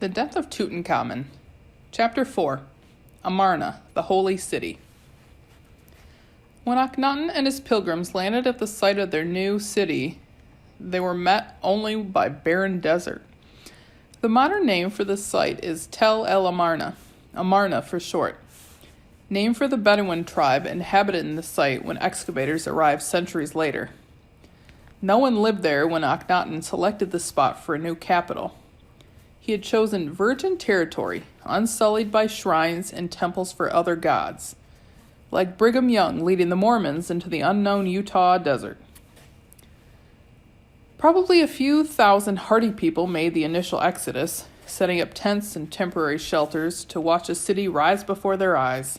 The Death of Tutankhamun. Chapter 4. Amarna, the Holy City. When Akhenaten and his pilgrims landed at the site of their new city, they were met only by barren desert. The modern name for this site is Tel el Amarna, Amarna for short, named for the Bedouin tribe inhabited in the site when excavators arrived centuries later. No one lived there when Akhenaten selected the spot for a new capital. He had chosen virgin territory, unsullied by shrines and temples for other gods, like Brigham Young leading the Mormons into the unknown Utah desert. Probably a few thousand hardy people made the initial exodus, setting up tents and temporary shelters to watch a city rise before their eyes.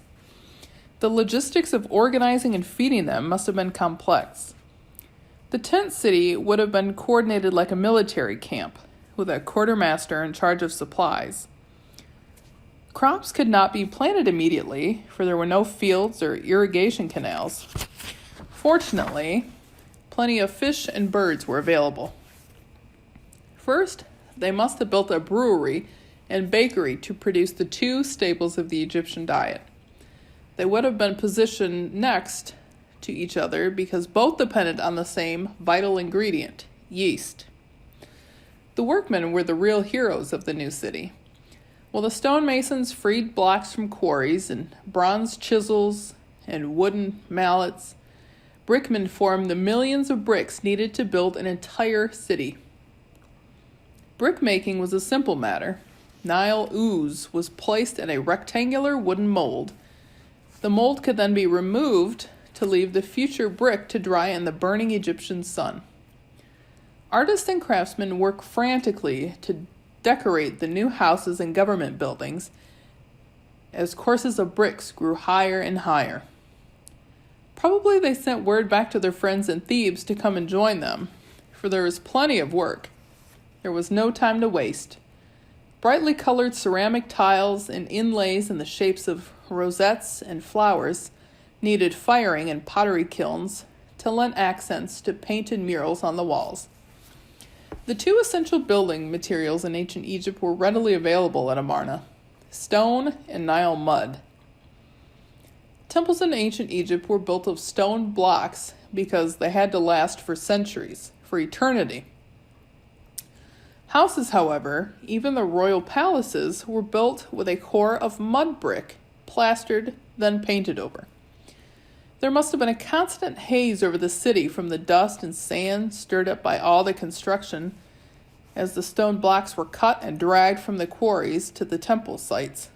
The logistics of organizing and feeding them must have been complex. The tent city would have been coordinated like a military camp, with a quartermaster in charge of supplies. Crops could not be planted immediately, for there were no fields or irrigation canals. Fortunately, plenty of fish and birds were available. First, they must have built a brewery and bakery to produce the two staples of the Egyptian diet. They would have been positioned next to each other because both depended on the same vital ingredient, yeast. The workmen were the real heroes of the new city. While the stonemasons freed blocks from quarries and bronze chisels and wooden mallets, brickmen formed the millions of bricks needed to build an entire city. Brickmaking was a simple matter. Nile ooze was placed in a rectangular wooden mold. The mold could then be removed to leave the future brick to dry in the burning Egyptian sun. Artists and craftsmen worked frantically to decorate the new houses and government buildings as courses of bricks grew higher and higher. Probably they sent word back to their friends in Thebes to come and join them, for there was plenty of work. There was no time to waste. Brightly colored ceramic tiles and inlays in the shapes of rosettes and flowers needed firing in pottery kilns to lend accents to painted murals on the walls. The two essential building materials in ancient Egypt were readily available at Amarna: stone and Nile mud. Temples in ancient Egypt were built of stone blocks because they had to last for centuries, for eternity. Houses, however, even the royal palaces, were built with a core of mud brick, plastered, then painted over. There must have been a constant haze over the city from the dust and sand stirred up by all the construction as the stone blocks were cut and dragged from the quarries to the temple sites.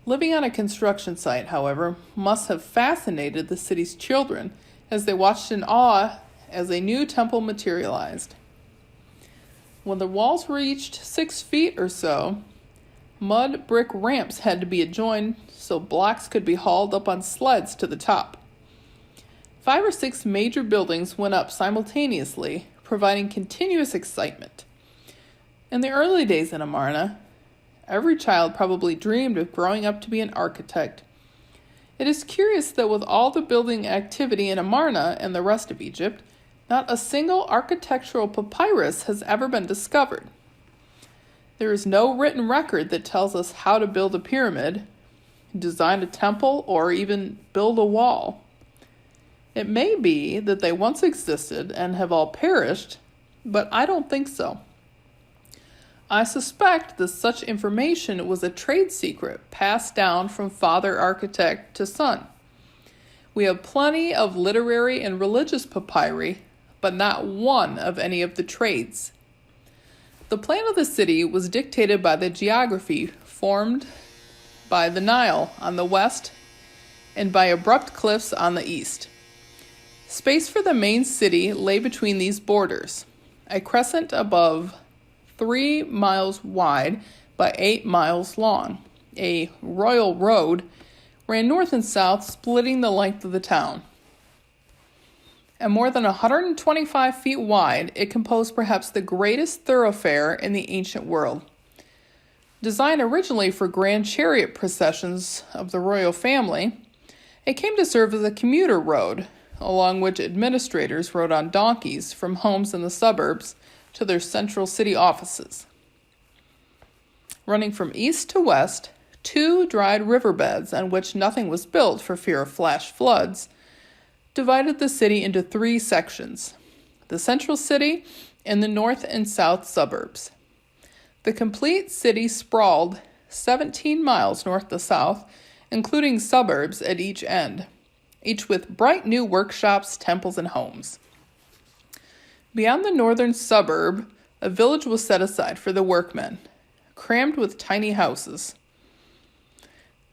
Living on a construction site, however, must have fascinated the city's children as they watched in awe as a new temple materialized. When the walls reached 6 feet or so, mud brick ramps had to be adjoined so blocks could be hauled up on sleds to the top. 5 or 6 major buildings went up simultaneously, providing continuous excitement. In the early days in Amarna, every child probably dreamed of growing up to be an architect. It is curious that with all the building activity in Amarna and the rest of Egypt, not a single architectural papyrus has ever been discovered. There is no written record that tells us how to build a pyramid, design a temple, or even build a wall. It may be that they once existed and have all perished, but I don't think so. I suspect that such information was a trade secret passed down from father architect to son. We have plenty of literary and religious papyri, but not one of any of the trades. The plan of the city was dictated by the geography formed by the Nile on the west and by abrupt cliffs on the east. Space for the main city lay between these borders, a crescent above 3 miles wide by 8 miles long. A royal road ran north and south, splitting the length of the town. At more than 125 feet wide, it composed perhaps the greatest thoroughfare in the ancient world. Designed originally for grand chariot processions of the royal family, it came to serve as a commuter road, along which administrators rode on donkeys from homes in the suburbs to their central city offices. running from east to west, 2 dried riverbeds on which nothing was built for fear of flash floods, divided the city into 3 sections: the central city and the north and south suburbs. The complete city sprawled 17 miles north to south, including suburbs at each end, each with bright new workshops, temples, and homes. Beyond the northern suburb, a village was set aside for the workmen, crammed with tiny houses.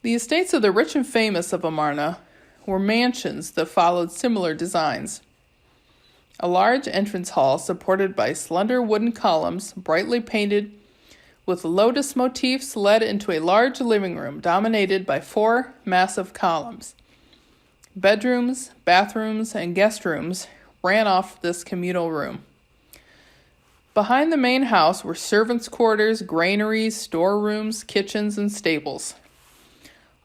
The estates of the rich and famous of Amarna were mansions that followed similar designs. A large entrance hall supported by slender wooden columns, brightly painted with lotus motifs, led into a large living room dominated by 4 massive columns. Bedrooms, bathrooms, and guest rooms ran off this communal room. Behind the main house were servants' quarters, granaries, storerooms, kitchens, and stables.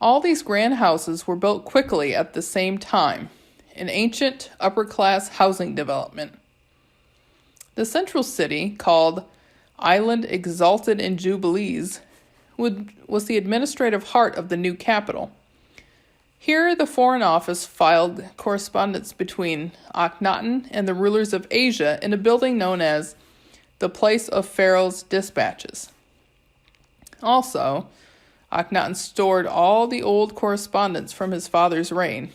All these grand houses were built quickly at the same time, an ancient upper-class housing development. The central city, called Island Exalted in Jubilees, was the administrative heart of the new capital. Here, the Foreign Office filed correspondence between Akhenaten and the rulers of Asia in a building known as the Place of Pharaoh's Dispatches. Also, Akhenaten stored all the old correspondence from his father's reign,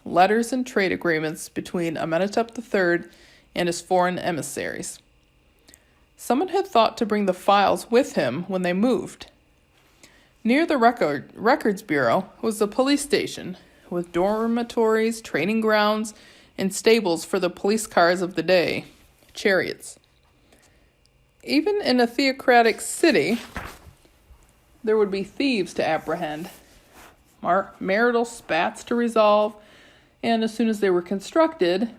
letters and trade agreements between Amenhotep III and his foreign emissaries. Someone had thought to bring the files with him when they moved. Near the Records Bureau was the police station, with dormitories, training grounds, and stables for the police cars of the day, chariots. Even in a theocratic city, there would be thieves to apprehend, marital spats to resolve, and as soon as they were constructed,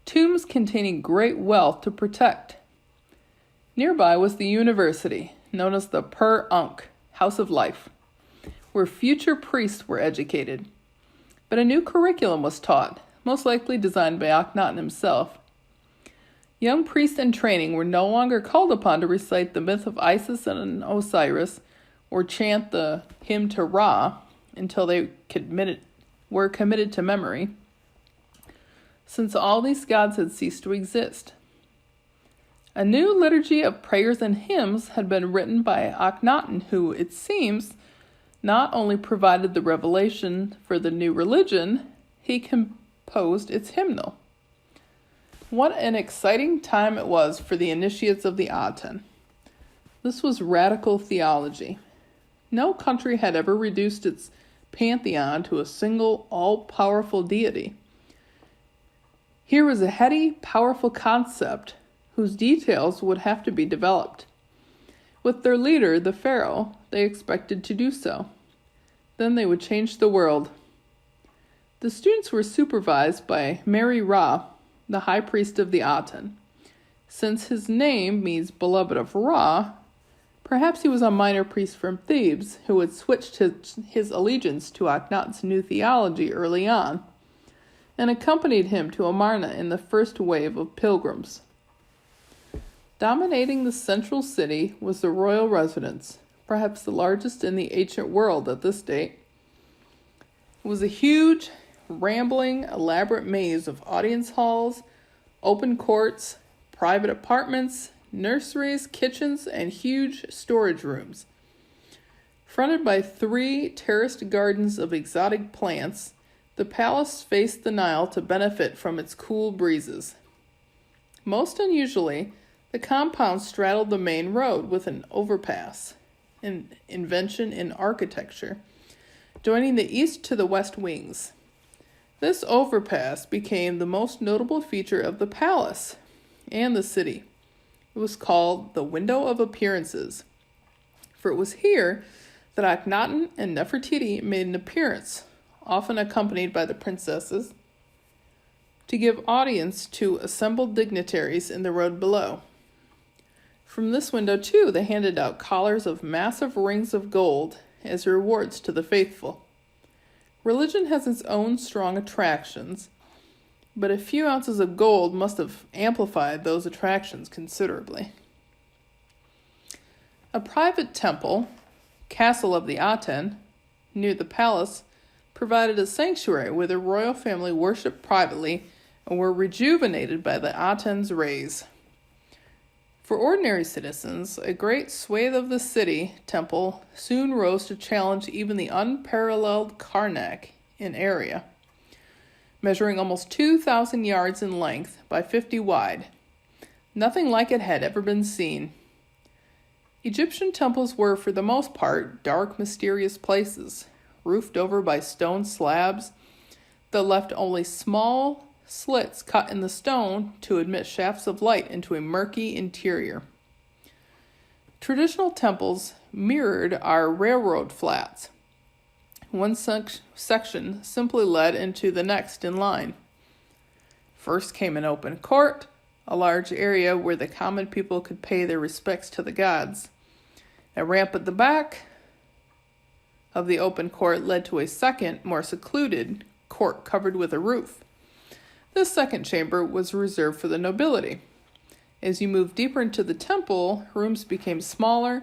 tombs containing great wealth to protect. Nearby was the university, known as the Per Ankh, House of Life, where future priests were educated. But a new curriculum was taught, most likely designed by Akhenaten himself. Young priests in training were no longer called upon to recite the myth of Isis and Osiris or chant the hymn to Ra until they were committed to memory, since all these gods had ceased to exist. A new liturgy of prayers and hymns had been written by Akhenaten, who, it seems, not only provided the revelation for the new religion, he composed its hymnal. What an exciting time it was for the initiates of the Aten. This was radical theology. No country had ever reduced its pantheon to a single, all-powerful deity. Here was a heady, powerful concept whose details would have to be developed. With their leader, the pharaoh, they expected to do so. Then they would change the world. The students were supervised by Mary Ra, the high priest of the Aten. Since his name means beloved of Ra, perhaps he was a minor priest from Thebes who had switched his allegiance to Akhenaten's new theology early on, and accompanied him to Amarna in the first wave of pilgrims. Dominating the central city was the royal residence, perhaps the largest in the ancient world at this date. It was a huge, rambling, elaborate maze of audience halls, open courts, private apartments, nurseries, kitchens, and huge storage rooms. Fronted by 3 terraced gardens of exotic plants, the palace faced the Nile to benefit from its cool breezes. Most unusually, the compound straddled the main road with an overpass, an invention in architecture, joining the east to the west wings. This overpass became the most notable feature of the palace and the city. It was called the Window of Appearances, for it was here that Akhenaten and Nefertiti made an appearance, often accompanied by the princesses, to give audience to assembled dignitaries in the road below. From this window, too, they handed out collars of massive rings of gold as rewards to the faithful. Religion has its own strong attractions, but a few ounces of gold must have amplified those attractions considerably. A private temple, Castle of the Aten, near the palace, provided a sanctuary where the royal family worshipped privately and were rejuvenated by the Aten's rays. For ordinary citizens, a great swathe of the city temple soon rose to challenge even the unparalleled Karnak in area, measuring almost 2,000 yards in length by 50 wide. Nothing like it had ever been seen. Egyptian temples were, for the most part, dark, mysterious places, roofed over by stone slabs that left only small slits cut in the stone to admit shafts of light into a murky interior. Traditional temples mirrored our railroad flats. One section simply led into the next in line. First came an open court, a large area where the common people could pay their respects to the gods. A ramp at the back of the open court led to a second, more secluded court covered with a roof. This second chamber was reserved for the nobility. As you moved deeper into the temple, rooms became smaller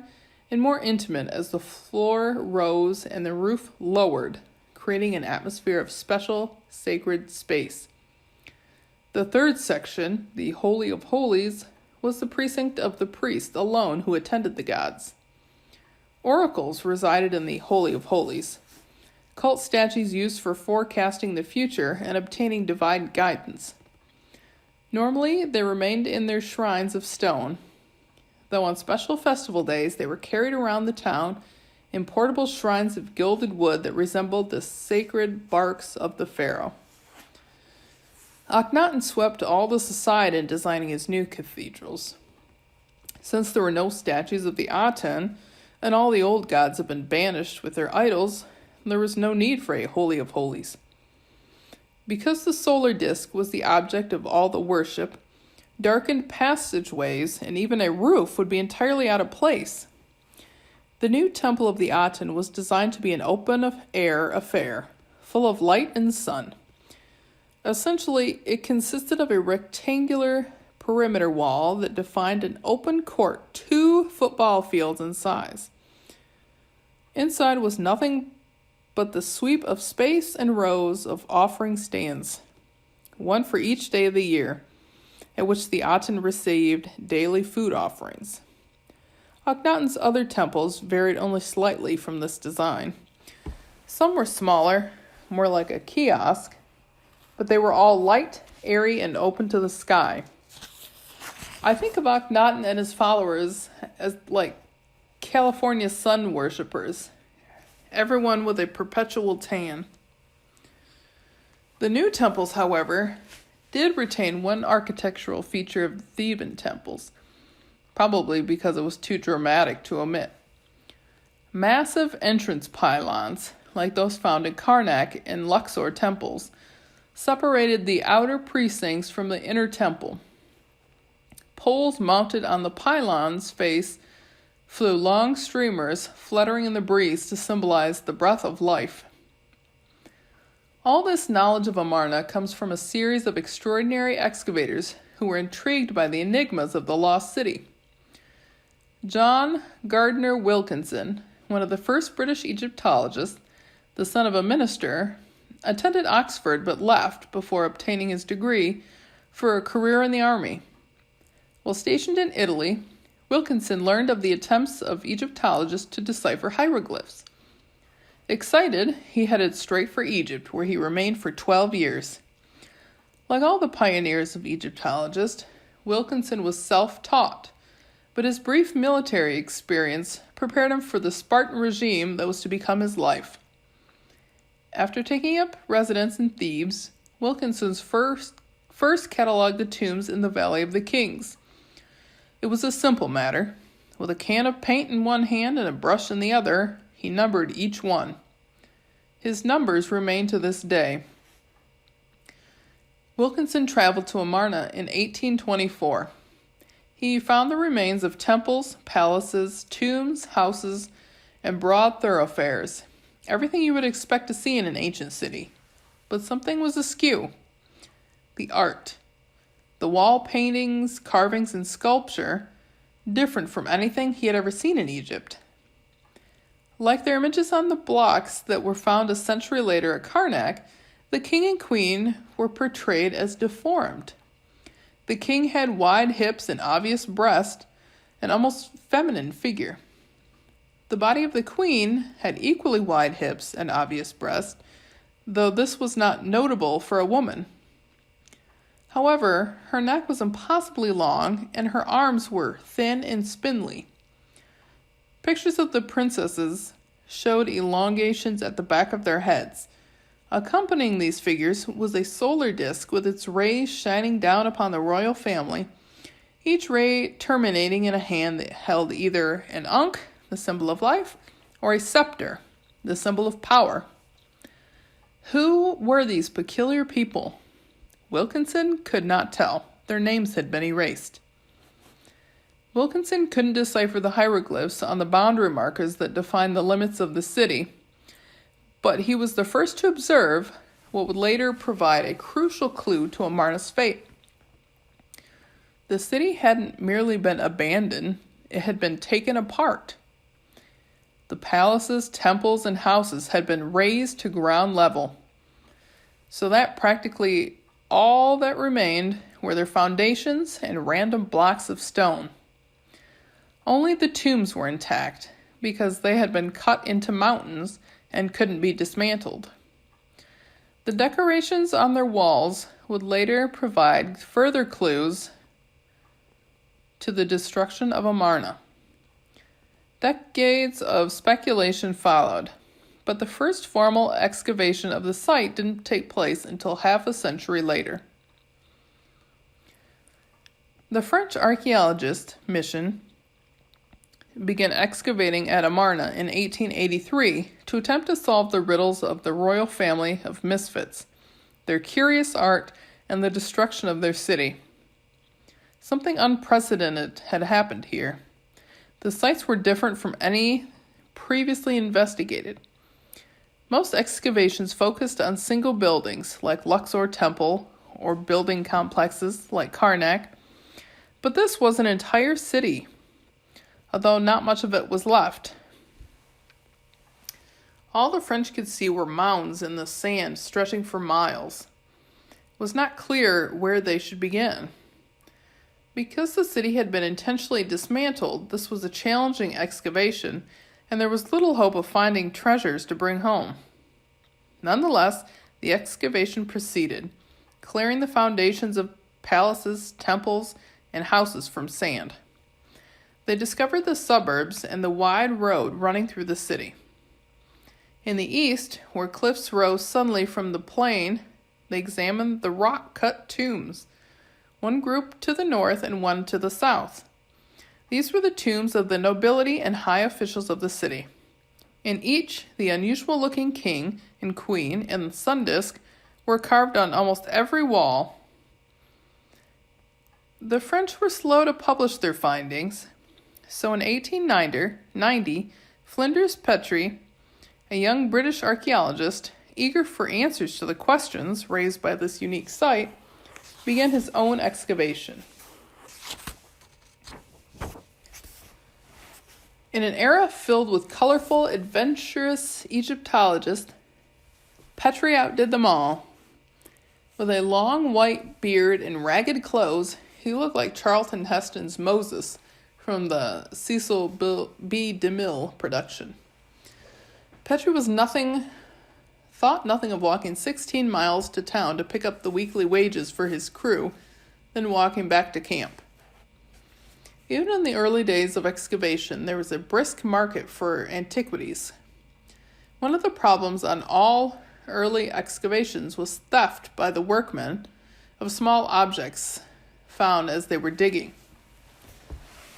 and more intimate as the floor rose and the roof lowered, creating an atmosphere of special, sacred space. The third section, the Holy of Holies, was the precinct of the priest alone who attended the gods. Oracles resided in the Holy of Holies, cult statues used for forecasting the future and obtaining divine guidance. Normally, they remained in their shrines of stone, though on special festival days they were carried around the town in portable shrines of gilded wood that resembled the sacred barks of the pharaoh. Akhenaten swept all this aside in designing his new cathedrals. Since there were no statues of the Aten, and all the old gods had been banished with their idols, there was no need for a Holy of Holies. Because the solar disk was the object of all the worship, darkened passageways and even a roof would be entirely out of place. The new temple of the Aten was designed to be an open-air affair, full of light and sun. Essentially, it consisted of a rectangular perimeter wall that defined an open court 2 football fields in size. Inside was nothing but the sweep of space and rows of offering stands, one for each day of the year, at which the Aten received daily food offerings. Akhenaten's other temples varied only slightly from this design. Some were smaller, more like a kiosk, but they were all light, airy, and open to the sky. I think of Akhenaten and his followers as like California sun worshippers, everyone with a perpetual tan. The new temples, however, did retain one architectural feature of the Theban temples, probably because it was too dramatic to omit. Massive entrance pylons, like those found in Karnak and Luxor temples, separated the outer precincts from the inner temple. Poles mounted on the pylon's face flew long streamers fluttering in the breeze to symbolize the breath of life. All this knowledge of Amarna comes from a series of extraordinary excavators who were intrigued by the enigmas of the lost city. John Gardner Wilkinson, one of the first British Egyptologists, the son of a minister, attended Oxford but left before obtaining his degree for a career in the army. While stationed in Italy, Wilkinson learned of the attempts of Egyptologists to decipher hieroglyphs. Excited, he headed straight for Egypt, where he remained for 12 years. Like all the pioneers of Egyptologists, Wilkinson was self-taught, but his brief military experience prepared him for the Spartan regime that was to become his life. After taking up residence in Thebes, Wilkinson's first cataloged the tombs in the Valley of the Kings. It was a simple matter. With a can of paint in one hand and a brush in the other, he numbered each one. His numbers remain to this day. Wilkinson traveled to Amarna in 1824. He found the remains of temples, palaces, tombs, houses, and broad thoroughfares. Everything you would expect to see in an ancient city. But something was askew. The art. The wall paintings, carvings, and sculpture, different from anything he had ever seen in Egypt. Like their images on the blocks that were found a century later at Karnak, the king and queen were portrayed as deformed. The king had wide hips and obvious breast, an almost feminine figure. The body of the queen had equally wide hips and obvious breast, though this was not notable for a woman. However, her neck was impossibly long, and her arms were thin and spindly. Pictures of the princesses showed elongations at the back of their heads. Accompanying these figures was a solar disk with its rays shining down upon the royal family, each ray terminating in a hand that held either an ankh, the symbol of life, or a scepter, the symbol of power. Who were these peculiar people? Wilkinson could not tell. Their names had been erased. Wilkinson couldn't decipher the hieroglyphs on the boundary markers that defined the limits of the city, but he was the first to observe what would later provide a crucial clue to Amarna's fate. The city hadn't merely been abandoned, it had been taken apart. The palaces, temples, and houses had been razed to ground level, so that practically all that remained were their foundations and random blocks of stone. Only the tombs were intact, because they had been cut into mountains and couldn't be dismantled. The decorations on their walls would later provide further clues to the destruction of Amarna. Decades of speculation followed, but the first formal excavation of the site didn't take place until half a century later. The French archaeologist mission began excavating at Amarna in 1883 to attempt to solve the riddles of the royal family of misfits, their curious art, and the destruction of their city. Something unprecedented had happened here. The sites were different from any previously investigated. Most excavations focused on single buildings like Luxor Temple or building complexes like Karnak, but this was an entire city, although not much of it was left. All the French could see were mounds in the sand stretching for miles. It was not clear where they should begin. Because the city had been intentionally dismantled, this was a challenging excavation, and there was little hope of finding treasures to bring home. Nonetheless, the excavation proceeded, clearing the foundations of palaces, temples, and houses from sand. They discovered the suburbs and the wide road running through the city. In the east, where cliffs rose suddenly from the plain, they examined the rock-cut tombs, one group to the north and one to the south. These were the tombs of the nobility and high officials of the city. In each, the unusual-looking king and queen and sun disk were carved on almost every wall. The French were slow to publish their findings, so in 1890, Flinders Petrie, a young British archaeologist, eager for answers to the questions raised by this unique site, began his own excavation. In an era filled with colorful, adventurous Egyptologists, Petrie outdid them all. With a long white beard and ragged clothes, he looked like Charlton Heston's Moses from the Cecil B. DeMille production. Petrie thought nothing of walking 16 miles to town to pick up the weekly wages for his crew, then walking back to camp. Even in the early days of excavation, there was a brisk market for antiquities. One of the problems on all early excavations was theft by the workmen of small objects found as they were digging.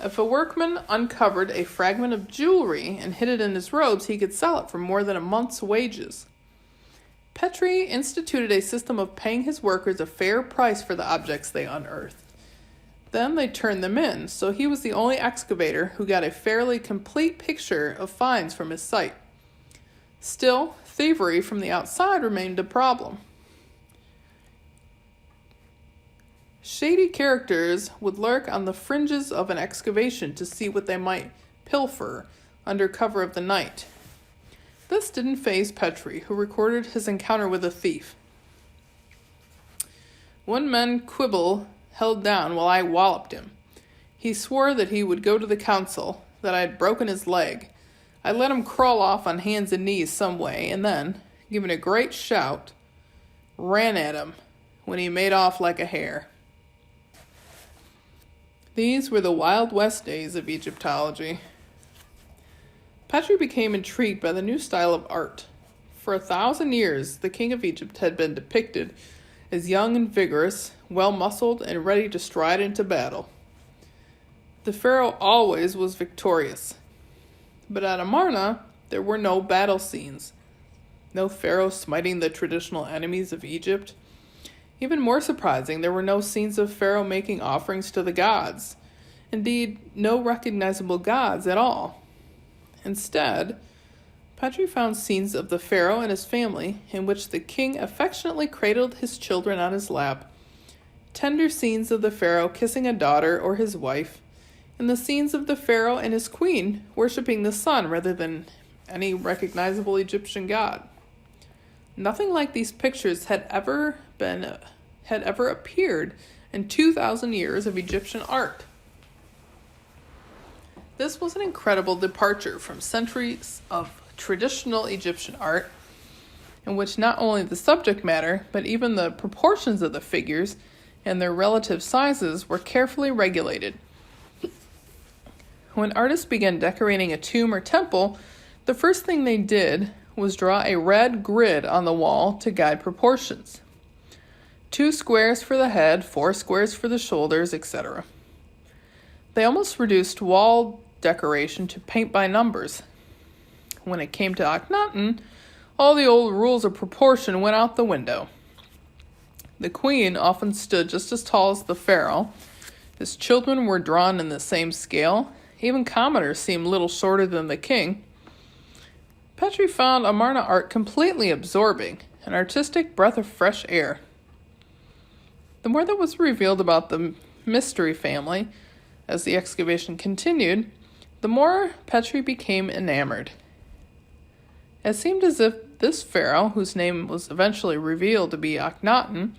If a workman uncovered a fragment of jewelry and hid it in his robes, he could sell it for more than a month's wages. Petrie instituted a system of paying his workers a fair price for the objects they unearthed. Then they turned them in, so he was the only excavator who got a fairly complete picture of finds from his site. Still, thievery from the outside remained a problem. Shady characters would lurk on the fringes of an excavation to see what they might pilfer under cover of the night. This didn't faze Petrie, who recorded his encounter with a thief. One man quibble held down while I walloped him. He swore that he would go to the council, that I had broken his leg. I let him crawl off on hands and knees some way, and then, giving a great shout, ran at him when he made off like a hare. These were the Wild West days of Egyptology. Petrie became intrigued by the new style of art. For 1,000 years, the king of Egypt had been depicted as young and vigorous, well-muscled, and ready to stride into battle. The pharaoh always was victorious. But at Amarna, there were no battle scenes. No pharaoh smiting the traditional enemies of Egypt. Even more surprising, there were no scenes of Pharaoh making offerings to the gods. Indeed, no recognizable gods at all. Instead, Petrie found scenes of the Pharaoh and his family in which the king affectionately cradled his children on his lap, tender scenes of the Pharaoh kissing a daughter or his wife, and the scenes of the Pharaoh and his queen worshipping the sun rather than any recognizable Egyptian god. Nothing like these pictures had ever appeared in 2,000 years of Egyptian art. This was an incredible departure from centuries of traditional Egyptian art, in which not only the subject matter, but even the proportions of the figures and their relative sizes were carefully regulated. When artists began decorating a tomb or temple, the first thing they did was draw a red grid on the wall to guide proportions. 2 squares for the head, 4 squares for the shoulders, etc. They almost reduced wall decoration to paint by numbers. When it came to Akhenaten, all the old rules of proportion went out the window. The queen often stood just as tall as the pharaoh. His children were drawn in the same scale. Even commoners seemed little shorter than the king. Petrie found Amarna art completely absorbing, an artistic breath of fresh air. The more that was revealed about the mystery family as the excavation continued, the more Petrie became enamored. It seemed as if this pharaoh, whose name was eventually revealed to be Akhenaten,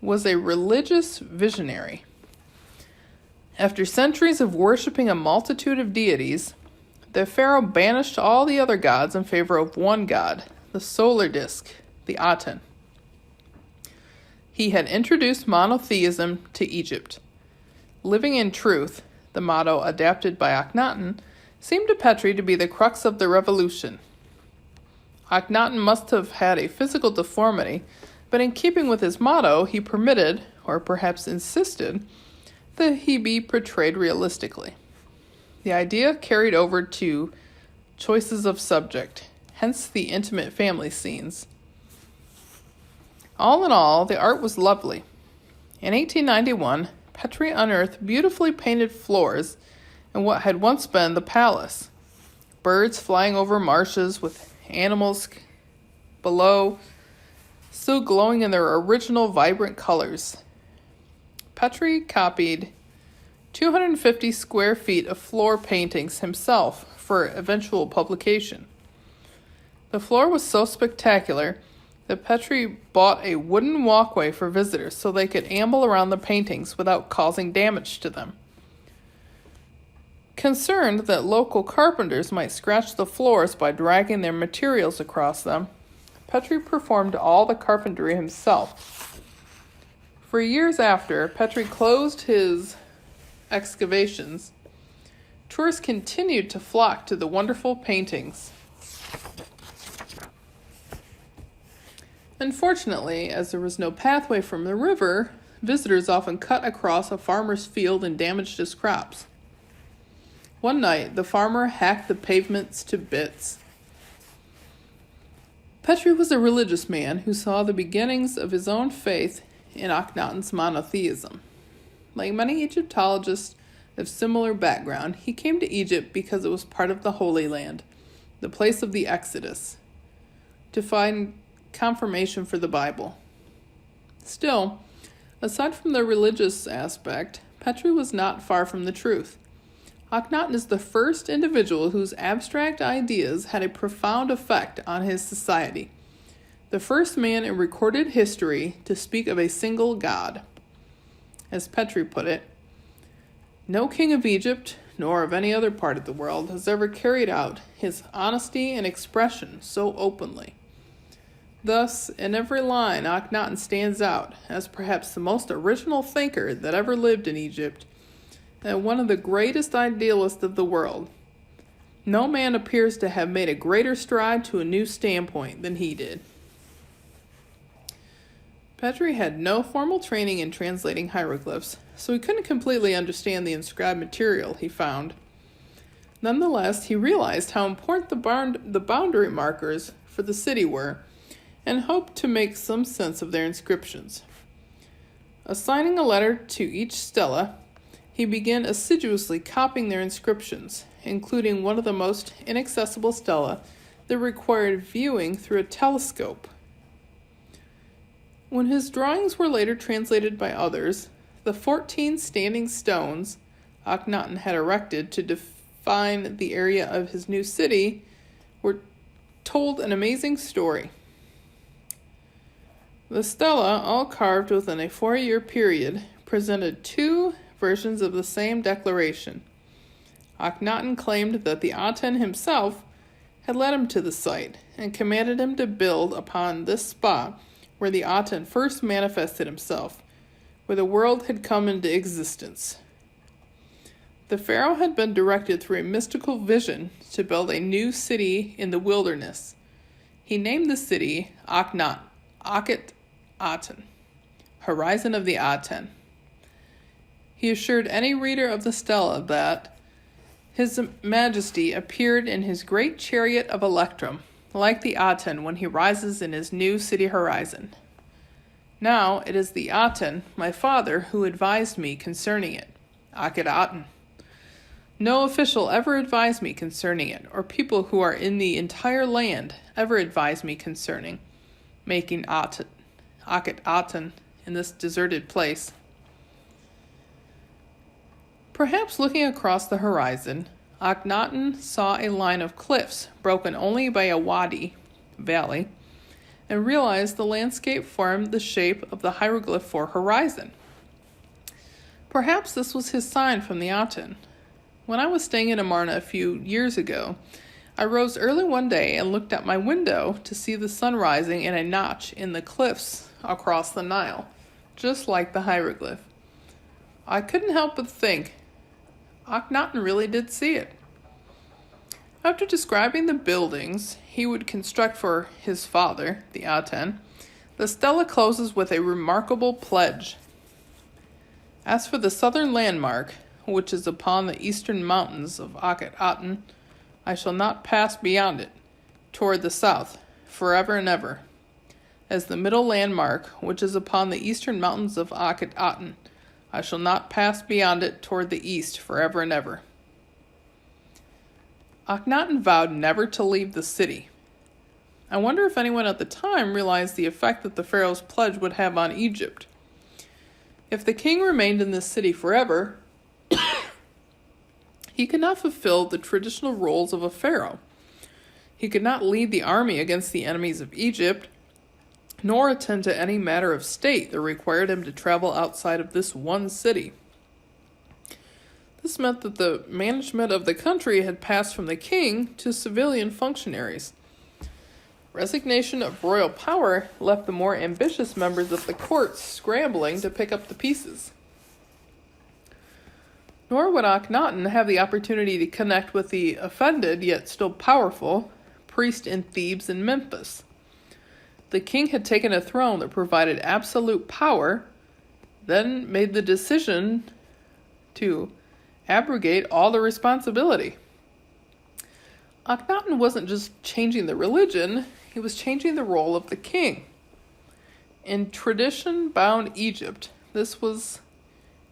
was a religious visionary. After centuries of worshipping a multitude of deities, the pharaoh banished all the other gods in favor of one god, the solar disk, the Aten. He had introduced monotheism to Egypt. Living in truth, the motto adapted by Akhenaten, seemed to Petrie to be the crux of the revolution. Akhenaten must have had a physical deformity, but in keeping with his motto, he permitted, or perhaps insisted, that he be portrayed realistically. The idea carried over to choices of subject, hence the intimate family scenes. All in all, the art was lovely. In 1891, Petrie unearthed beautifully painted floors in what had once been the palace. Birds flying over marshes with animals below, still glowing in their original vibrant colors. Petrie copied 250 square feet of floor paintings himself for eventual publication. The floor was so spectacular that Petrie bought a wooden walkway for visitors so they could amble around the paintings without causing damage to them. Concerned that local carpenters might scratch the floors by dragging their materials across them, Petrie performed all the carpentry himself. For years after Petrie closed his excavations, tourists continued to flock to the wonderful paintings. Unfortunately, as there was no pathway from the river, visitors often cut across a farmer's field and damaged his crops. One night, the farmer hacked the pavements to bits. Petrie was a religious man who saw the beginnings of his own faith in Akhenaten's monotheism. Like many Egyptologists of similar background, he came to Egypt because it was part of the Holy Land, the place of the Exodus, to find confirmation for the Bible. Still, Aside from the religious aspect, Petrie was not far from the truth. Akhenaten is the first individual whose abstract ideas had a profound effect on his society. The first man in recorded history to speak of a single god. As Petrie put it, no king of Egypt, nor of any other part of the world, has ever carried out his honesty and expression so openly. Thus, in every line, Akhenaten stands out as perhaps the most original thinker that ever lived in Egypt, and one of the greatest idealists of the world. No man appears to have made a greater stride to a new standpoint than he did. Petrie had no formal training in translating hieroglyphs, so he couldn't completely understand the inscribed material he found. Nonetheless, he realized how important the boundary markers for the city were, and hoped to make some sense of their inscriptions. Assigning a letter to each stela, he began assiduously copying their inscriptions, including one of the most inaccessible stela that required viewing through a telescope. When his drawings were later translated by others, the 14 standing stones Akhenaten had erected to define the area of his new city were told an amazing story. The stela, all carved within a 4-year period, presented 2 versions of the same declaration. Akhenaten claimed that the Aten himself had led him to the site and commanded him to build upon this spot where the Aten first manifested himself, where the world had come into existence. The pharaoh had been directed through a mystical vision to build a new city in the wilderness. He named the city Akhenaten, Horizon of the Aten. He assured any reader of the stela that His Majesty appeared in his great chariot of electrum, like the Aten when he rises in his new city horizon. Now it is the Aten, my father, who advised me concerning it, Akhenaten. No official ever advised me concerning it, or people who are in the entire land ever advised me concerning making Akhenaten in this deserted place. Perhaps looking across the horizon, Akhenaten saw a line of cliffs broken only by a wadi, valley, and realized the landscape formed the shape of the hieroglyph for horizon. Perhaps this was his sign from the Aten. When I was staying in Amarna a few years ago, I rose early one day and looked out my window to see the sun rising in a notch in the cliffs across the Nile, just like the hieroglyph. I couldn't help but think, Akhenaten really did see it. After describing the buildings he would construct for his father, the Aten, the stela closes with a remarkable pledge. As for the southern landmark, which is upon the eastern mountains of Akhenaten, I shall not pass beyond it, toward the south, forever and ever. As the middle landmark, which is upon the eastern mountains of Akhenaten, I shall not pass beyond it toward the east forever and ever. Akhenaten vowed never to leave the city. I wonder if anyone at the time realized the effect that the pharaoh's pledge would have on Egypt. If the king remained in this city forever, he could not fulfill the traditional roles of a pharaoh. He could not lead the army against the enemies of Egypt, nor attend to any matter of state that required him to travel outside of this one city. This meant that the management of the country had passed from the king to civilian functionaries. Resignation of royal power left the more ambitious members of the court scrambling to pick up the pieces. Nor would Akhenaten have the opportunity to connect with the offended, yet still powerful, priest in Thebes and Memphis. The king had taken a throne that provided absolute power, then made the decision to abrogate all the responsibility. Akhenaten wasn't just changing the religion, he was changing the role of the king. In tradition-bound Egypt, this was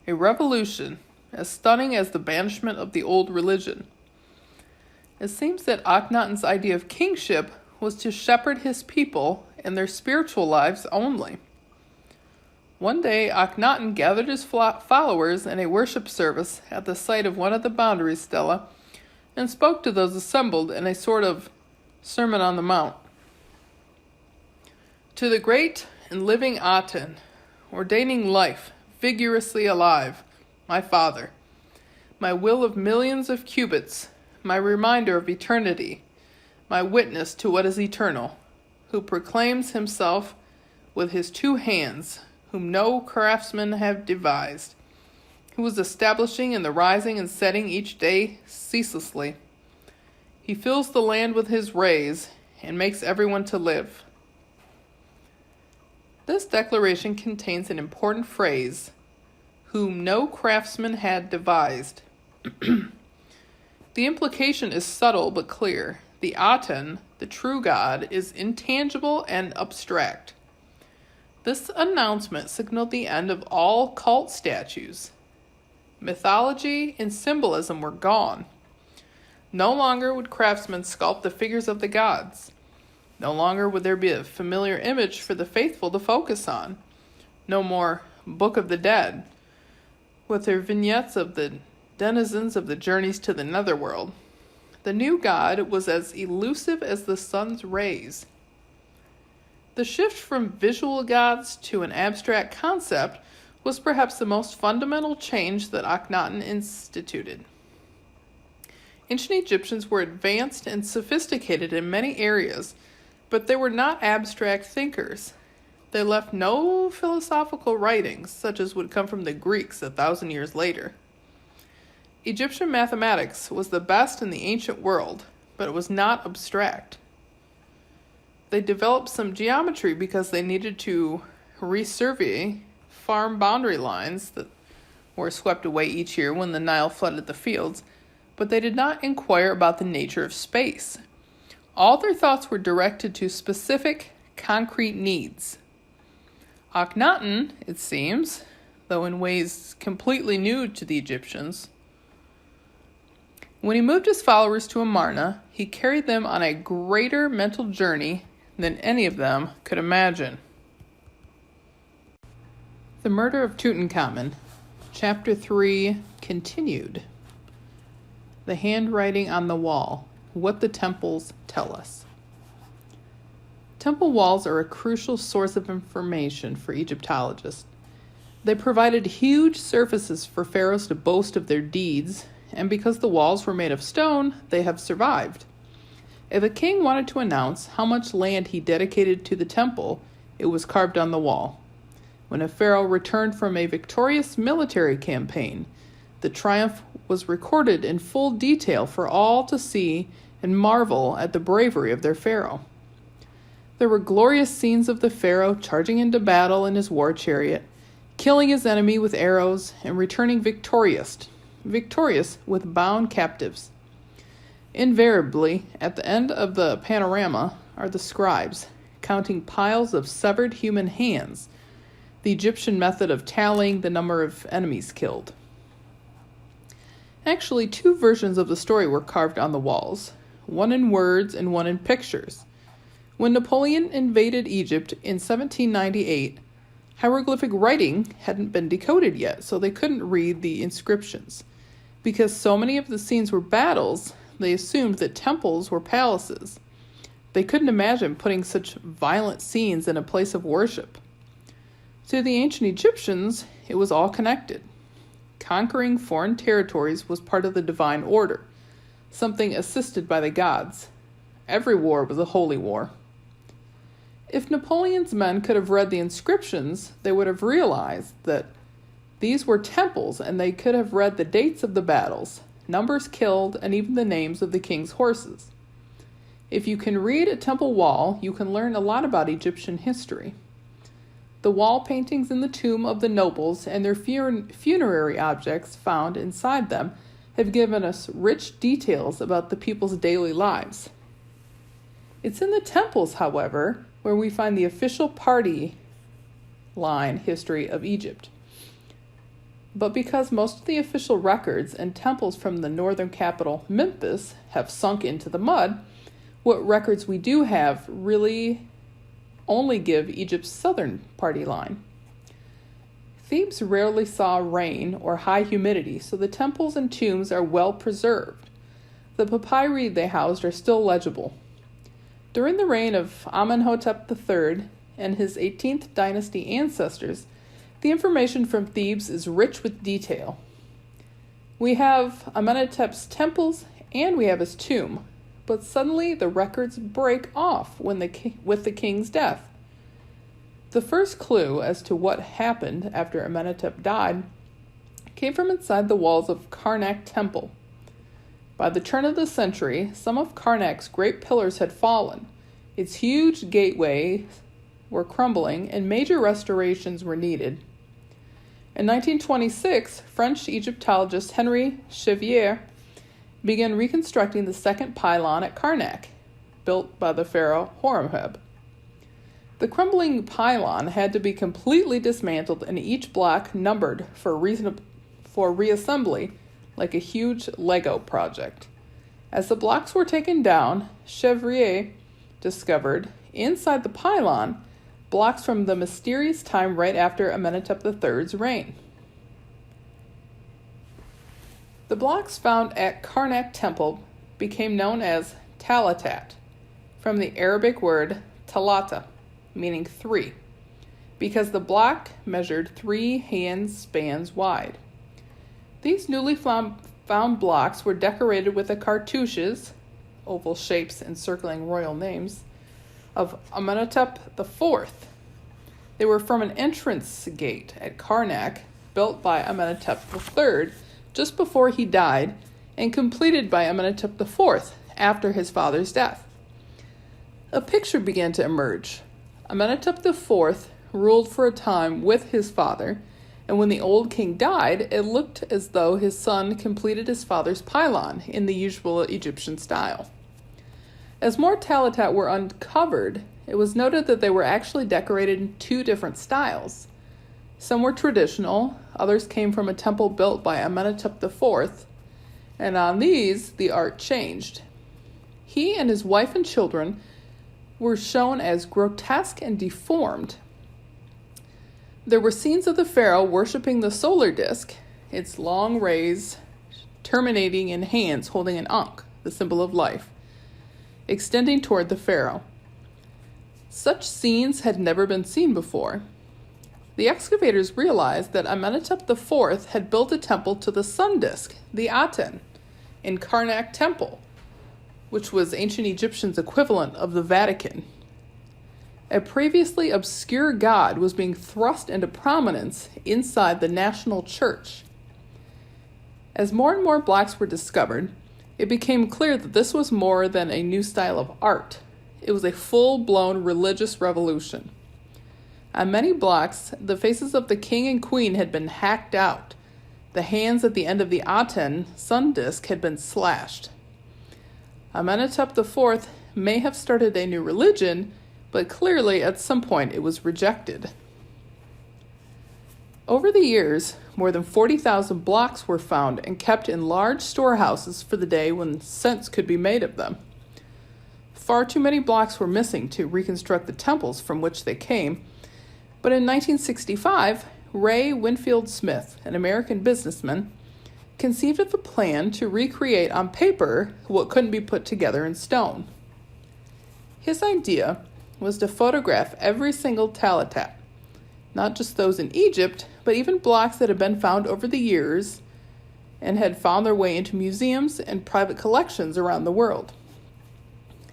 a revolution as stunning as the banishment of the old religion. It seems that Akhenaten's idea of kingship was to shepherd his people in their spiritual lives only. One day, Akhenaten gathered his followers in a worship service at the site of one of the boundary stela and spoke to those assembled in a sort of Sermon on the Mount. To the great and living Aten, ordaining life, vigorously alive, my father, my will of millions of cubits, my reminder of eternity, my witness to what is eternal, who proclaims himself with his two hands, whom no craftsman have devised, who is establishing in the rising and setting each day ceaselessly. He fills the land with his rays and makes everyone to live. This declaration contains an important phrase, whom no craftsman had devised. The implication is subtle but clear. The Aten, the true God, is intangible and abstract. This announcement signaled the end of all cult statues. Mythology and symbolism were gone. No longer would craftsmen sculpt the figures of the gods. No longer would there be a familiar image for the faithful to focus on. No more Book of the Dead, with their vignettes of the denizens of the journeys to the netherworld. The new god was as elusive as the sun's rays. The shift from visual gods to an abstract concept was perhaps the most fundamental change that Akhenaten instituted. Ancient Egyptians were advanced and sophisticated in many areas, but they were not abstract thinkers. They left no philosophical writings, such as would come from the Greeks 1,000 years later. Egyptian mathematics was the best in the ancient world, but it was not abstract. They developed some geometry because they needed to resurvey farm boundary lines that were swept away each year when the Nile flooded the fields, but they did not inquire about the nature of space. All their thoughts were directed to specific, concrete needs. Akhenaten, it seems, though in ways completely new to the Egyptians, when he moved his followers to Amarna, he carried them on a greater mental journey than any of them could imagine. The Murder of Tutankhamun, Chapter 3, continued. The handwriting on the wall. What the temples tell us. Temple walls are a crucial source of information for Egyptologists. They provided huge surfaces for pharaohs to boast of their deeds, and because the walls were made of stone, they have survived. If a king wanted to announce how much land he dedicated to the temple, it was carved on the wall. When a pharaoh returned from a victorious military campaign, the triumph was recorded in full detail for all to see and marvel at the bravery of their pharaoh. There were glorious scenes of the pharaoh charging into battle in his war chariot, killing his enemy with arrows, and returning victorious with bound captives. Invariably, at the end of the panorama are the scribes, counting piles of severed human hands, the Egyptian method of tallying the number of enemies killed. Actually, two versions of the story were carved on the walls, one in words and one in pictures. When Napoleon invaded Egypt in 1798, hieroglyphic writing hadn't been decoded yet, so they couldn't read the inscriptions. Because so many of the scenes were battles, they assumed that temples were palaces. They couldn't imagine putting such violent scenes in a place of worship. To the ancient Egyptians, it was all connected. Conquering foreign territories was part of the divine order, something assisted by the gods. Every war was a holy war. If Napoleon's men could have read the inscriptions, they would have realized that these were temples, and they could have read the dates of the battles, numbers killed, and even the names of the king's horses. If you can read a temple wall, you can learn a lot about Egyptian history. The wall paintings in the tomb of the nobles and their funerary objects found inside them have given us rich details about the people's daily lives. It's in the temples, however, where we find the official party line history of Egypt. But because most of the official records and temples from the northern capital, Memphis, have sunk into the mud, what records we do have really only give Egypt's southern party line. Thebes rarely saw rain or high humidity, so the temples and tombs are well preserved. The papyri they housed are still legible. During the reign of Amenhotep III and his 18th Dynasty ancestors, the information from Thebes is rich with detail. We have Amenhotep's temples and we have his tomb, but suddenly the records break off with the king's death. The first clue as to what happened after Amenhotep died came from inside the walls of Karnak Temple. By the turn of the century, some of Karnak's great pillars had fallen. Its huge gateways were crumbling, and major restorations were needed. In 1926, French Egyptologist Henri Chevier began reconstructing the second pylon at Karnak, built by the pharaoh Horemheb. The crumbling pylon had to be completely dismantled and each block numbered for reassembly, like a huge Lego project. As the blocks were taken down, Chevier discovered, inside the pylon, blocks from the mysterious time right after Amenhotep III's reign. The blocks found at Karnak Temple became known as talatat, from the Arabic word talata, meaning 3, because the block measured 3 hand spans wide. These newly found blocks were decorated with the cartouches, oval shapes encircling royal names, of Amenhotep IV. They were from an entrance gate at Karnak, built by Amenhotep III just before he died, and completed by Amenhotep IV after his father's death. A picture began to emerge. Amenhotep IV ruled for a time with his father, and when the old king died, it looked as though his son completed his father's pylon in the usual Egyptian style. As more talatat were uncovered, it was noted that they were actually decorated in 2 different styles. Some were traditional, others came from a temple built by Amenhotep IV, and on these, the art changed. He and his wife and children were shown as grotesque and deformed. There were scenes of the pharaoh worshipping the solar disk, its long rays terminating in hands holding an ankh, the symbol of life, extending toward the pharaoh. Such scenes had never been seen before. The excavators realized that Amenhotep IV had built a temple to the sun disk, the Aten, in Karnak Temple, which was ancient Egyptians' equivalent of the Vatican. A previously obscure god was being thrust into prominence inside the national church. As more and more blocks were discovered, it became clear that this was more than a new style of art. It was a full-blown religious revolution. On many blocks, the faces of the king and queen had been hacked out. The hands at the end of the Aten sun disk had been slashed. Amenhotep IV may have started a new religion, but clearly at some point it was rejected. Over the years, more than 40,000 blocks were found and kept in large storehouses for the day when sense could be made of them. Far too many blocks were missing to reconstruct the temples from which they came, but in 1965, Ray Winfield Smith, an American businessman, conceived of a plan to recreate on paper what couldn't be put together in stone. His idea was to photograph every single talatat, not just those in Egypt, but even blocks that had been found over the years and had found their way into museums and private collections around the world.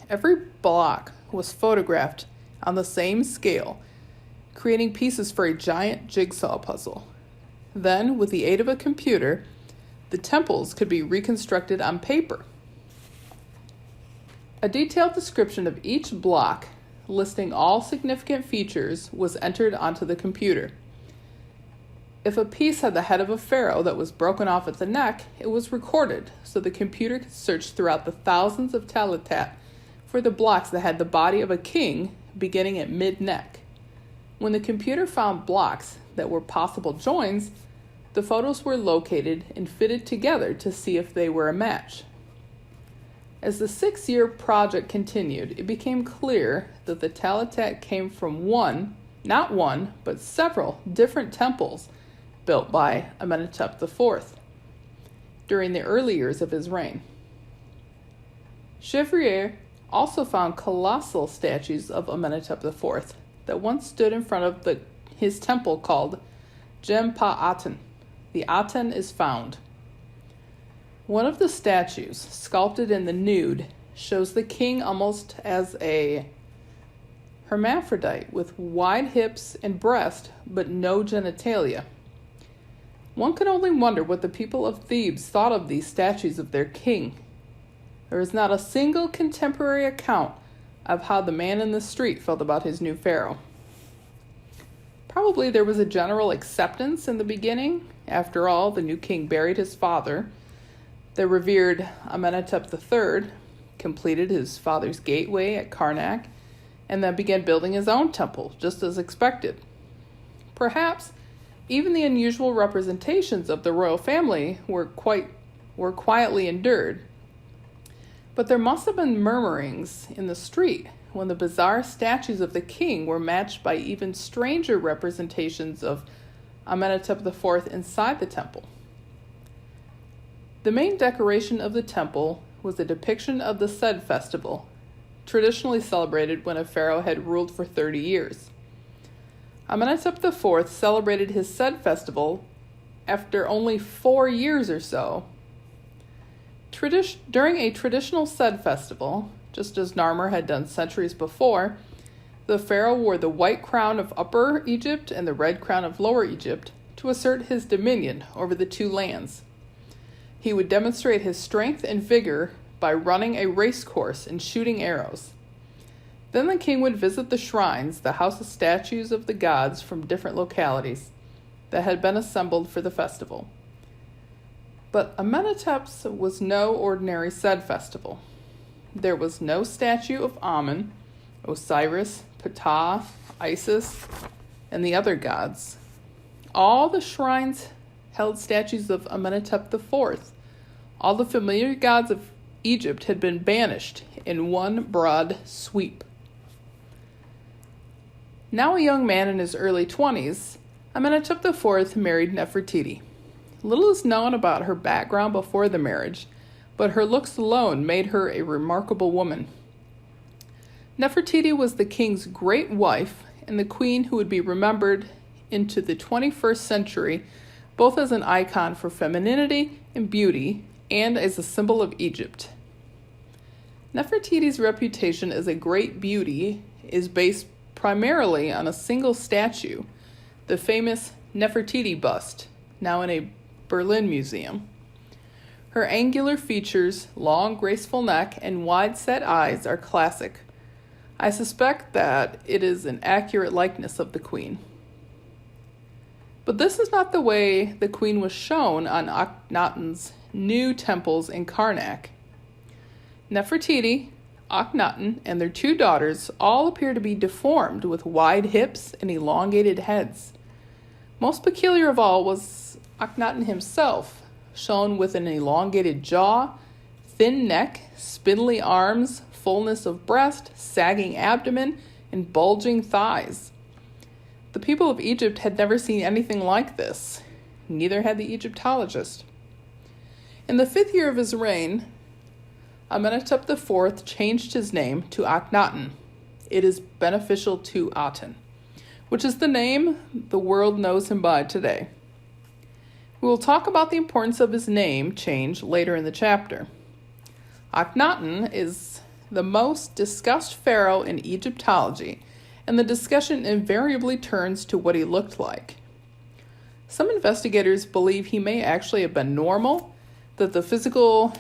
Every block was photographed on the same scale, creating pieces for a giant jigsaw puzzle. Then, with the aid of a computer, the temples could be reconstructed on paper. A detailed description of each block, listing all significant features, was entered onto the computer. If a piece had the head of a pharaoh that was broken off at the neck, it was recorded so the computer could search throughout the thousands of talatat for the blocks that had the body of a king beginning at mid-neck. When the computer found blocks that were possible joins, the photos were located and fitted together to see if they were a match. As the 6-year project continued, it became clear that the talatat came from not one, but several different temples built by Amenhotep IV during the early years of his reign. Chevrier also found colossal statues of Amenhotep IV that once stood in front of his temple called Gem Pa Aten. The Aten is found. One of the statues, sculpted in the nude, shows the king almost as a hermaphrodite with wide hips and breast, but no genitalia. One can only wonder what the people of Thebes thought of these statues of their king. There is not a single contemporary account of how the man in the street felt about his new pharaoh. Probably there was a general acceptance in the beginning. After all, the new king buried his father. The revered Amenhotep III completed his father's gateway at Karnak and then began building his own temple, just as expected. Perhaps even the unusual representations of the royal family were quietly endured. But there must have been murmurings in the street when the bizarre statues of the king were matched by even stranger representations of Amenhotep IV inside the temple. The main decoration of the temple was a depiction of the Sed festival, traditionally celebrated when a pharaoh had ruled for 30 years. Amenhotep IV celebrated his Sed festival after only 4 years or so. During a traditional Sed festival, just as Narmer had done centuries before, the pharaoh wore the white crown of Upper Egypt and the red crown of Lower Egypt to assert his dominion over the two lands. He would demonstrate his strength and vigor by running a race course and shooting arrows. Then the king would visit the shrines, the house of statues of the gods from different localities that had been assembled for the festival. But Amenhotep's was no ordinary Sed festival. There was no statue of Amun, Osiris, Ptah, Isis, and the other gods. All the shrines held statues of Amenhotep IV. All the familiar gods of Egypt had been banished in one broad sweep. Now a young man in his early 20s, Amenhotep IV married Nefertiti. Little is known about her background before the marriage, but her looks alone made her a remarkable woman. Nefertiti was the king's great wife and the queen who would be remembered into the 21st century both as an icon for femininity and beauty and as a symbol of Egypt. Nefertiti's reputation as a great beauty is based primarily on a single statue, the famous Nefertiti bust, now in a Berlin museum. Her angular features, long graceful neck, and wide-set eyes are classic. I suspect that it is an accurate likeness of the queen. But this is not the way the queen was shown on Akhenaten's new temples in Karnak. Nefertiti, Akhenaten, and their 2 daughters all appear to be deformed with wide hips and elongated heads. Most peculiar of all was Akhenaten himself, shown with an elongated jaw, thin neck, spindly arms, fullness of breast, sagging abdomen, and bulging thighs. The people of Egypt had never seen anything like this. Neither had the Egyptologist. In the 5th year of his reign, Amenhotep IV changed his name to Akhenaten. It is beneficial to Aten, which is the name the world knows him by today. We will talk about the importance of his name change later in the chapter. Akhenaten is the most discussed pharaoh in Egyptology, and the discussion invariably turns to what he looked like. Some investigators believe he may actually have been normal, that the physical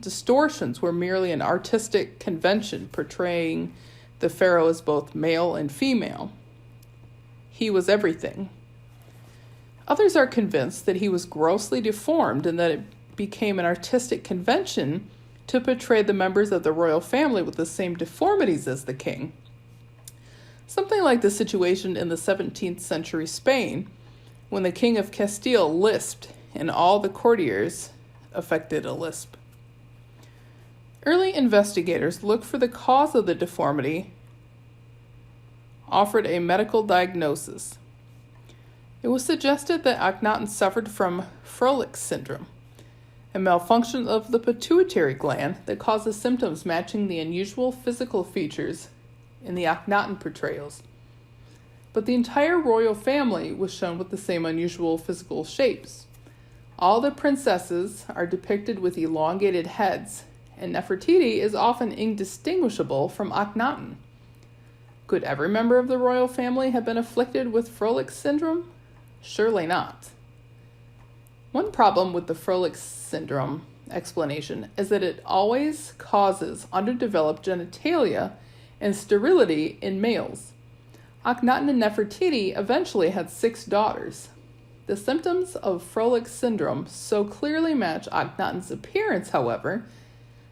distortions were merely an artistic convention portraying the pharaoh as both male and female. He was everything. Others are convinced that he was grossly deformed and that it became an artistic convention to portray the members of the royal family with the same deformities as the king. Something like the situation in the 17th century Spain, when the king of Castile lisped and all the courtiers affected a lisp. Early investigators looked for the cause of the deformity, offered a medical diagnosis. It was suggested that Akhenaten suffered from Froelich syndrome, a malfunction of the pituitary gland that causes symptoms matching the unusual physical features in the Akhenaten portrayals. But the entire royal family was shown with the same unusual physical shapes. All the princesses are depicted with elongated heads, and Nefertiti is often indistinguishable from Akhenaten. Could every member of the royal family have been afflicted with Froelich syndrome? Surely not. One problem with the Froelich syndrome explanation is that it always causes underdeveloped genitalia and sterility in males. Akhenaten and Nefertiti eventually had 6 daughters. The symptoms of Froelich syndrome so clearly match Akhenaten's appearance, however,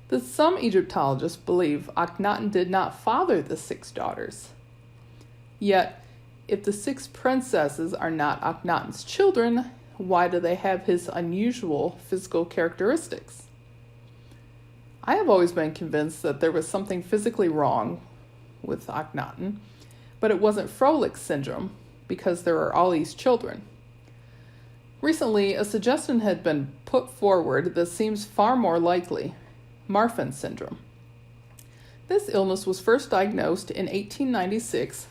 that some Egyptologists believe Akhenaten did not father the 6 daughters. Yet, if the 6 princesses are not Akhenaten's children, why do they have his unusual physical characteristics? I have always been convinced that there was something physically wrong with Akhenaten, but it wasn't Froelich syndrome because there are all these children. Recently, a suggestion had been put forward that seems far more likely: Marfan syndrome. This illness was first diagnosed in 1896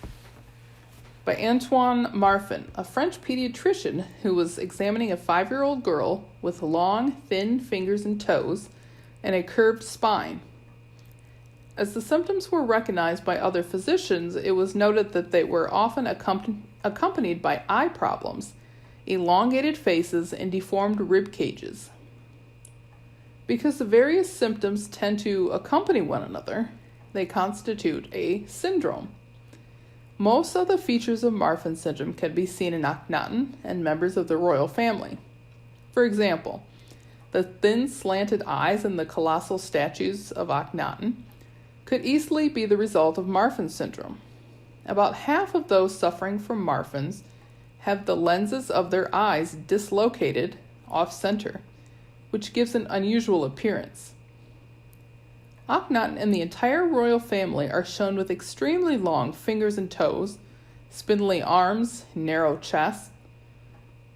by Antoine Marfan, a French pediatrician who was examining a 5-year-old girl with long, thin fingers and toes and a curved spine. As the symptoms were recognized by other physicians, it was noted that they were often accompanied by eye problems, elongated faces, and deformed rib cages. Because the various symptoms tend to accompany one another, they constitute a syndrome. Most of the features of Marfan syndrome can be seen in Akhenaten and members of the royal family. For example, the thin slanted eyes in the colossal statues of Akhenaten could easily be the result of Marfan syndrome. About half of those suffering from Marfan's have the lenses of their eyes dislocated off-center, which gives an unusual appearance. Akhenaten and the entire royal family are shown with extremely long fingers and toes, spindly arms, narrow chest,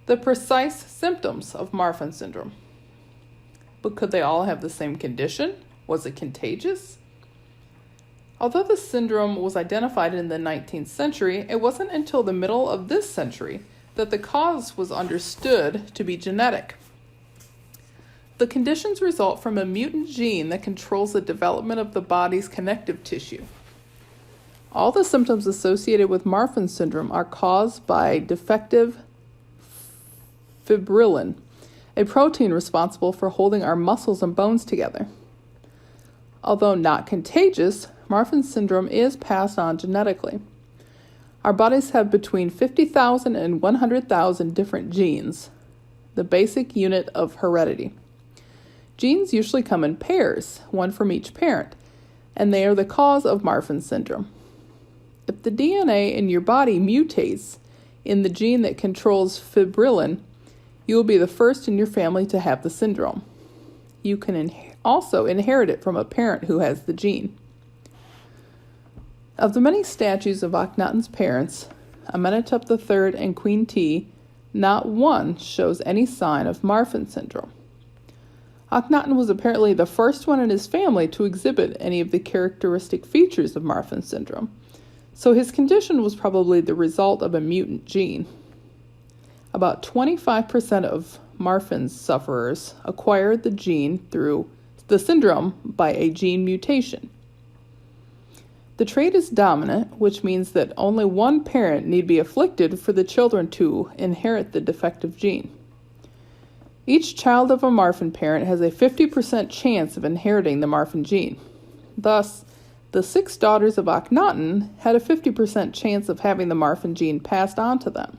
the precise symptoms of Marfan syndrome. But could they all have the same condition? Was it contagious? Although the syndrome was identified in the 19th century, it wasn't until the middle of this century that the cause was understood to be genetic. The conditions result from a mutant gene that controls the development of the body's connective tissue. All the symptoms associated with Marfan syndrome are caused by defective fibrillin, a protein responsible for holding our muscles and bones together. Although not contagious, Marfan syndrome is passed on genetically. Our bodies have between 50,000 and 100,000 different genes, the basic unit of heredity. Genes usually come in pairs, one from each parent, and they are the cause of Marfan syndrome. If the DNA in your body mutates in the gene that controls fibrillin, you will be the first in your family to have the syndrome. You can also inherit it from a parent who has the gene. Of the many statues of Akhenaten's parents, Amenhotep III and Queen T, not one shows any sign of Marfan syndrome. Akhenaten was apparently the first one in his family to exhibit any of the characteristic features of Marfan syndrome, so his condition was probably the result of a mutant gene. About 25% of Marfan's sufferers acquired the syndrome by a gene mutation. The trait is dominant, which means that only one parent need be afflicted for the children to inherit the defective gene. Each child of a Marfan parent has a 50% chance of inheriting the Marfan gene. Thus, the 6 daughters of Akhenaten had a 50% chance of having the Marfan gene passed on to them.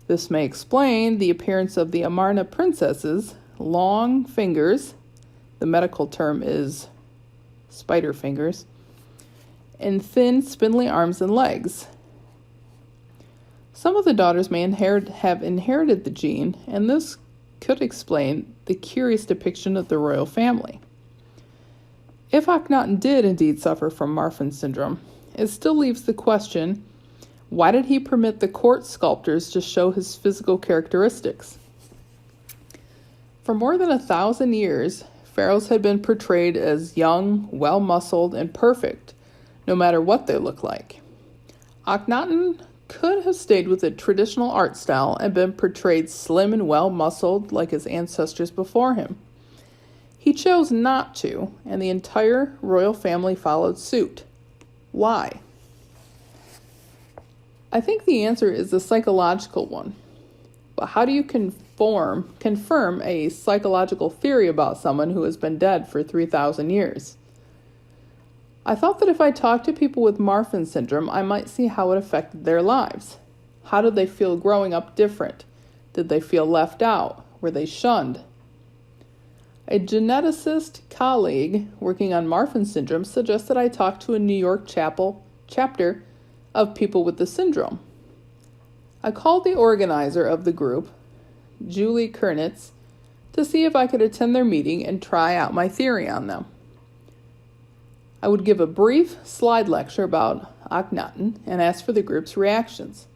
This may explain the appearance of the Amarna princesses' long fingers, the medical term is spider fingers, and thin, spindly arms and legs. Some of the daughters may have inherited the gene, and this could explain the curious depiction of the royal family. If Akhenaten did indeed suffer from Marfan syndrome, it still leaves the question Why did he permit the court sculptors to show his physical characteristics? For more than 1,000 years, pharaohs had been portrayed as young, well-muscled, and perfect, no matter what they look like. Akhenaten could have stayed with the traditional art style and been portrayed slim and well-muscled like his ancestors before him. He chose not to, and the entire royal family followed suit. Why? I think the answer is a psychological one. But how do you confirm a psychological theory about someone who has been dead for 3,000 years? I thought that if I talked to people with Marfan syndrome, I might see how it affected their lives. How did they feel growing up different? Did they feel left out? Were they shunned? A geneticist colleague working on Marfan syndrome suggested I talk to a New York chapter of people with the syndrome. I called the organizer of the group, Julie Kernitz, to see if I could attend their meeting and try out my theory on them. I would give a brief slide lecture about Akhenaten and ask for the group's reactions.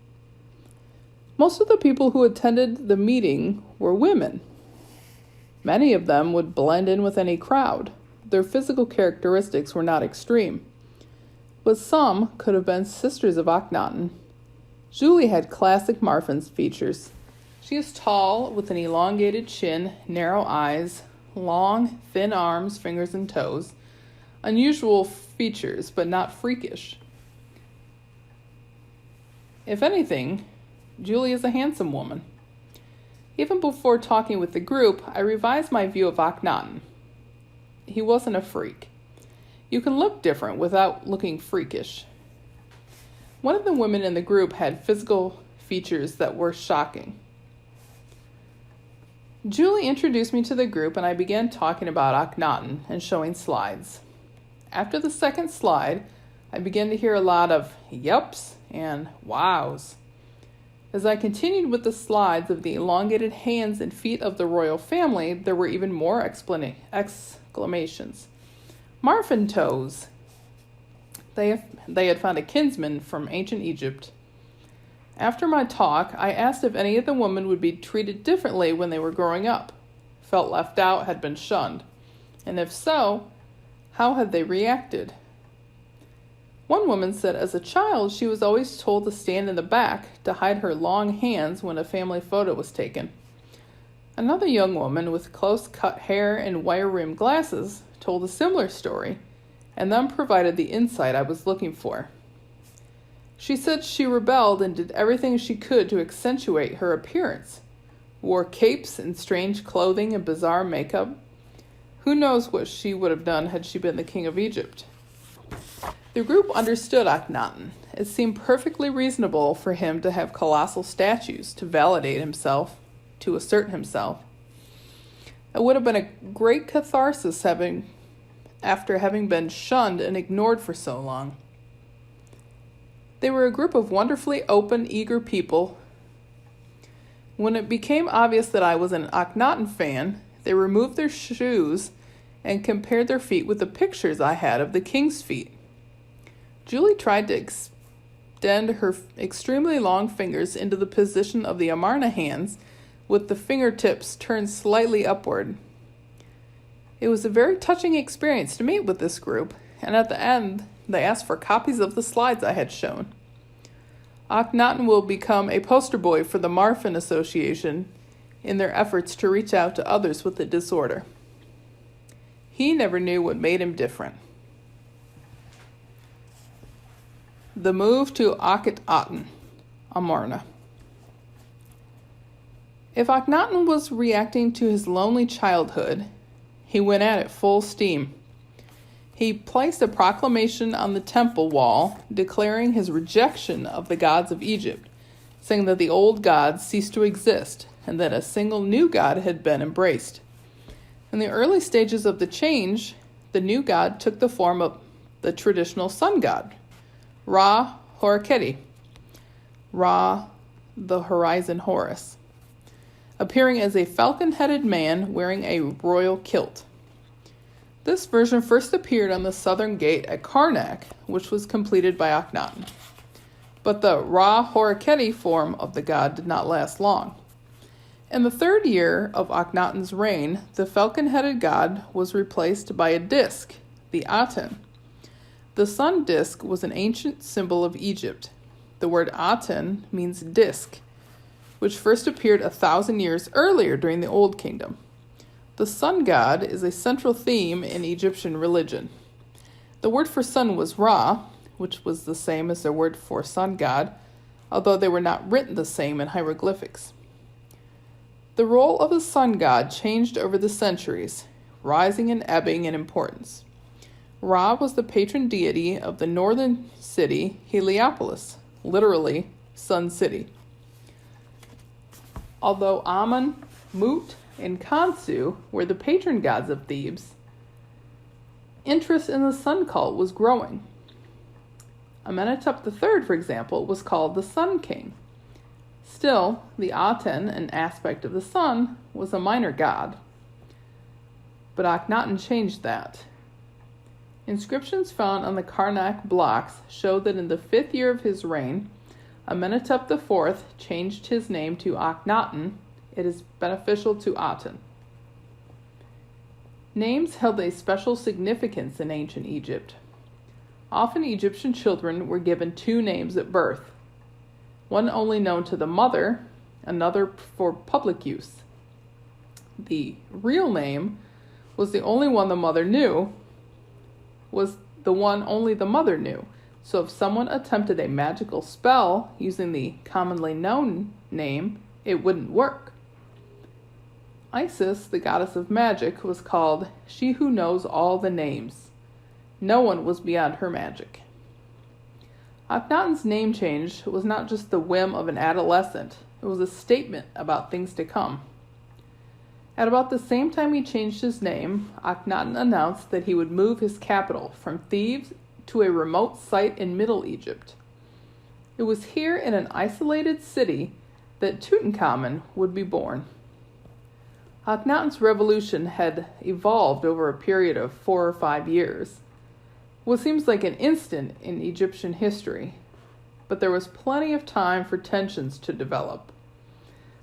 Most of the people who attended the meeting were women. Many of them would blend in with any crowd. Their physical characteristics were not extreme, but some could have been sisters of Akhenaten. Julie had classic Marfan's features. She is tall with an elongated chin, narrow eyes, long, thin arms, fingers, and toes. Unusual features, but not freakish. If anything, Julie is a handsome woman. Even before talking with the group, I revised my view of Akhenaten. He wasn't a freak. You can look different without looking freakish. One of the women in the group had physical features that were shocking. Julie introduced me to the group and I began talking about Akhenaten and showing slides. After the second slide, I began to hear a lot of yups and wows. As I continued with the slides of the elongated hands and feet of the royal family, there were even more exclamations. Marfan toes. They had found a kinsman from ancient Egypt. After my talk, I asked if any of the women would be treated differently when they were growing up, felt left out, had been shunned, and if so, how had they reacted? One woman said as a child she was always told to stand in the back to hide her long hands when a family photo was taken. Another young woman with close-cut hair and wire-rimmed glasses told a similar story and then provided the insight I was looking for. She said she rebelled and did everything she could to accentuate her appearance, wore capes and strange clothing and bizarre makeup. Who knows what she would have done had she been the king of Egypt? The group understood Akhenaten. It seemed perfectly reasonable for him to have colossal statues to validate himself, to assert himself. It would have been a great catharsis after having been shunned and ignored for so long. They were a group of wonderfully open, eager people. When it became obvious that I was an Akhenaten fan, they removed their shoes and compared their feet with the pictures I had of the king's feet. Julie tried to extend her extremely long fingers into the position of the Amarna hands, with the fingertips turned slightly upward. It was a very touching experience to meet with this group, and at the end, they asked for copies of the slides I had shown. Akhenaten will become a poster boy for the Marfan Association in their efforts to reach out to others with the disorder. He never knew what made him different. The move to Akhenaten, Amarna. If Akhenaten was reacting to his lonely childhood, he went at it full steam. He placed a proclamation on the temple wall declaring his rejection of the gods of Egypt, saying that the old gods ceased to exist and that a single new god had been embraced. In the early stages of the change, the new god took the form of the traditional sun god, Ra Horiketi, Ra the Horizon Horus, appearing as a falcon-headed man wearing a royal kilt. This version first appeared on the southern gate at Karnak, which was completed by Akhenaten. But the Ra-Horiketi form of the god did not last long. In the 3rd year of Akhenaten's reign, the falcon-headed god was replaced by a disk, the Aten. The sun disk was an ancient symbol of Egypt. The word Aten means disk, which first appeared 1,000 years earlier during the Old Kingdom. The sun god is a central theme in Egyptian religion. The word for sun was Ra, which was the same as the word for sun god, although they were not written the same in hieroglyphics. The role of the sun god changed over the centuries, rising and ebbing in importance. Ra was the patron deity of the northern city Heliopolis, literally Sun City. Although Amun, Mut, and Khonsu were the patron gods of Thebes, interest in the sun cult was growing. Amenhotep III, for example, was called the Sun King. Still, the Aten, an aspect of the sun, was a minor god. But Akhenaten changed that. Inscriptions found on the Karnak blocks show that in the 5th year of his reign, Amenhotep IV changed his name to Akhenaten. It is beneficial to Aten. Names held a special significance in ancient Egypt. Often Egyptian children were given 2 names at birth, one only known to the mother, another for public use. The real name was the only one the mother knew, was the one only the mother knew. So if someone attempted a magical spell using the commonly known name, it wouldn't work. Isis, the goddess of magic, was called she who knows all the names. No one was beyond her magic. Akhenaten's name change was not just the whim of an adolescent. It was a statement about things to come. At about the same time he changed his name, Akhenaten announced that he would move his capital from Thebes to a remote site in Middle Egypt. It was here in an isolated city that Tutankhamun would be born. Akhenaten's revolution had evolved over a period of 4 or 5 years. What seems like an instant in Egyptian history, but there was plenty of time for tensions to develop.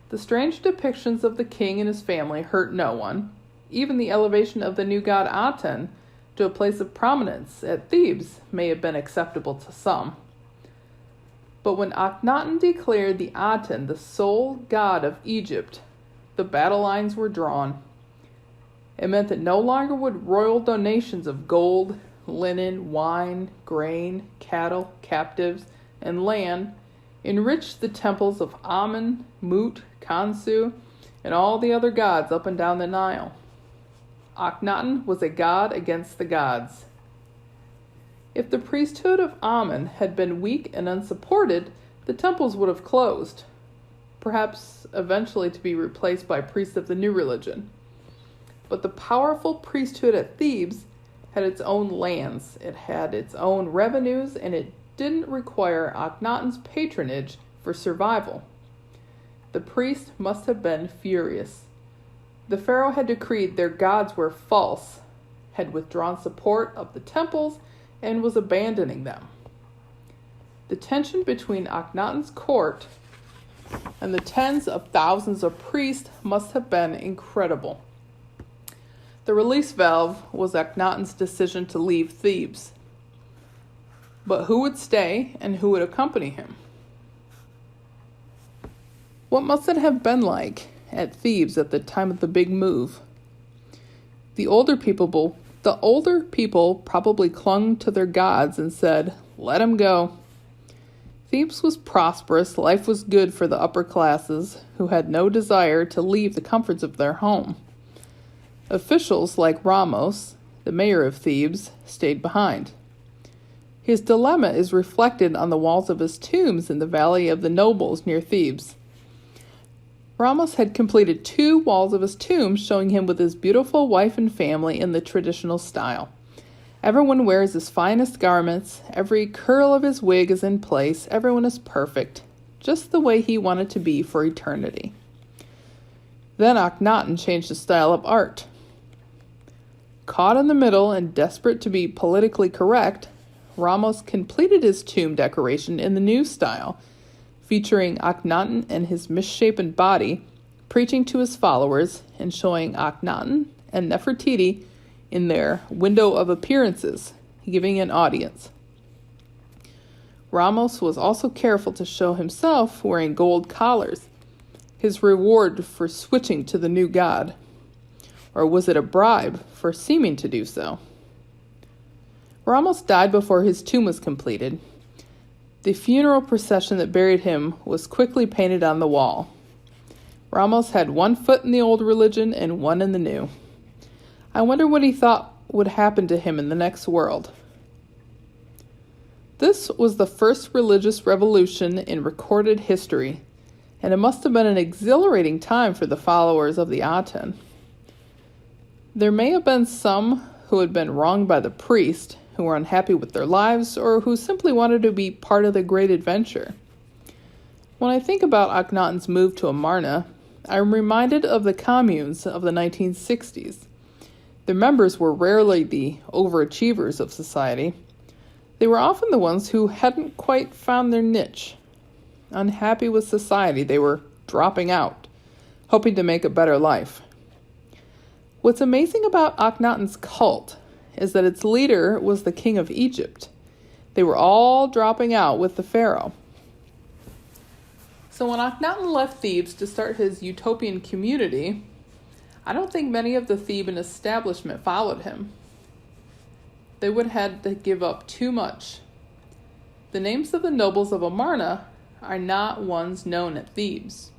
The strange depictions of the king and his family hurt no one. Even the elevation of the new god Aten to a place of prominence at Thebes may have been acceptable to some. But when Akhenaten declared the Aten the sole god of Egypt, the battle lines were drawn. It meant that no longer would royal donations of gold, linen, wine, grain, cattle, captives, and land enrich the temples of Amun, Mut, Khonsu, and all the other gods up and down the Nile. Akhenaten was a god against the gods. If the priesthood of Amun had been weak and unsupported, the temples would have closed, perhaps eventually to be replaced by priests of the new religion. But the powerful priesthood at Thebes had its own lands, it had its own revenues, and it didn't require Akhenaten's patronage for survival. The priests must have been furious. The pharaoh had decreed their gods were false, had withdrawn support of the temples, and was abandoning them. The tension between Akhenaten's court and the tens of thousands of priests must have been incredible. The release valve was Akhenaten's decision to leave Thebes. But who would stay and who would accompany him? What must it have been like at Thebes at the time of the big move? The older people probably clung to their gods and said, "Let him go." Thebes was prosperous, life was good for the upper classes, who had no desire to leave the comforts of their home. Officials like Ramos, the mayor of Thebes, stayed behind. His dilemma is reflected on the walls of his tombs in the Valley of the Nobles near Thebes. Ramos had completed 2 walls of his tomb showing him with his beautiful wife and family in the traditional style. Everyone wears his finest garments, every curl of his wig is in place, everyone is perfect, just the way he wanted to be for eternity. Then Akhenaten changed his style of art. Caught in the middle and desperate to be politically correct, Ramos completed his tomb decoration in the new style, featuring Akhenaten and his misshapen body, preaching to his followers and showing Akhenaten and Nefertiti in their window of appearances, giving an audience. Ramos was also careful to show himself wearing gold collars, his reward for switching to the new god. Or was it a bribe for seeming to do so? Ramos died before his tomb was completed. The funeral procession that buried him was quickly painted on the wall. Ramos had one foot in the old religion and one in the new. I wonder what he thought would happen to him in the next world. This was the first religious revolution in recorded history, and it must have been an exhilarating time for the followers of the Aten. There may have been some who had been wronged by the priest, who were unhappy with their lives, or who simply wanted to be part of the great adventure. When I think about Akhenaten's move to Amarna, I am reminded of the communes of the 1960s. Their members were rarely the overachievers of society. They were often the ones who hadn't quite found their niche. Unhappy with society, they were dropping out, hoping to make a better life. What's amazing about Akhenaten's cult is that its leader was the king of Egypt. They were all dropping out with the pharaoh. So when Akhenaten left Thebes to start his utopian community, I don't think many of the Theban establishment followed him. They would have had to give up too much. The names of the nobles of Amarna are not ones known at Thebes.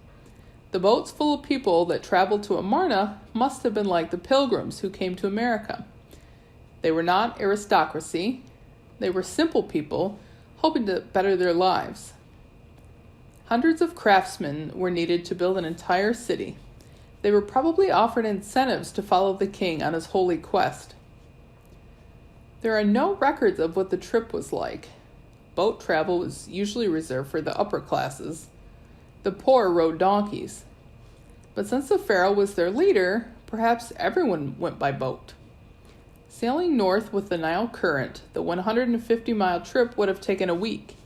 The boats full of people that traveled to Amarna must have been like the pilgrims who came to America. They were not aristocracy. They were simple people hoping to better their lives. Hundreds of craftsmen were needed to build an entire city. They were probably offered incentives to follow the king on his holy quest. There are no records of what the trip was like. Boat travel was usually reserved for the upper classes. The poor rode donkeys. But since the pharaoh was their leader, perhaps everyone went by boat. Sailing north with the Nile current, the 150-mile trip would have taken a week,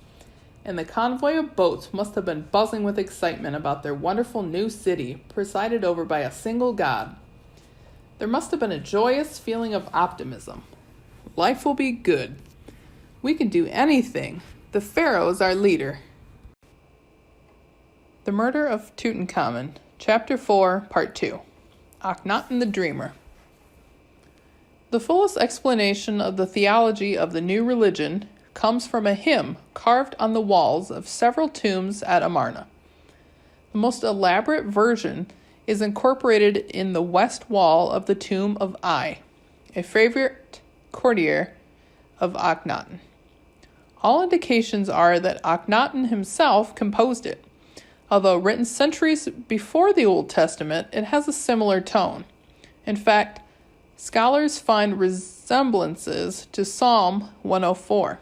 and the convoy of boats must have been buzzing with excitement about their wonderful new city, presided over by a single god. There must have been a joyous feeling of optimism. Life will be good. We can do anything. The pharaoh is our leader. The Murder of Tutankhamun, Chapter 4, Part 2. Akhenaten the Dreamer. The fullest explanation of the theology of the new religion comes from a hymn carved on the walls of several tombs at Amarna. The most elaborate version is incorporated in the west wall of the tomb of Ai, a favorite courtier of Akhenaten. All indications are that Akhenaten himself composed it. Although written centuries before the Old Testament, it has a similar tone. In fact, scholars find resemblances to Psalm 104.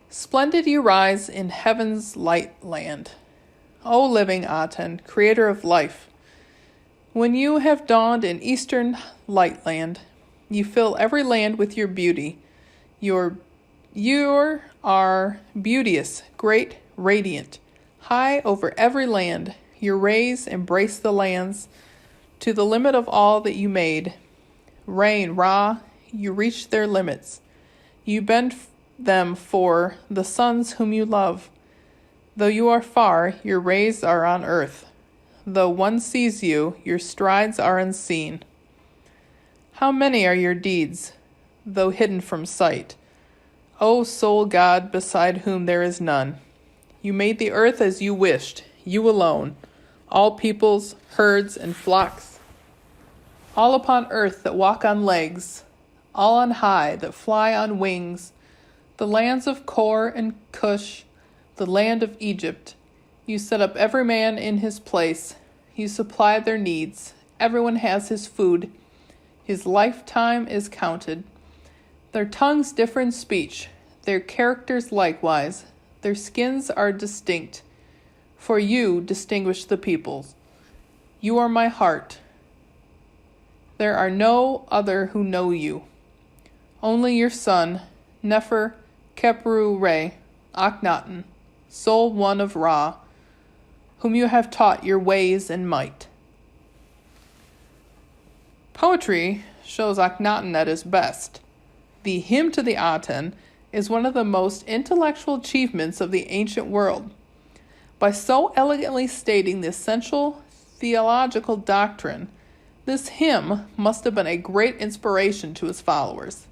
Splendid you rise in heaven's light land, O living Aten, creator of life. When you have dawned in eastern light land, you fill every land with your beauty. You are beauteous, great, radiant. High over every land, your rays embrace the lands to the limit of all that you made. Rain, Ra, you reach their limits. You bend them for the sons whom you love. Though you are far, your rays are on earth. Though one sees you, your strides are unseen. How many are your deeds, though hidden from sight? O sole God, beside whom there is none. You made the earth as you wished, you alone, all peoples, herds, and flocks, all upon earth that walk on legs, all on high that fly on wings, the lands of Kor and Cush, the land of Egypt. You set up every man in his place. You supply their needs. Everyone has his food. His lifetime is counted. Their tongues differ in speech, their characters likewise. Their skins are distinct, for you distinguish the peoples. You are my heart. There are no other who know you. Only your son, Nefer Khepru-Re, Akhenaten, sole one of Ra, whom you have taught your ways and might. Poetry shows Akhenaten at his best. The Hymn to the Aten is one of the most intellectual achievements of the ancient world. By so elegantly stating the essential theological doctrine, this hymn must have been a great inspiration to his followers.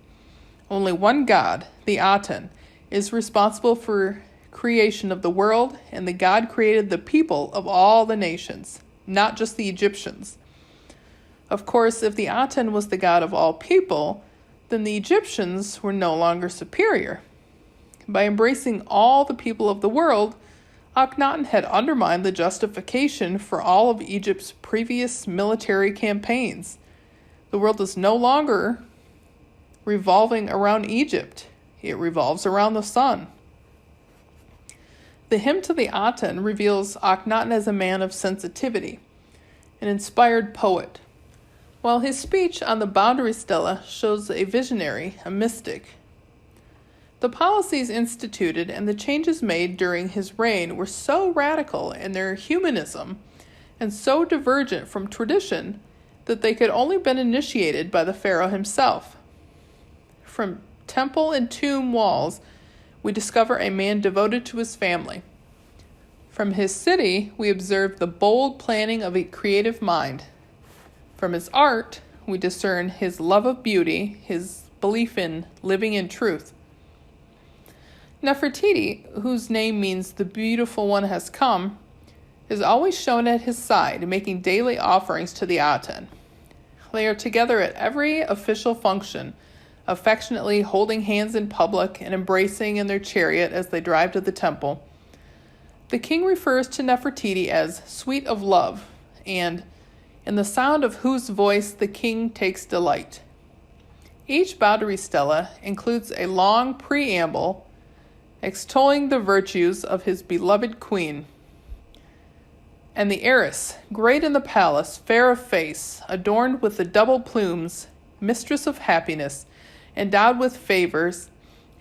Only one God, the Aten, is responsible for creation of the world, and the God created the people of all the nations, not just the Egyptians. Of course, if the Aten was the God of all people, then the Egyptians were no longer superior. By embracing all the people of the world, Akhenaten had undermined the justification for all of Egypt's previous military campaigns. The world is no longer revolving around Egypt. It revolves around the sun. The Hymn to the Aten reveals Akhenaten as a man of sensitivity, an inspired poet, while his speech on the boundary stela shows a visionary, a mystic. The policies instituted and the changes made during his reign were so radical in their humanism and so divergent from tradition that they could only been initiated by the pharaoh himself. From temple and tomb walls, we discover a man devoted to his family. From his city, we observe the bold planning of a creative mind. From his art, we discern his love of beauty, his belief in living in truth. Nefertiti, whose name means the beautiful one has come, is always shown at his side, making daily offerings to the Aten. They are together at every official function, affectionately holding hands in public and embracing in their chariot as they drive to the temple. The king refers to Nefertiti as sweet of love, and in the sound of whose voice the king takes delight. Each boundary stela includes a long preamble extolling the virtues of his beloved queen. And the heiress, great in the palace, fair of face, adorned with the double plumes, mistress of happiness, endowed with favors,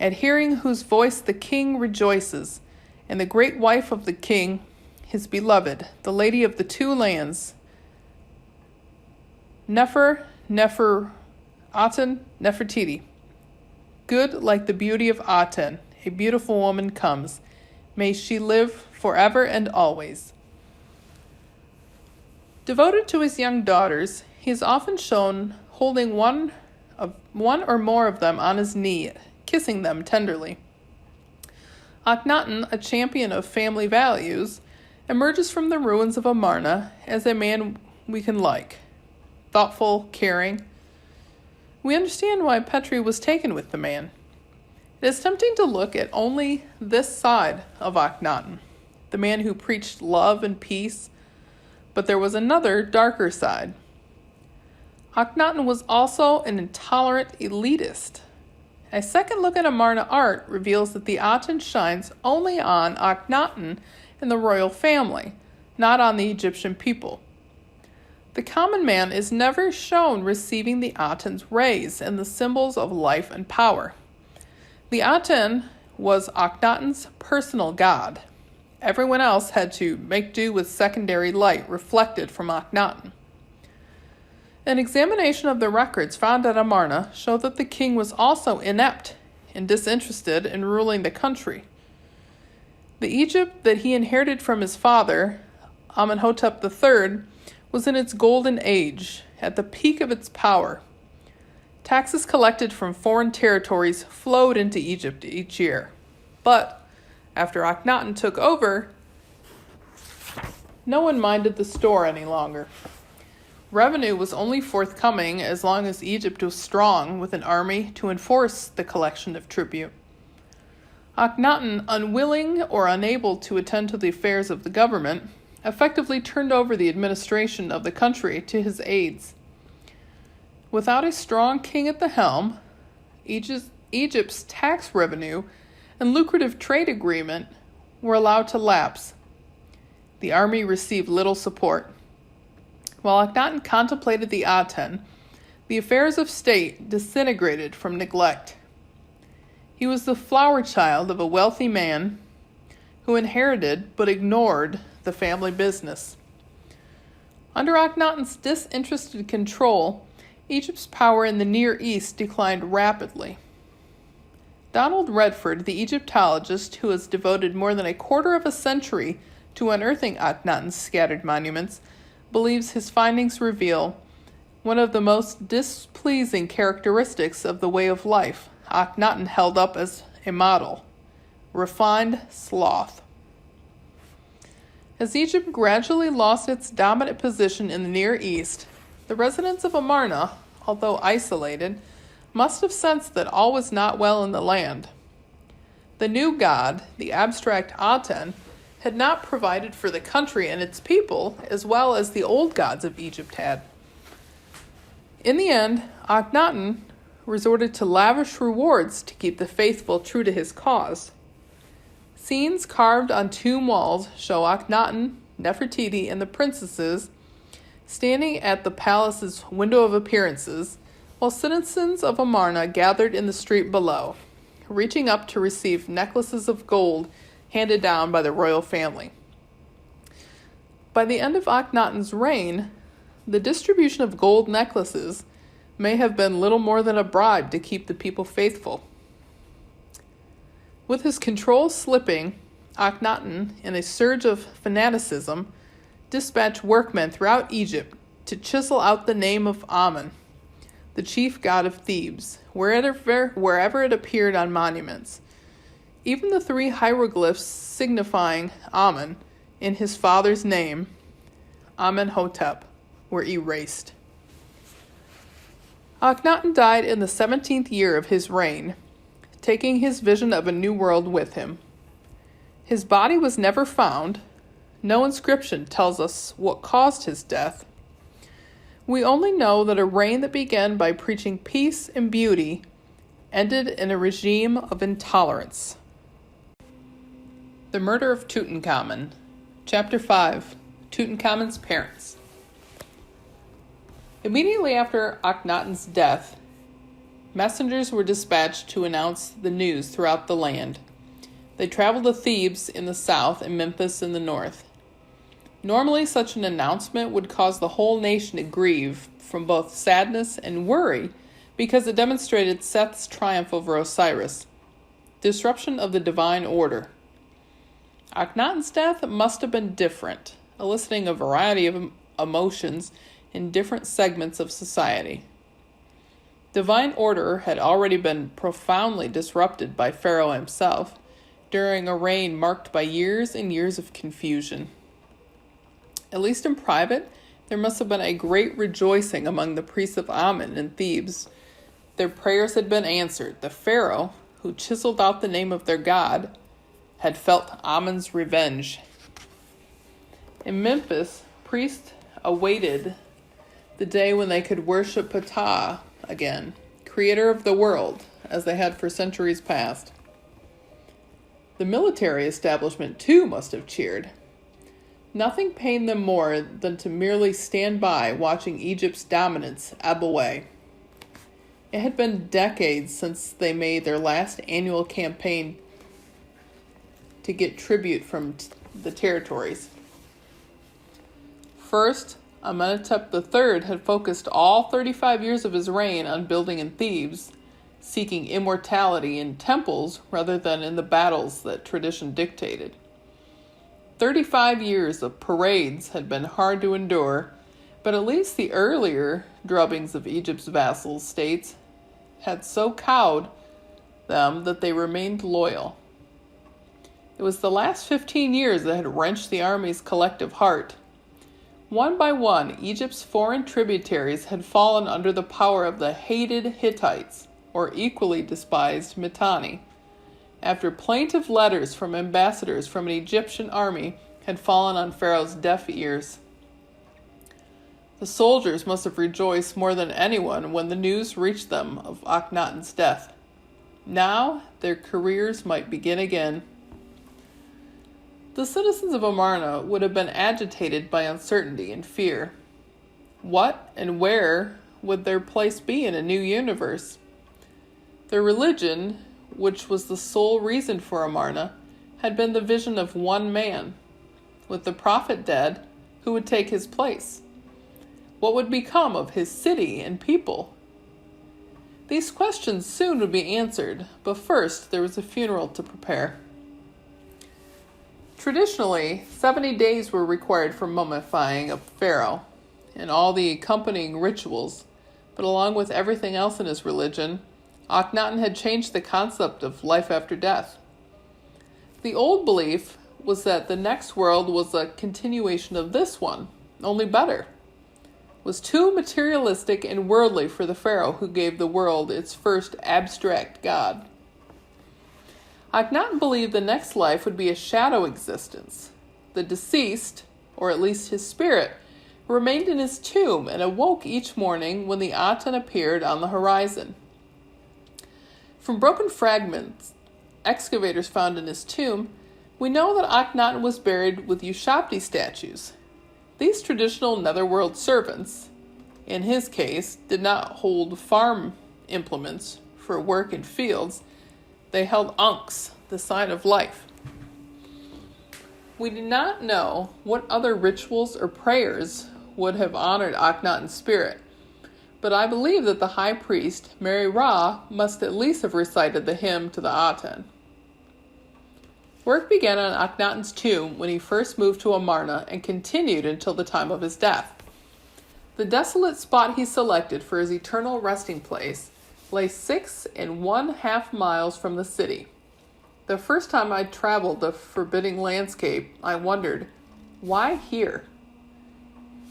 at hearing whose voice the king rejoices, and the great wife of the king, his beloved, the lady of the two lands, Nefertiti, good like the beauty of Aten, a beautiful woman comes. May she live forever and always. Devoted to his young daughters, he is often shown holding one or more of them on his knee, kissing them tenderly. Akhenaten, a champion of family values, emerges from the ruins of Amarna as a man we can like. Thoughtful, caring. We understand why Petri was taken with the man. It is tempting to look at only this side of Akhenaten, the man who preached love and peace, but there was another, darker side. Akhenaten was also an intolerant elitist. A second look at Amarna art reveals that the Aten shines only on Akhenaten and the royal family, not on the Egyptian people. The common man is never shown receiving the Aten's rays and the symbols of life and power. The Aten was Akhenaten's personal god. Everyone else had to make do with secondary light reflected from Akhenaten. An examination of the records found at Amarna show that the king was also inept and disinterested in ruling the country. The Egypt that he inherited from his father, Amenhotep III, was in its golden age, at the peak of its power. Taxes collected from foreign territories flowed into Egypt each year. But after Akhenaten took over, no one minded the store any longer. Revenue was only forthcoming as long as Egypt was strong with an army to enforce the collection of tribute. Akhenaten, unwilling or unable to attend to the affairs of the government, effectively turned over the administration of the country to his aides. Without a strong king at the helm, Egypt's tax revenue and lucrative trade agreement were allowed to lapse. The army received little support. While Akhenaten contemplated the Aten, the affairs of state disintegrated from neglect. He was the flower child of a wealthy man who inherited but ignored the family business. Under Akhenaten's disinterested control, Egypt's power in the Near East declined rapidly. Donald Redford, the Egyptologist who has devoted more than a quarter of a century to unearthing Akhenaten's scattered monuments, believes his findings reveal one of the most displeasing characteristics of the way of life Akhenaten held up as a model: refined sloth. As Egypt gradually lost its dominant position in the Near East, the residents of Amarna, although isolated, must have sensed that all was not well in the land. The new god, the abstract Aten, had not provided for the country and its people as well as the old gods of Egypt had. In the end, Akhenaten resorted to lavish rewards to keep the faithful true to his cause. Scenes carved on tomb walls show Akhenaten, Nefertiti, and the princesses standing at the palace's window of appearances, while citizens of Amarna gathered in the street below, reaching up to receive necklaces of gold handed down by the royal family. By the end of Akhenaten's reign, the distribution of gold necklaces may have been little more than a bribe to keep the people faithful. With his control slipping, Akhenaten, in a surge of fanaticism, dispatched workmen throughout Egypt to chisel out the name of Amun, the chief god of Thebes, wherever it appeared on monuments. Even the 3 hieroglyphs signifying Amun in his father's name, Amenhotep, were erased. Akhenaten died in the 17th year of his reign, taking his vision of a new world with him. His body was never found. No inscription tells us what caused his death. We only know that a reign that began by preaching peace and beauty ended in a regime of intolerance. The Murder of Tutankhamun. Chapter 5. Tutankhamun's Parents. Immediately after Akhenaten's death, messengers were dispatched to announce the news throughout the land. They traveled to Thebes in the south and Memphis in the north. Normally, such an announcement would cause the whole nation to grieve from both sadness and worry because it demonstrated Seth's triumph over Osiris, disruption of the divine order. Akhenaten's death must have been different, eliciting a variety of emotions in different segments of society. Divine order had already been profoundly disrupted by Pharaoh himself during a reign marked by years and years of confusion. At least in private, there must have been a great rejoicing among the priests of Amun in Thebes. Their prayers had been answered. The Pharaoh, who chiseled out the name of their god, had felt Amun's revenge. In Memphis, priests awaited the day when they could worship Ptah again, creator of the world, as they had for centuries past. The military establishment, too, must have cheered. Nothing pained them more than to merely stand by watching Egypt's dominance ebb away. It had been decades since they made their last annual campaign to get tribute from the territories. First, Amenhotep III had focused all 35 years of his reign on building in Thebes, seeking immortality in temples rather than in the battles that tradition dictated. 35 years of parades had been hard to endure, but at least the earlier drubbings of Egypt's vassal states had so cowed them that they remained loyal. It was the last 15 years that had wrenched the army's collective heart. One by one, Egypt's foreign tributaries had fallen under the power of the hated Hittites, or equally despised Mitanni, after plaintive letters from ambassadors from an Egyptian army had fallen on Pharaoh's deaf ears. The soldiers must have rejoiced more than anyone when the news reached them of Akhenaten's death. Now their careers might begin again. The citizens of Amarna would have been agitated by uncertainty and fear. What and where would their place be in a new universe? Their religion, which was the sole reason for Amarna, had been the vision of one man. With the prophet dead, who would take his place? What would become of his city and people? These questions soon would be answered, but first there was a funeral to prepare. Traditionally, 70 days were required for mummifying a pharaoh and all the accompanying rituals, but along with everything else in his religion, Akhenaten had changed the concept of life after death. The old belief was that the next world was a continuation of this one, only better. It was too materialistic and worldly for the pharaoh who gave the world its first abstract god. Akhenaten believed the next life would be a shadow existence. The deceased, or at least his spirit, remained in his tomb and awoke each morning when the Aten appeared on the horizon. From broken fragments excavators found in his tomb, we know that Akhenaten was buried with Ushabti statues. These traditional netherworld servants, in his case, did not hold farm implements for work in fields. They held ankhs, the sign of life. We do not know what other rituals or prayers would have honored Akhenaten's spirit, but I believe that the high priest, Mary Ra, must at least have recited the hymn to the Aten. Work began on Akhenaten's tomb when he first moved to Amarna and continued until the time of his death. The desolate spot he selected for his eternal resting place lay 6½ miles from the city. The first time I traveled the forbidding landscape, I wondered, why here?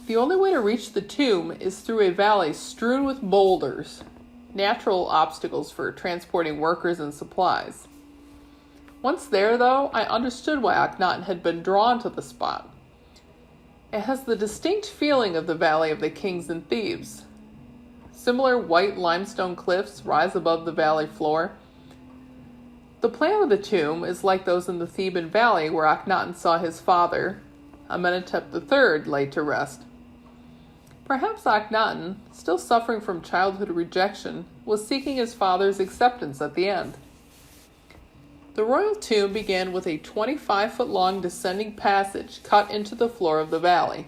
The only way to reach the tomb is through a valley strewn with boulders, natural obstacles for transporting workers and supplies. Once there, though, I understood why Akhenaten had been drawn to the spot. It has the distinct feeling of the Valley of the Kings and Thieves. Similar white limestone cliffs rise above the valley floor. The plan of the tomb is like those in the Theban Valley where Akhenaten saw his father, Amenhotep III, laid to rest. Perhaps Akhenaten, still suffering from childhood rejection, was seeking his father's acceptance at the end. The royal tomb began with a 25-foot-long descending passage cut into the floor of the valley.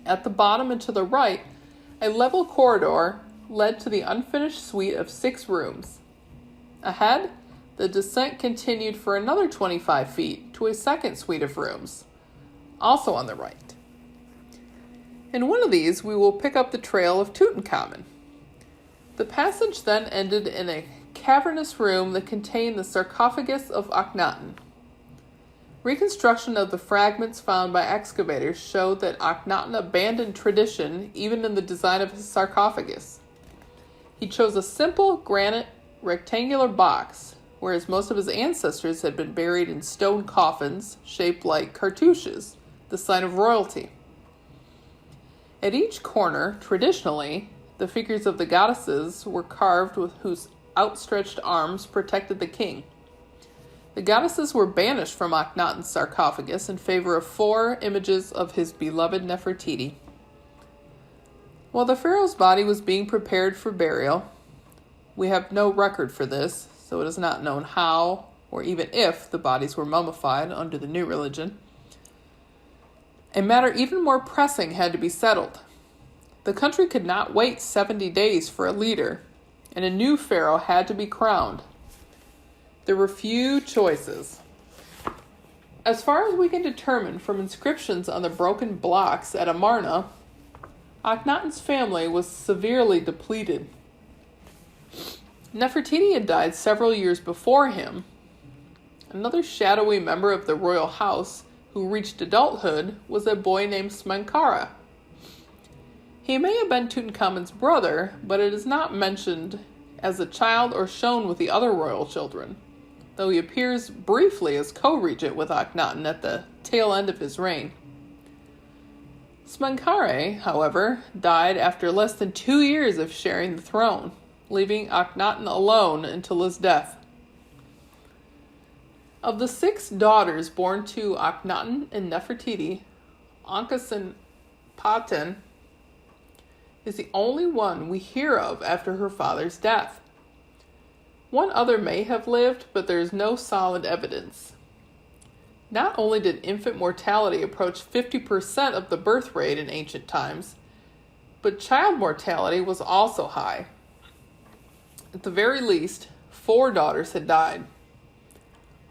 At the bottom and to the right, a level corridor led to the unfinished suite of 6 rooms. Ahead, the descent continued for another 25 feet to a second suite of rooms, also on the right. In one of these, we will pick up the trail of Tutankhamun. The passage then ended in a cavernous room that contained the sarcophagus of Akhenaten. Reconstruction of the fragments found by excavators showed that Akhenaten abandoned tradition even in the design of his sarcophagus. He chose a simple granite rectangular box, whereas most of his ancestors had been buried in stone coffins shaped like cartouches, the sign of royalty. At each corner, traditionally, the figures of the goddesses were carved with whose outstretched arms protected the king. The goddesses were banished from Akhenaten's sarcophagus in favor of 4 images of his beloved Nefertiti. While the pharaoh's body was being prepared for burial, we have no record for this, so it is not known how or even if the bodies were mummified under the new religion. A matter even more pressing had to be settled. The country could not wait 70 days for a leader, and a new pharaoh had to be crowned. There were few choices. As far as we can determine from inscriptions on the broken blocks at Amarna, Akhenaten's family was severely depleted. Nefertiti had died several years before him. Another shadowy member of the royal house who reached adulthood was a boy named Smenkhara. He may have been Tutankhamun's brother, but it is not mentioned as a child or shown with the other royal children, though he appears briefly as co-regent with Akhenaten at the tail end of his reign. Smenkhare, however, died after less than 2 years of sharing the throne, leaving Akhenaten alone until his death. Of the 6 daughters born to Akhenaten and Nefertiti, Ankhesenpaten is the only one we hear of after her father's death. One other may have lived, but there is no solid evidence. Not only did infant mortality approach 50% of the birth rate in ancient times, but child mortality was also high. At the very least, 4 daughters had died.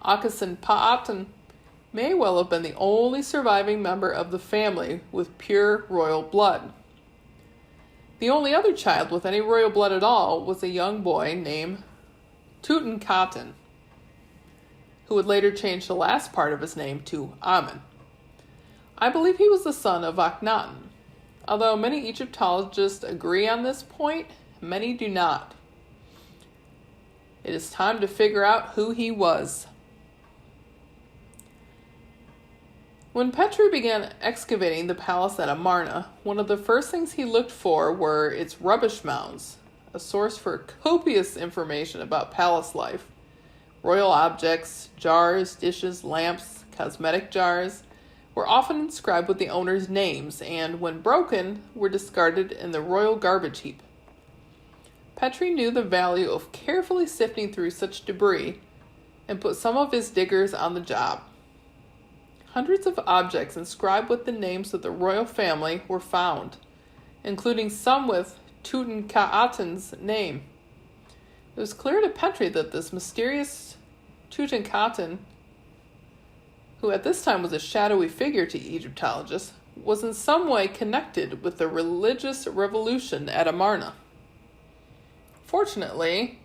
Akhenaten may well have been the only surviving member of the family with pure royal blood. The only other child with any royal blood at all was a young boy named Tutankhamun, who would later change the last part of his name to Amun. I believe he was the son of Akhenaten. Although many Egyptologists agree on this point, many do not. It is time to figure out who he was. When Petrie began excavating the palace at Amarna, one of the first things he looked for were its rubbish mounds, a source for copious information about palace life. Royal objects, jars, dishes, lamps, cosmetic jars, were often inscribed with the owner's names and, when broken, were discarded in the royal garbage heap. Petrie knew the value of carefully sifting through such debris and put some of his diggers on the job. Hundreds of objects inscribed with the names of the royal family were found, including some with Tutankhamun's name. It was clear to Petrie that this mysterious Tutankhamun, who at this time was a shadowy figure to Egyptologists, was in some way connected with the religious revolution at Amarna. Fortunately,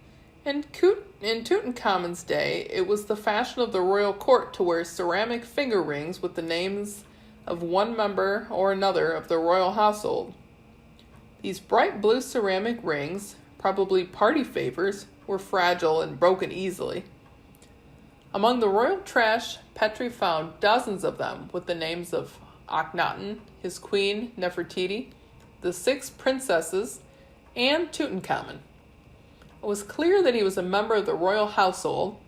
in Tutankhamun's day, it was the fashion of the royal court to wear ceramic finger rings with the names of one member or another of the royal household. These bright blue ceramic rings, probably party favors, were fragile and broken easily. Among the royal trash, Petrie found dozens of them with the names of Akhenaten, his queen Nefertiti, the 6 princesses, and Tutankhamun. It was clear that he was a member of the royal household,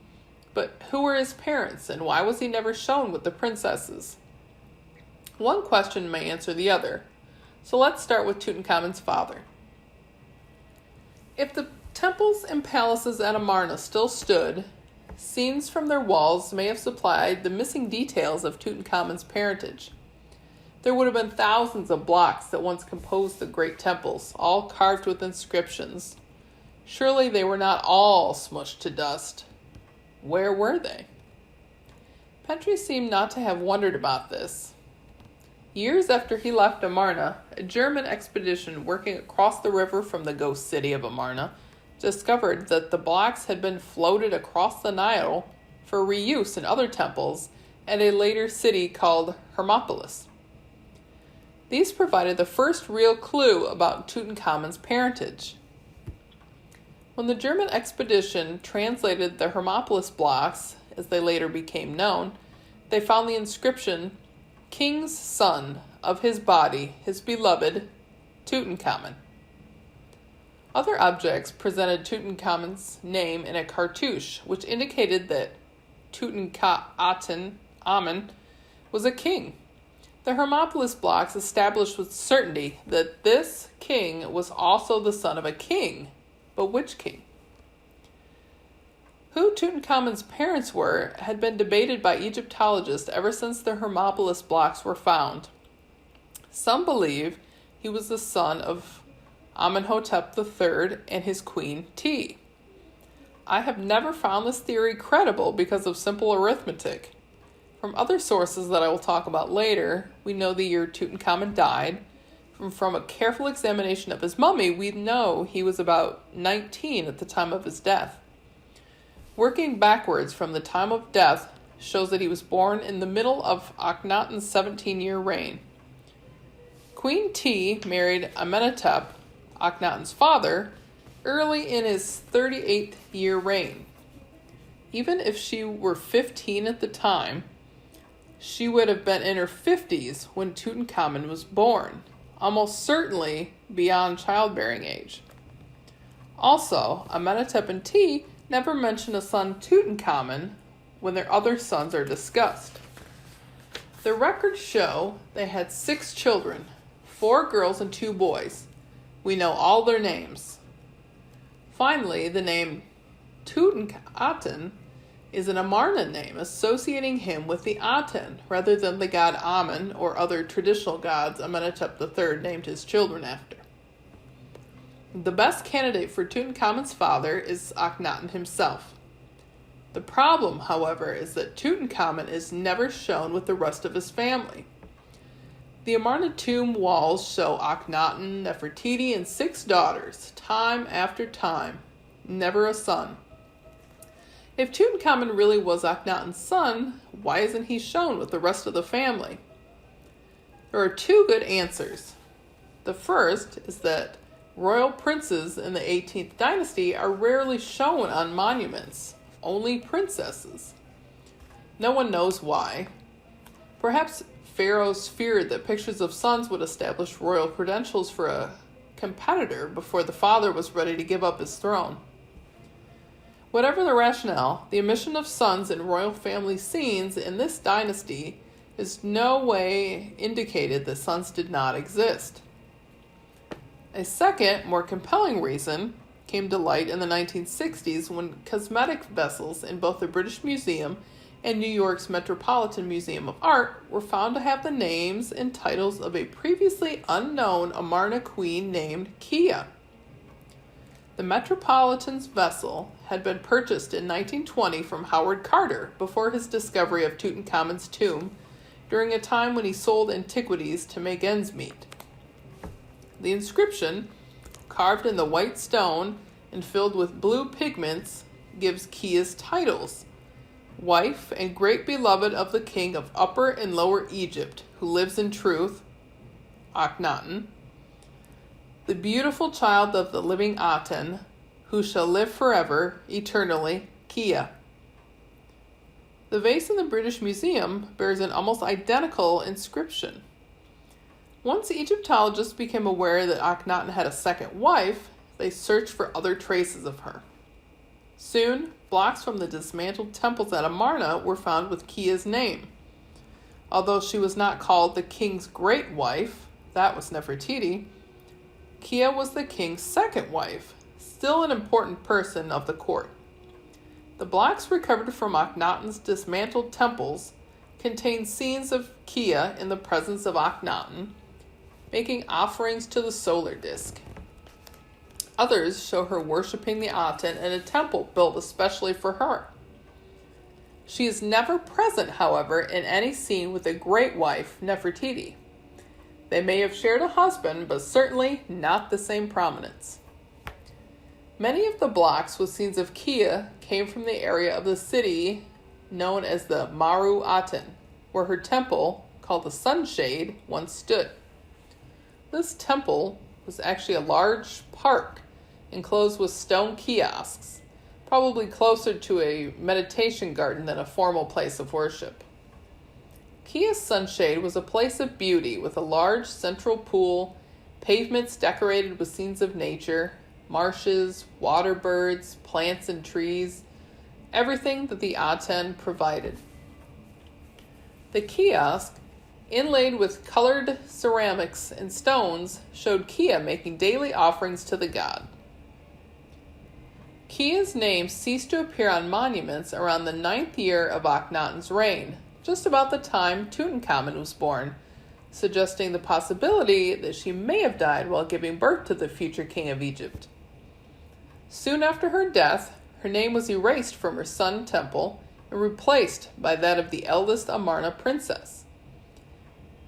but who were his parents and why was he never shown with the princesses? One question may answer the other, so let's start with Tutankhamun's father. If the temples and palaces at Amarna still stood, scenes from their walls may have supplied the missing details of Tutankhamun's parentage. There would have been thousands of blocks that once composed the great temples, all carved with inscriptions. Surely they were not all smushed to dust. Where were they? Petrie seemed not to have wondered about this. Years after he left Amarna, a German expedition working across the river from the ghost city of Amarna discovered that the blocks had been floated across the Nile for reuse in other temples and a later city called Hermopolis. These provided the first real clue about Tutankhamun's parentage. When the German expedition translated the Hermopolis blocks, as they later became known, they found the inscription, "King's son, of his body, his beloved, Tutankhamun." Other objects presented Tutankhamun's name in a cartouche, which indicated that Tutankhamun was a king. The Hermopolis blocks established with certainty that this king was also the son of a king. But which king? Who Tutankhamun's parents were had been debated by Egyptologists ever since the Hermopolis blocks were found. Some believe he was the son of Amenhotep III and his queen Ti. I have never found this theory credible because of simple arithmetic. From other sources that I will talk about later, we know the year Tutankhamun died. From a careful examination of his mummy, we know he was about 19 at the time of his death. Working backwards from the time of death shows that he was born in the middle of Akhenaten's 17-year reign. Queen Ti married Amenhotep, Akhenaten's father, early in his 38th year reign. Even if she were 15 at the time, she would have been in her 50s when Tutankhamun was born, almost certainly beyond childbearing age. Also, Amenhotep and Ti never mention a son Tutankhamun when their other sons are discussed. The records show they had 6 children, 4 girls and 2 boys. We know all their names. Finally, the name Tutankhaten is an Amarna name, associating him with the Aten, rather than the god Amun or other traditional gods Amenhotep III named his children after. The best candidate for Tutankhamun's father is Akhenaten himself. The problem, however, is that Tutankhamun is never shown with the rest of his family. The Amarna tomb walls show Akhenaten, Nefertiti, and 6 daughters, time after time, never a son. If Tutankhamun really was Akhenaten's son, why isn't he shown with the rest of the family? There are 2 good answers. The first is that royal princes in the 18th Dynasty are rarely shown on monuments, only princesses. No one knows why. Perhaps pharaohs feared that pictures of sons would establish royal credentials for a competitor before the father was ready to give up his throne. Whatever the rationale, the omission of sons in royal family scenes in this dynasty is no way indicated that sons did not exist. A second, more compelling reason came to light in the 1960s when cosmetic vessels in both the British Museum and New York's Metropolitan Museum of Art were found to have the names and titles of a previously unknown Amarna queen named Kia. The Metropolitan's vessel had been purchased in 1920 from Howard Carter before his discovery of Tutankhamun's tomb, during a time when he sold antiquities to make ends meet. The inscription, carved in the white stone and filled with blue pigments, gives Kia's titles: wife and great beloved of the king of Upper and Lower Egypt, who lives in truth, Akhenaten; the beautiful child of the living Aten, who shall live forever, eternally, Kia. The vase in the British Museum bears an almost identical inscription. Once Egyptologists became aware that Akhenaten had a second wife, they searched for other traces of her. Soon, blocks from the dismantled temples at Amarna were found with Kia's name. Although she was not called the king's great wife, that was Nefertiti, Kia was the king's second wife, still an important person of the court. The blocks recovered from Akhenaten's dismantled temples contain scenes of Kia in the presence of Akhenaten, making offerings to the solar disk. Others show her worshiping the Aten in a temple built especially for her. She is never present, however, in any scene with a great wife, Nefertiti. They may have shared a husband, but certainly not the same prominence. Many of the blocks with scenes of Kia came from the area of the city known as the Maru Aten, where her temple, called the Sunshade, once stood. This temple was actually a large park enclosed with stone kiosks, probably closer to a meditation garden than a formal place of worship. Kia's Sunshade was a place of beauty with a large central pool, pavements decorated with scenes of nature, marshes, water birds, plants and trees, everything that the Aten provided. The kiosk, inlaid with colored ceramics and stones, showed Kia making daily offerings to the god. Kia's name ceased to appear on monuments around the 9th year of Akhenaten's reign, just about the time Tutankhamun was born, suggesting the possibility that she may have died while giving birth to the future king of Egypt. Soon after her death, her name was erased from her Sun Temple and replaced by that of the eldest Amarna princess.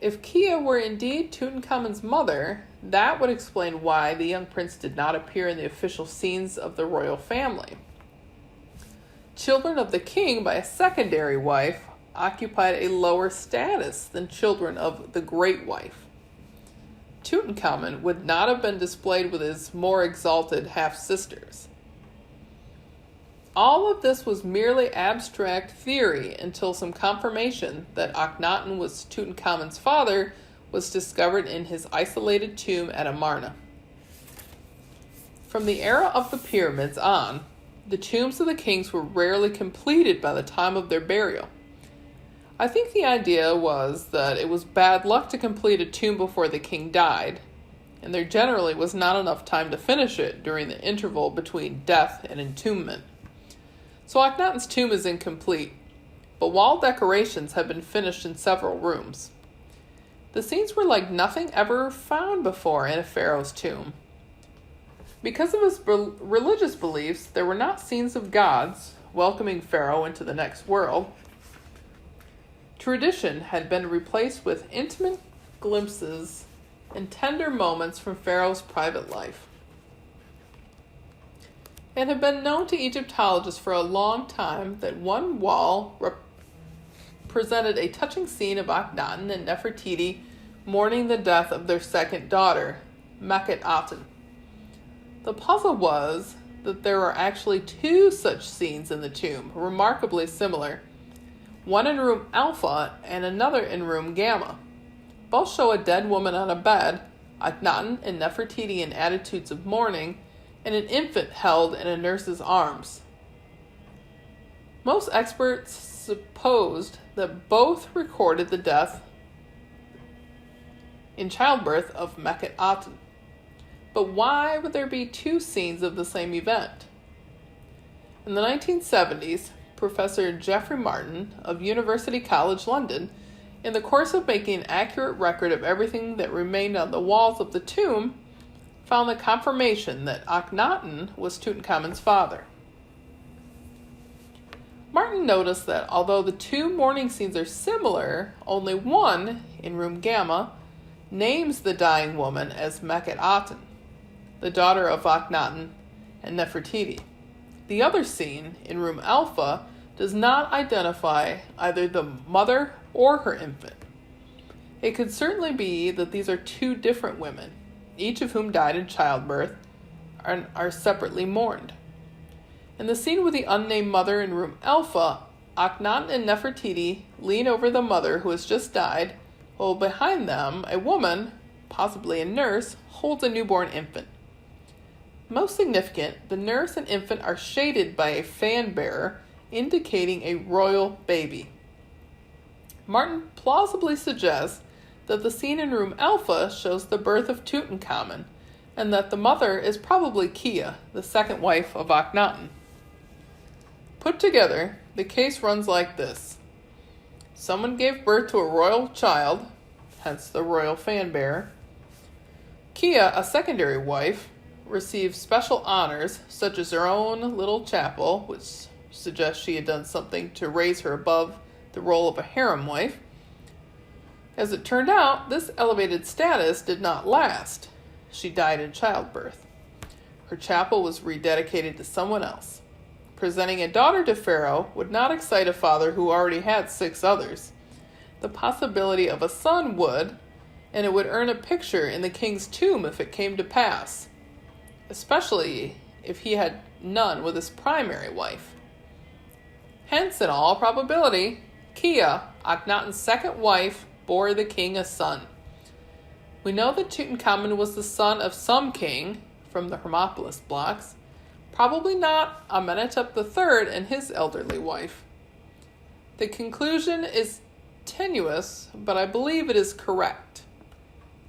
If Kia were indeed Tutankhamun's mother, that would explain why the young prince did not appear in the official scenes of the royal family. Children of the king by a secondary wife occupied a lower status than children of the great wife. Tutankhamun would not have been displayed with his more exalted half-sisters. All of this was merely abstract theory until some confirmation that Akhenaten was Tutankhamun's father was discovered in his isolated tomb at Amarna. From the era of the pyramids on, the tombs of the kings were rarely completed by the time of their burial. I think the idea was that it was bad luck to complete a tomb before the king died, and there generally was not enough time to finish it during the interval between death and entombment. So Akhenaten's tomb is incomplete, but wall decorations have been finished in several rooms. The scenes were like nothing ever found before in a pharaoh's tomb. Because of his religious beliefs, there were not scenes of gods welcoming Pharaoh into the next world. Tradition had been replaced with intimate glimpses and tender moments from Pharaoh's private life. It had been known to Egyptologists for a long time that one wall presented a touching scene of Akhenaten and Nefertiti mourning the death of their second daughter, Akhenaten. The puzzle was that there are actually two such scenes in the tomb, remarkably similar, one in room Alpha and another in room Gamma. Both show a dead woman on a bed, Akhenaten and Nefertiti in attitudes of mourning, and an infant held in a nurse's arms. Most experts supposed that both recorded the death in childbirth of Akhenaten. But why would there be two scenes of the same event? In the 1970s, Professor Geoffrey Martin of University College London, in the course of making an accurate record of everything that remained on the walls of the tomb, found the confirmation that Akhenaten was Tutankhamun's father. Martin noticed that although the two mourning scenes are similar, only one, in room Gamma, names the dying woman as Akhenaten, the daughter of Akhenaten and Nefertiti. The other scene, in room Alpha, does not identify either the mother or her infant. It could certainly be that these are two different women, each of whom died in childbirth, and are separately mourned. In the scene with the unnamed mother in room Alpha, Akhenaten and Nefertiti lean over the mother who has just died, while behind them, a woman, possibly a nurse, holds a newborn infant. Most significant, the nurse and infant are shaded by a fan bearer, indicating a royal baby. Martin plausibly suggests that the scene in room Alpha shows the birth of Tutankhamun, and that the mother is probably Kia, the second wife of Akhenaten. Put together, the case runs like this. Someone gave birth to a royal child, hence the royal fan bearer. Kia, a secondary wife, received special honors, such as her own little chapel, which suggests she had done something to raise her above the role of a harem wife. As it turned out, this elevated status did not last. She died in childbirth. Her chapel was rededicated to someone else. Presenting a daughter to Pharaoh would not excite a father who already had 6 others. The possibility of a son would, and it would earn a picture in the king's tomb if it came to pass, especially if he had none with his primary wife. Hence, in all probability, Kia, Akhenaten's second wife, bore the king a son. We know that Tutankhamun was the son of some king from the Hermopolis blocks, probably not Amenhotep III and his elderly wife. The conclusion is tenuous, but I believe it is correct.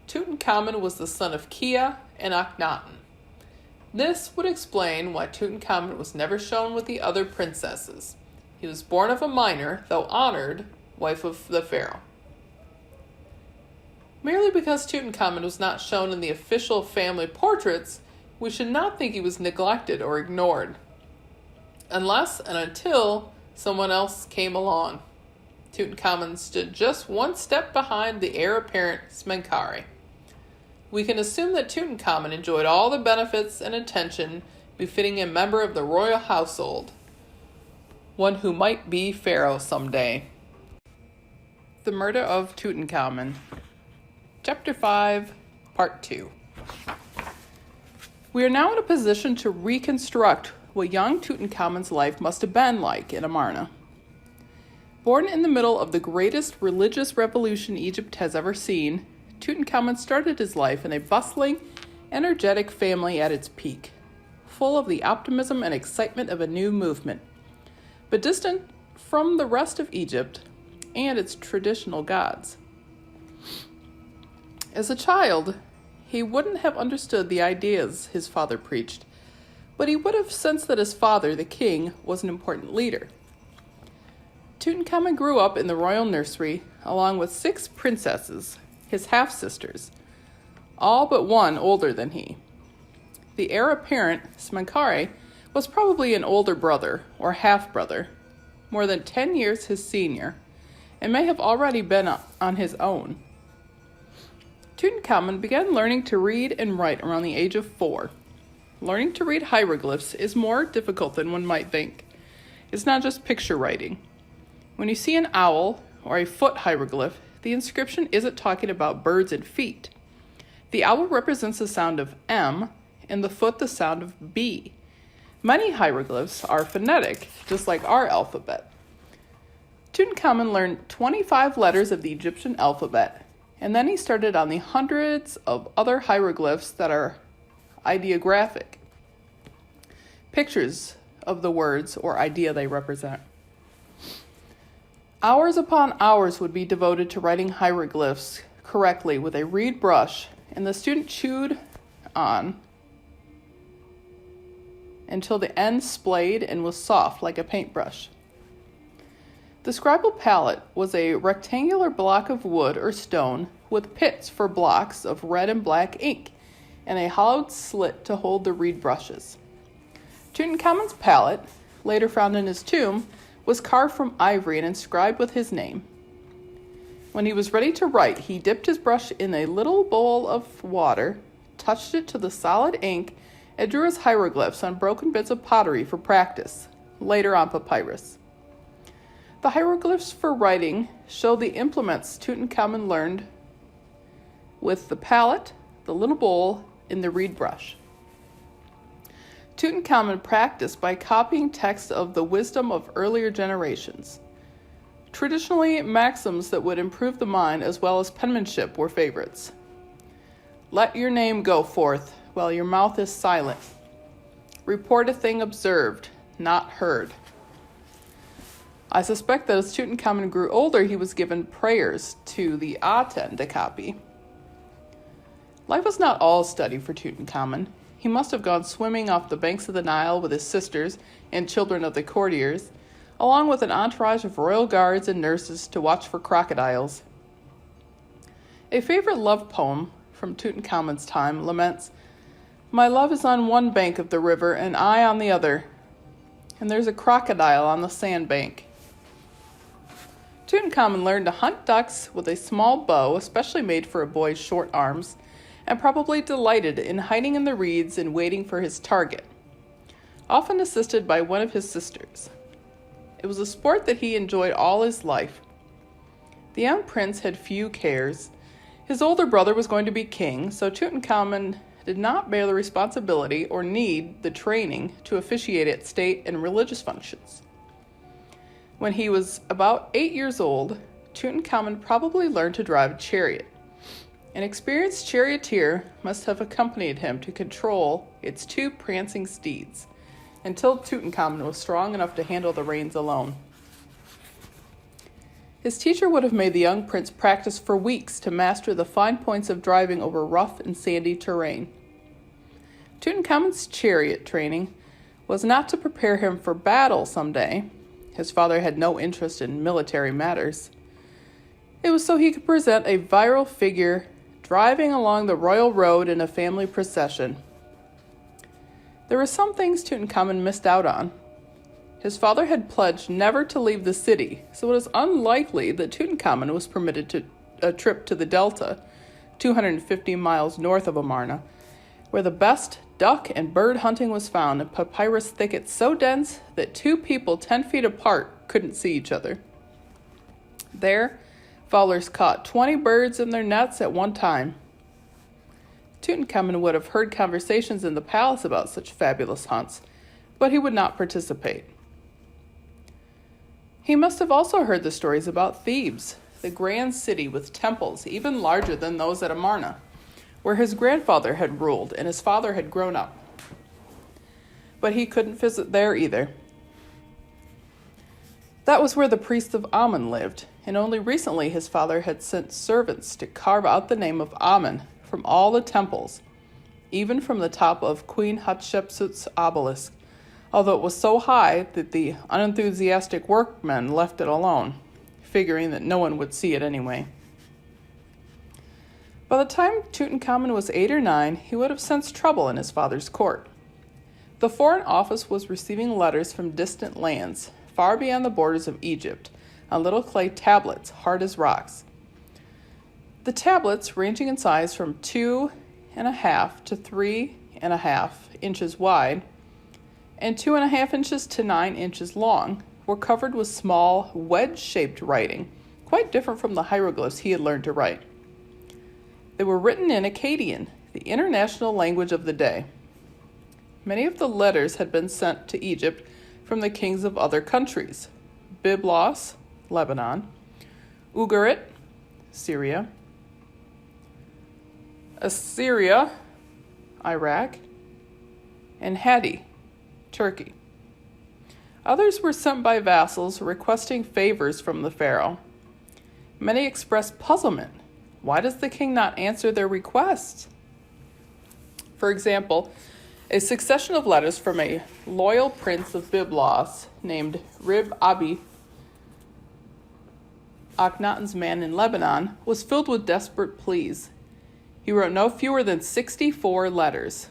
Tutankhamun was the son of Kia and Akhenaten. This would explain why Tutankhamun was never shown with the other princesses. He was born of a minor, though honored, wife of the pharaoh. Merely because Tutankhamun was not shown in the official family portraits, we should not think he was neglected or ignored, unless and until someone else came along. Tutankhamun stood just one step behind the heir apparent Smenkhare. We can assume that Tutankhamun enjoyed all the benefits and attention befitting a member of the royal household, one who might be pharaoh someday. The Murder of Tutankhamun. Chapter 5, Part 2. We are now in a position to reconstruct what young Tutankhamun's life must have been like in Amarna. Born in the middle of the greatest religious revolution Egypt has ever seen, Tutankhamun started his life in a bustling, energetic family at its peak, full of the optimism and excitement of a new movement, but distant from the rest of Egypt and its traditional gods. As a child, he wouldn't have understood the ideas his father preached, but he would have sensed that his father, the king, was an important leader. Tutankhamun grew up in the royal nursery along with 6 princesses, his half-sisters, all but one older than he. The heir apparent, Smenkhare, was probably an older brother or half-brother, more than 10 years his senior, and may have already been on his own. Tutankhamun began learning to read and write around the age of 4. Learning to read hieroglyphs is more difficult than one might think. It's not just picture writing. When you see an owl or a foot hieroglyph, the inscription isn't talking about birds and feet. The owl represents the sound of M, and the foot the sound of B. Many hieroglyphs are phonetic, just like our alphabet. Tutankhamun learned 25 letters of the Egyptian alphabet, and then he started on the hundreds of other hieroglyphs that are ideographic, pictures of the words or idea they represent. Hours upon hours would be devoted to writing hieroglyphs correctly with a reed brush, and the student chewed on until the end splayed and was soft like a paintbrush. The scribal palette was a rectangular block of wood or stone with pits for blocks of red and black ink and a hollowed slit to hold the reed brushes. Tutankhamun's palette, later found in his tomb, was carved from ivory and inscribed with his name. When he was ready to write, he dipped his brush in a little bowl of water, touched it to the solid ink, and drew his hieroglyphs on broken bits of pottery for practice, later on papyrus. The hieroglyphs for writing show the implements Tutankhamun learned with the palette, the little bowl, and the reed brush. Tutankhamun practiced by copying texts of the wisdom of earlier generations. Traditionally, maxims that would improve the mind as well as penmanship were favorites. Let your name go forth while your mouth is silent. Report a thing observed, not heard. I suspect that as Tutankhamun grew older, he was given prayers to the Aten to copy. Life was not all study for Tutankhamun. He must have gone swimming off the banks of the Nile with his sisters and children of the courtiers, along with an entourage of royal guards and nurses to watch for crocodiles. A favorite love poem from Tutankhamun's time laments, "My love is on one bank of the river and I on the other, and there's a crocodile on the sandbank." Tutankhamun learned to hunt ducks with a small bow, especially made for a boy's short arms, and probably delighted in hiding in the reeds and waiting for his target, often assisted by one of his sisters. It was a sport that he enjoyed all his life. The young prince had few cares. His older brother was going to be king, so Tutankhamun did not bear the responsibility or need the training to officiate at state and religious functions. When he was about 8 years old, Tutankhamun probably learned to drive a chariot. An experienced charioteer must have accompanied him to control its 2 prancing steeds, until Tutankhamun was strong enough to handle the reins alone. His teacher would have made the young prince practice for weeks to master the fine points of driving over rough and sandy terrain. Tutankhamun's chariot training was not to prepare him for battle someday. His father had no interest in military matters. It was so he could present a virile figure driving along the royal road in a family procession. There were some things Tutankhamun missed out on. His father had pledged never to leave the city, so it is unlikely that Tutankhamun was permitted a trip to the Delta, 250 miles north of Amarna, where the best duck and bird hunting was found in papyrus thickets so dense that 2 people 10 feet apart couldn't see each other. There, fowlers caught 20 birds in their nets at one time. Tutankhamun would have heard conversations in the palace about such fabulous hunts, but he would not participate. He must have also heard the stories about Thebes, the grand city with temples even larger than those at Amarna, where his grandfather had ruled and his father had grown up. But he couldn't visit there either. That was where the priest of Amun lived, and only recently his father had sent servants to carve out the name of Amun from all the temples, even from the top of Queen Hatshepsut's obelisk, although it was so high that the unenthusiastic workmen left it alone, figuring that no one would see it anyway. By the time Tutankhamun was 8 or 9, he would have sensed trouble in his father's court. The Foreign Office was receiving letters from distant lands, far beyond the borders of Egypt, on little clay tablets, hard as rocks. The tablets, ranging in size from 2.5 to 3.5 inches wide, and 2.5 inches to 9 inches long, were covered with small, wedge-shaped writing, quite different from the hieroglyphs he had learned to write. They were written in Akkadian, the international language of the day. Many of the letters had been sent to Egypt from the kings of other countries: Byblos, Lebanon; Ugarit, Syria; Assyria, Iraq; and Hatti, Turkey. Others were sent by vassals requesting favors from the pharaoh. Many expressed puzzlement. Why does the king not answer their requests? For example, a succession of letters from a loyal prince of Byblos named Rib Abi, Akhenaten's man in Lebanon, was filled with desperate pleas. He wrote no fewer than 64 letters.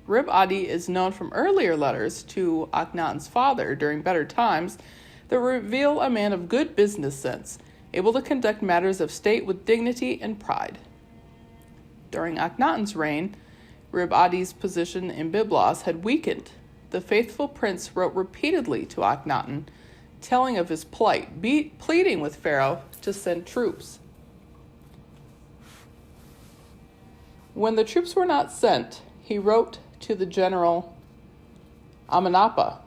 Rib Adi is known from earlier letters to Akhenaten's father during better times that reveal a man of good business sense, able to conduct matters of state with dignity and pride. During Akhenaten's reign, Rib Adi's position in Byblos had weakened. The faithful prince wrote repeatedly to Akhenaten, telling of his plight, pleading with Pharaoh to send troops. When the troops were not sent, he wrote to the general Amenappa.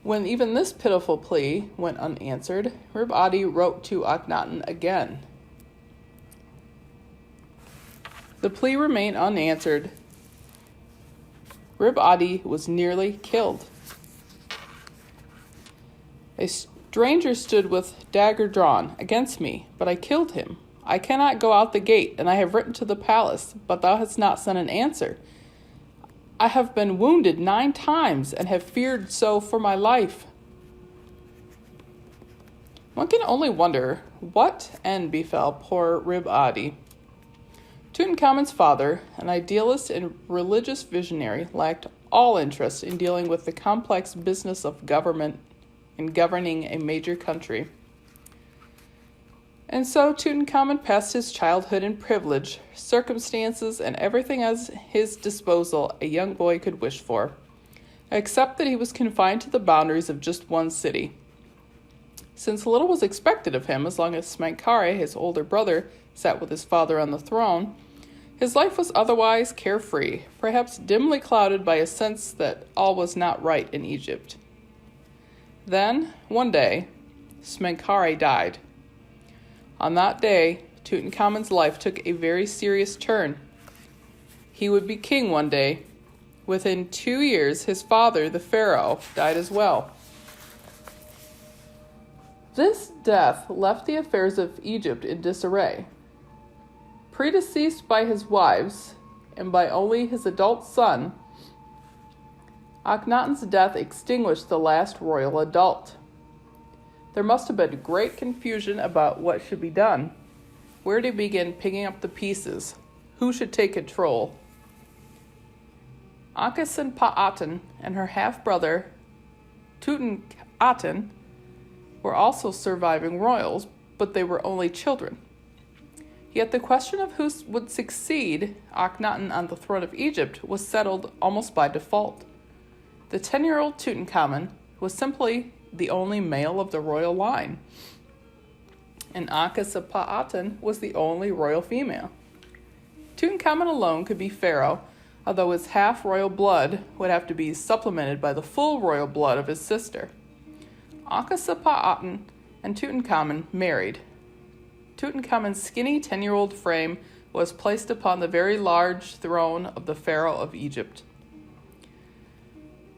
When even this pitiful plea went unanswered, Rib Adi wrote to Akhenaten again. The plea remained unanswered. Rib Adi was nearly killed. A stranger stood with dagger drawn against me, but I killed him. I cannot go out the gate, and I have written to the palace, but thou hast not sent an answer. I have been wounded 9 times, and have feared so for my life. One can only wonder what end befell poor Rib Adi. Tutankhamun's father, an idealist and religious visionary, lacked all interest in dealing with the complex business of government and governing a major country. And so Tutankhamun passed his childhood in privilege, circumstances, and everything at his disposal a young boy could wish for, except that he was confined to the boundaries of just one city. Since little was expected of him as long as Smenkhare, his older brother, sat with his father on the throne, his life was otherwise carefree, perhaps dimly clouded by a sense that all was not right in Egypt. Then, one day, Smenkhare died. On that day, Tutankhamun's life took a very serious turn. He would be king one day. Within 2 years, his father, the pharaoh, died as well. This death left the affairs of Egypt in disarray. Predeceased by his wives and by only his adult son, Akhenaten's death extinguished the last royal adult. There must have been great confusion about what should be done, where to begin picking up the pieces, who should take control. Akhenaten and her half-brother Tutankhaten were also surviving royals, but they were only children. Yet the question of who would succeed Akhenaten on the throne of Egypt was settled almost by default. The 10-year-old Tutankhamun was simply the only male of the royal line, and Akhenaten was the only royal female. Tutankhamun alone could be pharaoh, although his half-royal blood would have to be supplemented by the full royal blood of his sister. Akhenaten and Tutankhamun married. Tutankhamun's skinny 10-year-old frame was placed upon the very large throne of the pharaoh of Egypt.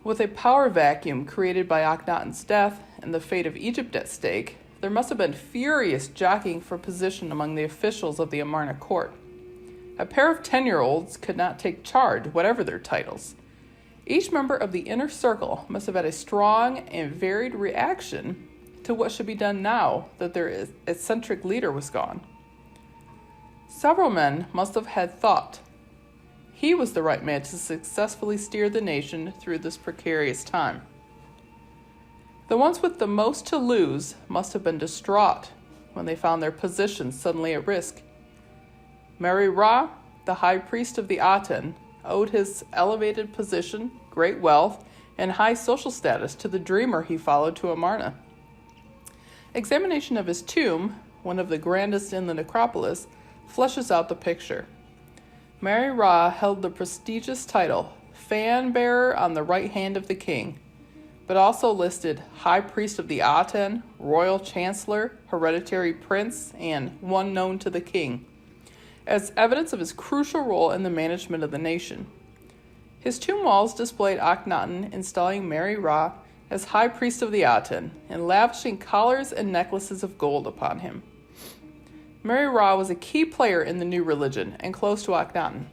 With a power vacuum created by Akhenaten's death and the fate of Egypt at stake, there must have been furious jockeying for position among the officials of the Amarna court. A pair of 10-year-olds could not take charge, whatever their titles. Each member of the inner circle must have had a strong and varied reaction to what should be done now that their eccentric leader was gone. Several men must have had thought he was the right man to successfully steer the nation through this precarious time. The ones with the most to lose must have been distraught when they found their positions suddenly at risk. Mary Ra, the high priest of the Aten, owed his elevated position, great wealth, and high social status to the dreamer he followed to Amarna. Examination of his tomb, one of the grandest in the necropolis, fleshes out the picture. Mary Ra held the prestigious title, fan bearer on the right hand of the king, but also listed high priest of the Aten, royal chancellor, hereditary prince, and one known to the king, as evidence of his crucial role in the management of the nation. His tomb walls displayed Akhenaten installing Mary Ra as high priest of the Aten and lavishing collars and necklaces of gold upon him. Mary Ra was a key player in the new religion and close to Akhenaten.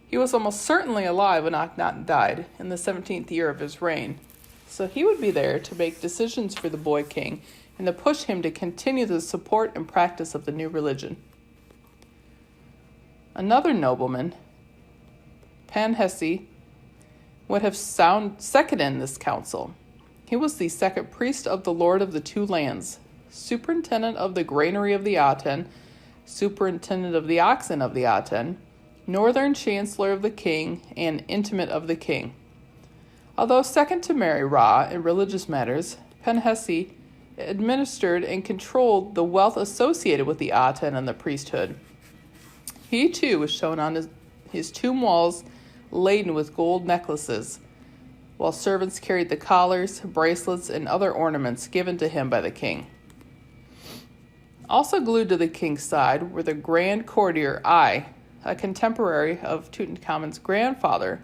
He was almost certainly alive when Akhenaten died in the 17th year of his reign, so he would be there to make decisions for the boy king and to push him to continue the support and practice of the new religion. Another nobleman, Penhesi, would have second in this council. He was the second priest of the Lord of the Two Lands, superintendent of the granary of the Aten, superintendent of the oxen of the Aten, northern chancellor of the king, and intimate of the king. Although second to Mary Ra in religious matters, Penhesi administered and controlled the wealth associated with the Aten and the priesthood. He too was shown on his tomb walls laden with gold necklaces, while servants carried the collars, bracelets, and other ornaments given to him by the king. Also glued to the king's side were the grand courtier Ai, a contemporary of Tutankhamun's grandfather,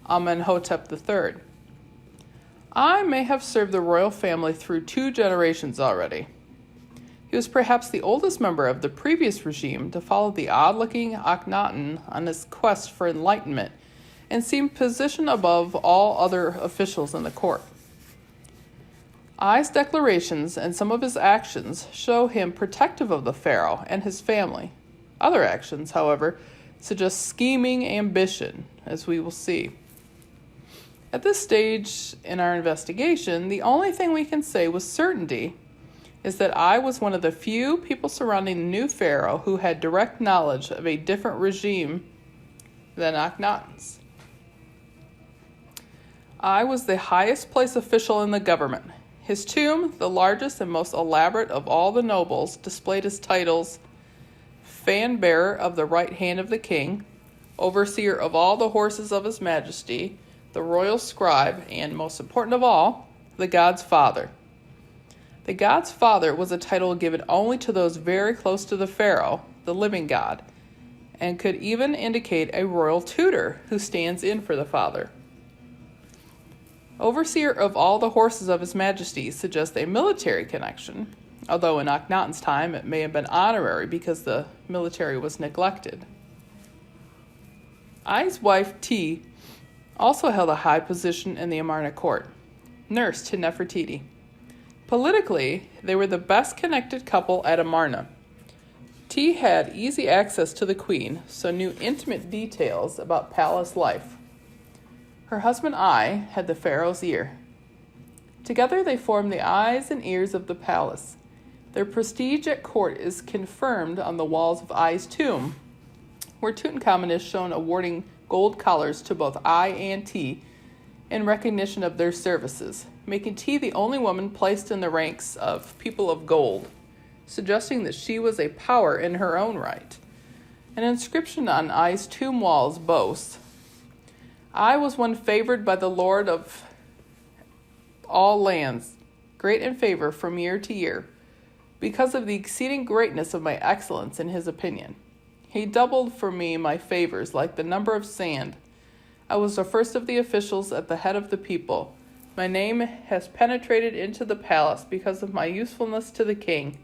Amenhotep III. Ai may have served the royal family through 2 generations already. He was perhaps the oldest member of the previous regime to follow the odd-looking Akhenaten on his quest for enlightenment and seemed positioned above all other officials in the court. Ai's declarations and some of his actions show him protective of the pharaoh and his family. Other actions, however, suggest scheming ambition, as we will see. At this stage in our investigation, the only thing we can say with certainty is that Ai was one of the few people surrounding the new pharaoh who had direct knowledge of a different regime than Akhenaten's. Ai was the highest placed official in the government. His tomb, the largest and most elaborate of all the nobles, displayed his titles: fan bearer of the right hand of the king, overseer of all the horses of his majesty, the royal scribe, and, most important of all, the god's father. The god's father was a title given only to those very close to the pharaoh, the living god, and could even indicate a royal tutor who stands in for the father. Overseer of all the horses of his majesty suggests a military connection, although in Akhenaten's time it may have been honorary because the military was neglected. Ai's wife, T, also held a high position in the Amarna court, nurse to Nefertiti. Politically, they were the best connected couple at Amarna. T had easy access to the queen, so knew intimate details about palace life. Her husband Ai had the pharaoh's ear. Together they formed the eyes and ears of the palace. Their prestige at court is confirmed on the walls of Ai's tomb, where Tutankhamun is shown awarding gold collars to both Ai and T in recognition of their services, making T the only woman placed in the ranks of people of gold, suggesting that she was a power in her own right. An inscription on Ai's tomb walls boasts, "I was one favored by the Lord of all lands, great in favor from year to year, because of the exceeding greatness of my excellence in his opinion. He doubled for me my favors like the number of sand. I was the first of the officials at the head of the people, My name has penetrated into the palace because of my usefulness to the king,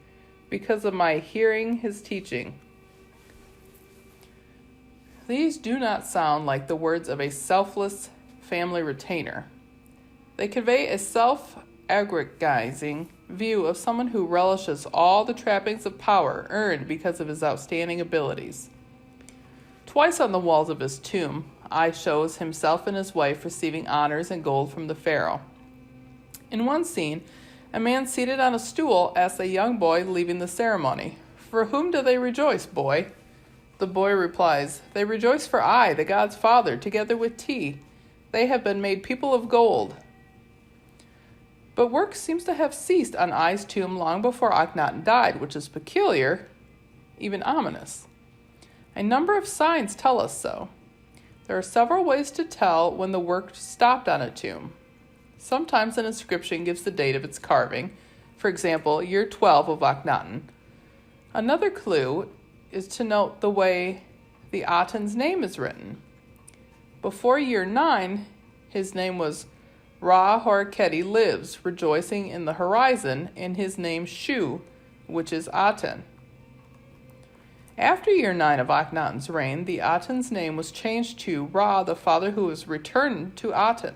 because of my hearing his teaching. These do not sound like the words of a selfless family retainer. They convey a self-aggrandizing view of someone who relishes all the trappings of power earned because of his outstanding abilities. Twice on the walls of his tomb, shows himself and his wife receiving honors and gold from the pharaoh. In one scene, a man seated on a stool asks a young boy leaving the ceremony, "For whom do they rejoice, boy?" The boy replies, "They rejoice for I, the god's father, together with T. They have been made people of gold." But work seems to have ceased on I's tomb long before Akhenaten died, which is peculiar, even ominous. A number of signs tell us so. There are several ways to tell when the work stopped on a tomb. Sometimes an inscription gives the date of its carving, for example, year 12 of Akhenaten. Another clue is to note the way the Aten's name is written. Before year 9, his name was Ra-Horiketi lives, rejoicing in the horizon, and his name Shu, which is Aten. After year 9 of Akhenaten's reign, the Aten's name was changed to Ra, the father who was returned to Aten.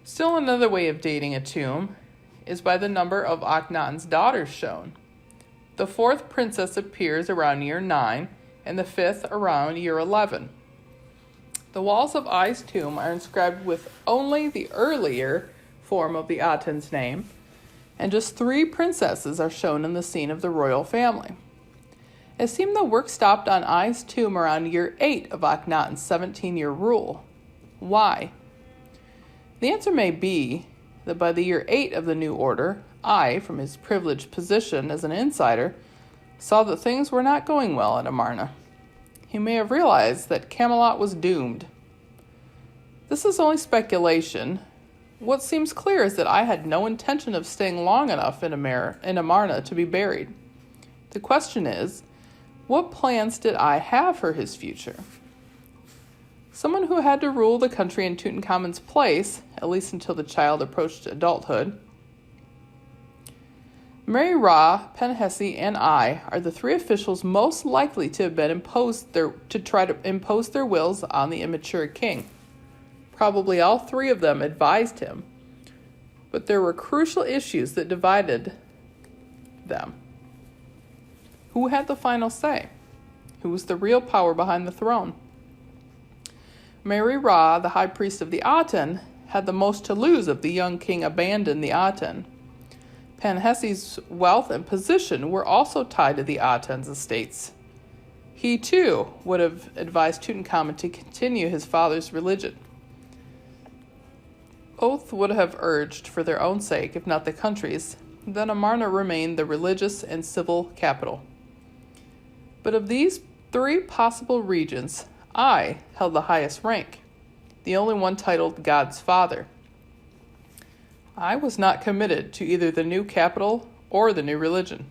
Still another way of dating a tomb is by the number of Akhenaten's daughters shown. The fourth princess appears around year 9, and the fifth around year 11. The walls of I's tomb are inscribed with only the earlier form of the Aten's name, and just 3 princesses are shown in the scene of the royal family. It seemed the work stopped on I's tomb around year 8 of Akhenaten's 17-year rule. Why? The answer may be that by the year 8 of the new order, I, from his privileged position as an insider, saw that things were not going well at Amarna. He may have realized that Camelot was doomed. This is only speculation. What seems clear is that I had no intention of staying long enough in Amarna to be buried. The question is, what plans did I have for his future? Someone who had to rule the country in Tutankhamun's place, at least until the child approached adulthood. Mary Ra, Penhesi, and I are the 3 officials most likely to have been to try to impose their wills on the immature king. Probably all 3 of them advised him, but there were crucial issues that divided them. Who had the final say? Who was the real power behind the throne? Mary Ra, the high priest of the Aten, had the most to lose if the young king abandoned the Aten. Penhesi's wealth and position were also tied to the Aten's estates. He, too, would have advised Tutankhamun to continue his father's religion. Both would have urged, for their own sake, if not the country's, that Amarna remained the religious and civil capital. But of these 3 possible regions, I held the highest rank, the only one titled God's Father. I was not committed to either the new capital or the new religion.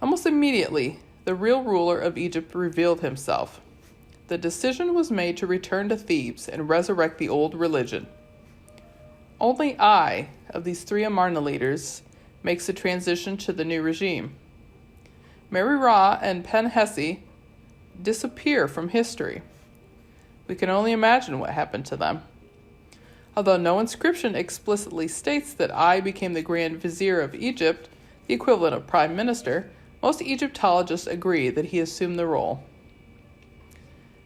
Almost immediately, the real ruler of Egypt revealed himself. The decision was made to return to Thebes and resurrect the old religion. Only I, of these 3 Amarna leaders, makes the transition to the new regime. Mary Ra and Penhesi disappear from history. We can only imagine what happened to them. Although no inscription explicitly states that I became the Grand Vizier of Egypt, the equivalent of Prime Minister, most Egyptologists agree that he assumed the role.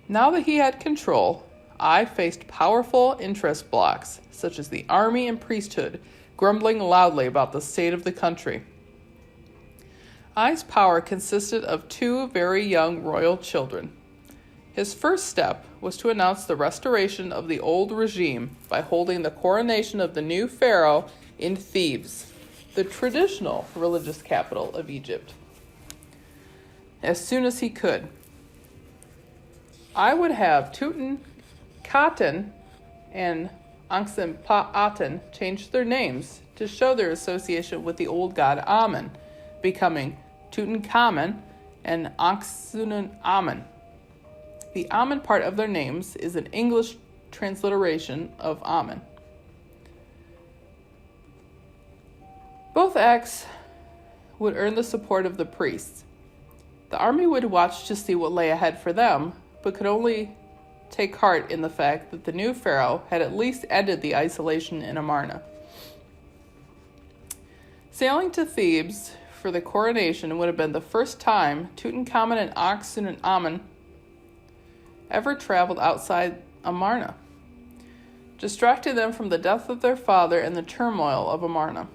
Now that he had control, I faced powerful interest blocs, such as the army and priesthood, grumbling loudly about the state of the country. I's power consisted of 2 very young royal children. His first step was to announce the restoration of the old regime by holding the coronation of the new pharaoh in Thebes, the traditional religious capital of Egypt, as soon as he could. I would have Tutankhaten and Akhenaten change their names to show their association with the old god Amun, becoming Tutankhamen and Akhenaten. The Amun part of their names is an English transliteration of Amen. Both acts would earn the support of the priests. The army would watch to see what lay ahead for them, but could only take heart in the fact that the new pharaoh had at least ended the isolation in Amarna. Sailing to Thebes for the coronation would have been the first time Tutankhamun and Akhenaten ever traveled outside Amarna, distracting them from the death of their father and the turmoil of Amarna.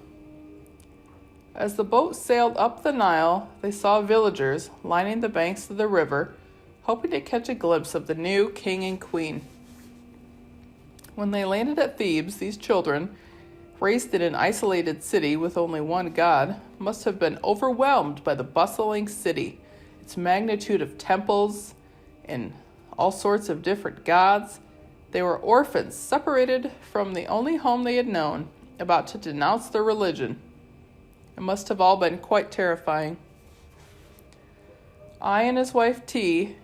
As the boat sailed up the Nile, they saw villagers lining the banks of the river, hoping to catch a glimpse of the new king and queen. When they landed at Thebes, these children, raised in an isolated city with only one god, must have been overwhelmed by the bustling city, its magnitude of temples and all sorts of different gods. They were orphans, separated from the only home they had known, about to denounce their religion. It must have all been quite terrifying. I and his wife T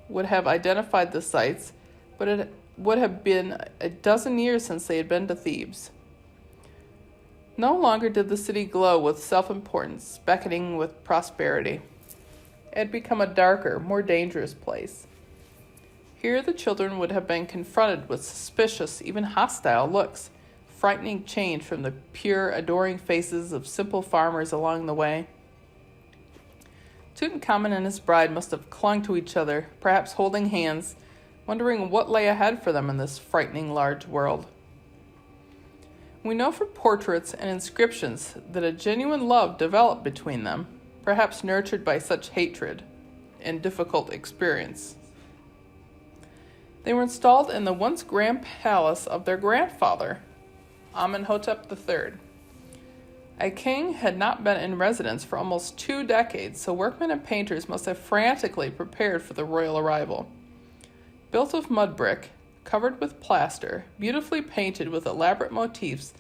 would have identified the sights, but it would have been a dozen years since they had been to Thebes. No longer did the city glow with self-importance, beckoning with prosperity. It had become a darker, more dangerous place. Here the children would have been confronted with suspicious, even hostile looks, frightening change from the pure, adoring faces of simple farmers along the way. Tutankhamun and his bride must have clung to each other, perhaps holding hands, wondering what lay ahead for them in this frightening large world. We know from portraits and inscriptions that a genuine love developed between them, perhaps nurtured by such hatred and difficult experience. They were installed in the once grand palace of their grandfather, Amenhotep III. A king had not been in residence for almost 2 decades, so workmen and painters must have frantically prepared for the royal arrival. Built of mud brick, covered with plaster, beautifully painted with elaborate motifs,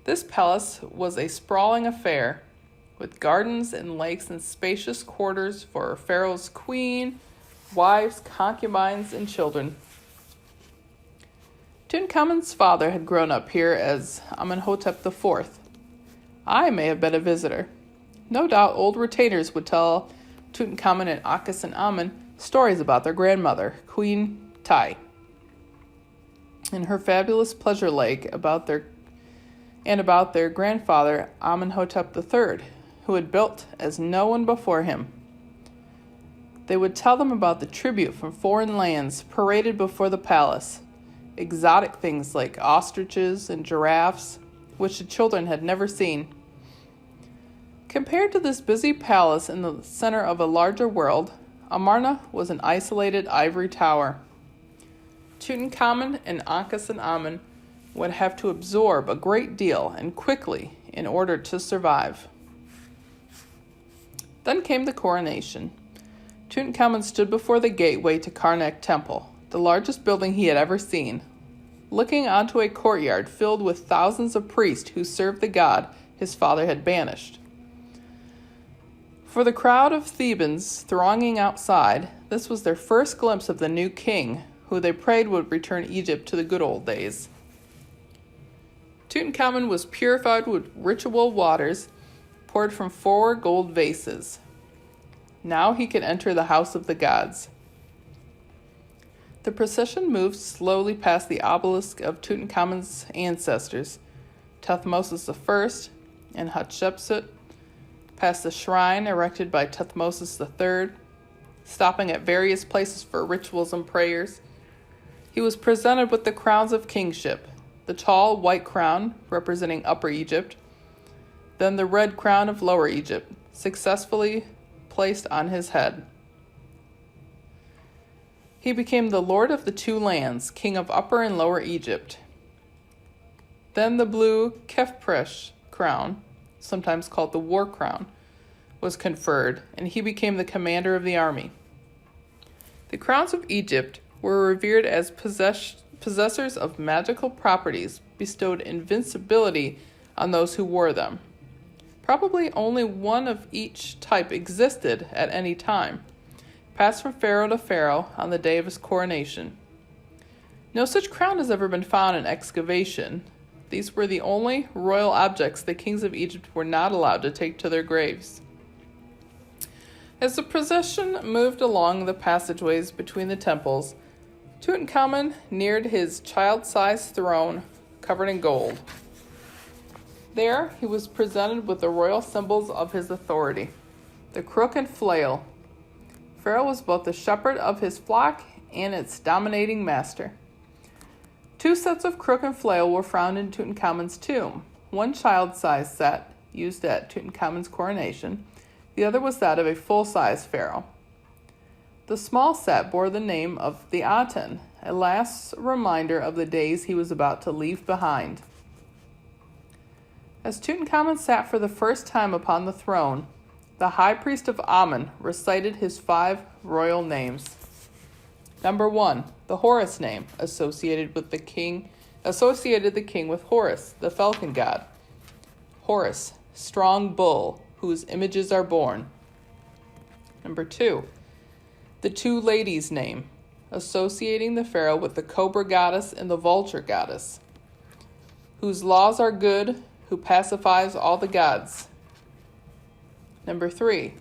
this palace was a sprawling affair, with gardens and lakes and spacious quarters for Pharaoh's queen, wives, concubines, and children. Tutankhamun's father had grown up here as Amenhotep IV. I may have been a visitor. No doubt old retainers would tell Tutankhamun and Akhenaten stories about their grandmother, Queen Tai, and her fabulous pleasure lake about their grandfather Amenhotep III, who had built as no one before him. They would tell them about the tribute from foreign lands paraded before the palace, exotic things like ostriches and giraffes, which the children had never seen. Compared to this busy palace in the center of a larger world, Amarna was an isolated ivory tower. Tutankhamun and Akhenaten would have to absorb a great deal and quickly in order to survive. Then came the coronation. Tutankhamun stood before the gateway to Karnak Temple, the largest building he had ever seen, looking onto a courtyard filled with thousands of priests who served the god his father had banished. For the crowd of Thebans thronging outside, this was their first glimpse of the new king, who they prayed would return Egypt to the good old days. Tutankhamun was purified with ritual waters poured from 4 gold vases. Now he could enter the house of the gods. The procession moved slowly past the obelisk of Tutankhamun's ancestors, Thutmose I and Hatshepsut, past the shrine erected by Thutmose III, stopping at various places for rituals and prayers. He was presented with the crowns of kingship, the tall white crown representing Upper Egypt, then the red crown of Lower Egypt, successfully placed on his head. He became the Lord of the 2 lands, King of Upper and Lower Egypt. Then the blue Kefpresh crown, sometimes called the War Crown, was conferred, and he became the commander of the army. The crowns of Egypt were revered as possessors of magical properties, bestowed invincibility on those who wore them. Probably only one of each type existed at any time, passed from pharaoh to pharaoh on the day of his coronation. No such crown has ever been found in excavation. These were the only royal objects the kings of Egypt were not allowed to take to their graves. As the procession moved along the passageways between the temples, Tutankhamun neared his child-sized throne covered in gold. There, he was presented with the royal symbols of his authority, the crook and flail. Pharaoh was both the shepherd of his flock and its dominating master. 2 sets of crook and flail were found in Tutankhamun's tomb. One child-sized set, used at Tutankhamun's coronation. The other was that of a full-size pharaoh. The small set bore the name of the Aten, a last reminder of the days he was about to leave behind. As Tutankhamun sat for the first time upon the throne, the high priest of Amun recited his 5 royal names. Number 1, the Horus name, associated the king with Horus, the falcon god. Horus, strong bull, whose images are born. Number 2, the 2 ladies name, associating the pharaoh with the cobra goddess and the vulture goddess, whose laws are good, who pacifies all the gods. Number 3,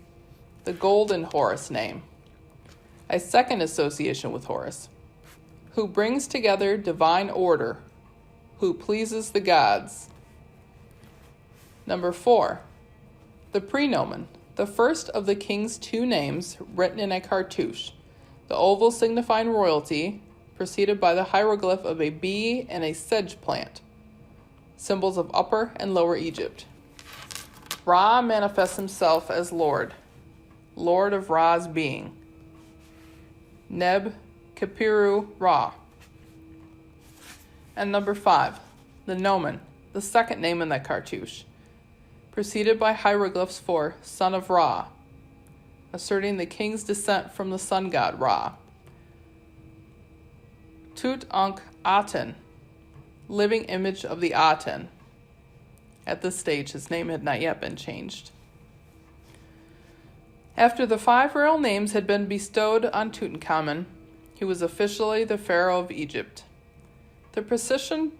the golden Horus name, a second association with Horus, who brings together divine order, who pleases the gods. Number 4, the prenomen, the first of the king's 2 names written in a cartouche, the oval signifying royalty, preceded by the hieroglyph of a bee and a sedge plant, symbols of Upper and Lower Egypt. Ra manifests himself as Lord of Ra's being. Neb Kapiru Ra. And number 5, the nomen, the second name in that cartouche, preceded by hieroglyphs for son of Ra, asserting the king's descent from the sun god Ra. Tutankhaten, living image of the Aten. At this stage, his name had not yet been changed. After the 5 royal names had been bestowed on Tutankhamun, he was officially the pharaoh of Egypt. The procession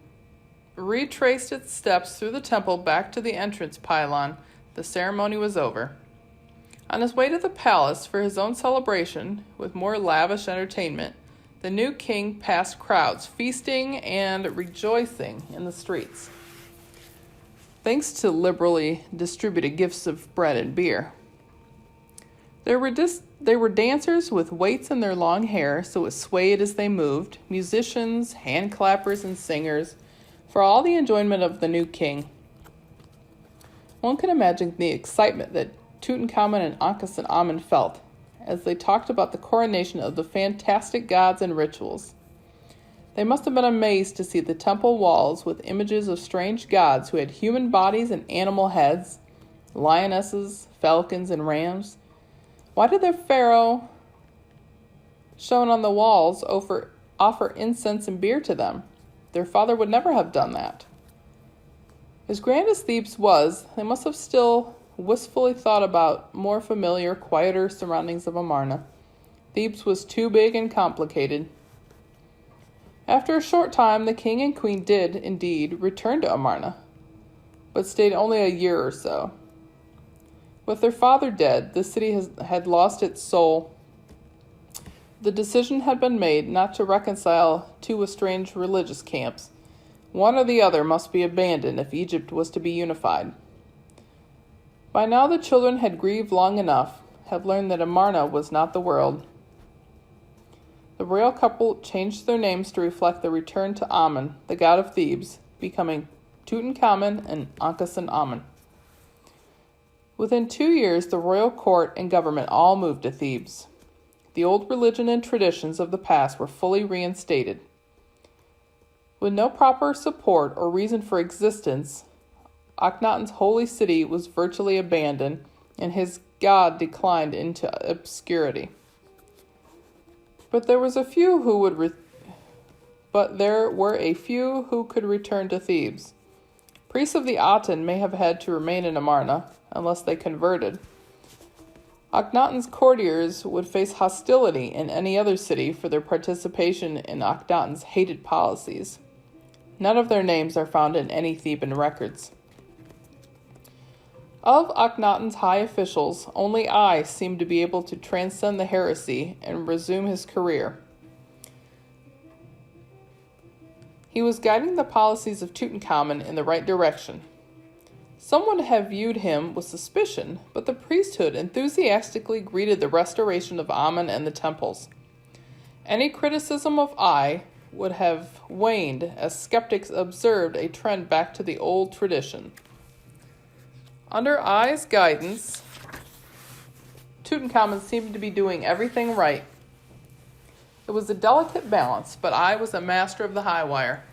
retraced its steps through the temple back to the entrance pylon. The ceremony was over. On his way to the palace for his own celebration, with more lavish entertainment, the new king passed crowds feasting and rejoicing in the streets, thanks to liberally distributed gifts of bread and beer. They were dancers with weights in their long hair so it swayed as they moved, musicians, hand clappers, and singers, for all the enjoyment of the new king. One can imagine the excitement that Tutankhamun and Akhenaten felt as they talked about the coronation of the fantastic gods and rituals. They must have been amazed to see the temple walls with images of strange gods who had human bodies and animal heads, lionesses, falcons, and rams. Why did the pharaoh shown on the walls offer incense and beer to them? Their father would never have done that. As grand as Thebes was, they must have still wistfully thought about more familiar, quieter surroundings of Amarna. Thebes was too big and complicated. After a short time, the king and queen did, indeed, return to Amarna, but stayed only a year or so. With their father dead, the city had lost its soul. The decision had been made not to reconcile 2 estranged religious camps. One or the other must be abandoned if Egypt was to be unified. By now the children had grieved long enough, had learned that Amarna was not the world. The royal couple changed their names to reflect the return to Amun, the god of Thebes, becoming Tutankhamun and Akhenaten. Within 2 years, the royal court and government all moved to Thebes. The old religion and traditions of the past were fully reinstated. With no proper support or reason for existence, Akhenaten's holy city was virtually abandoned, and his god declined into obscurity. But there were a few who could return to Thebes. Priests of the Aten may have had to remain in Amarna, unless they converted. Akhenaten's courtiers would face hostility in any other city for their participation in Akhenaten's hated policies. None of their names are found in any Theban records. Of Akhenaten's high officials, only I seem to be able to transcend the heresy and resume his career. He was guiding the policies of Tutankhamun in the right direction. Some would have viewed him with suspicion, but the priesthood enthusiastically greeted the restoration of Amun and the temples. Any criticism of I would have waned as skeptics observed a trend back to the old tradition. Under I's guidance, Tutankhamun seemed to be doing everything right. It was a delicate balance, but I was a master of the high wire.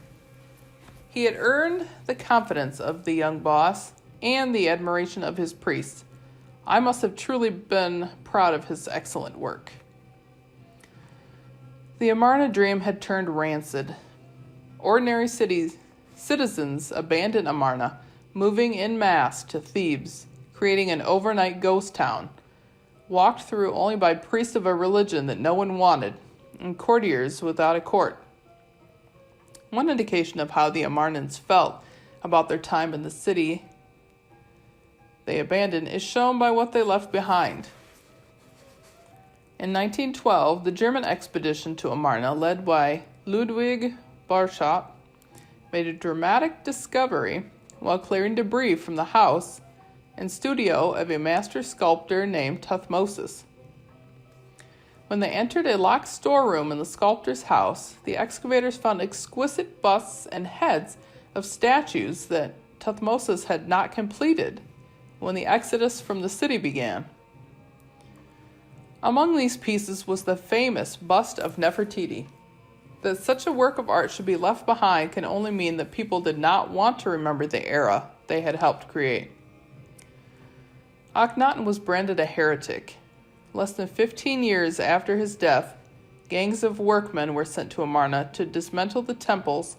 He had earned the confidence of the young boss and the admiration of his priests. I must have truly been proud of his excellent work. The Amarna dream had turned rancid. Ordinary citizens abandoned Amarna, moving en masse to Thebes, creating an overnight ghost town, walked through only by priests of a religion that no one wanted, and courtiers without a court. One indication of how the Amarnans felt about their time in the city they abandoned is shown by what they left behind. In 1912, the German expedition to Amarna, led by Ludwig Borchardt, made a dramatic discovery while clearing debris from the house and studio of a master sculptor named Tutmosis. When they entered a locked storeroom in the sculptor's house, the excavators found exquisite busts and heads of statues that Tutmosis had not completed when the exodus from the city began. Among these pieces was the famous bust of Nefertiti. That such a work of art should be left behind can only mean that people did not want to remember the era they had helped create. Akhenaten was branded a heretic. Less than 15 years after his death, gangs of workmen were sent to Amarna to dismantle the temples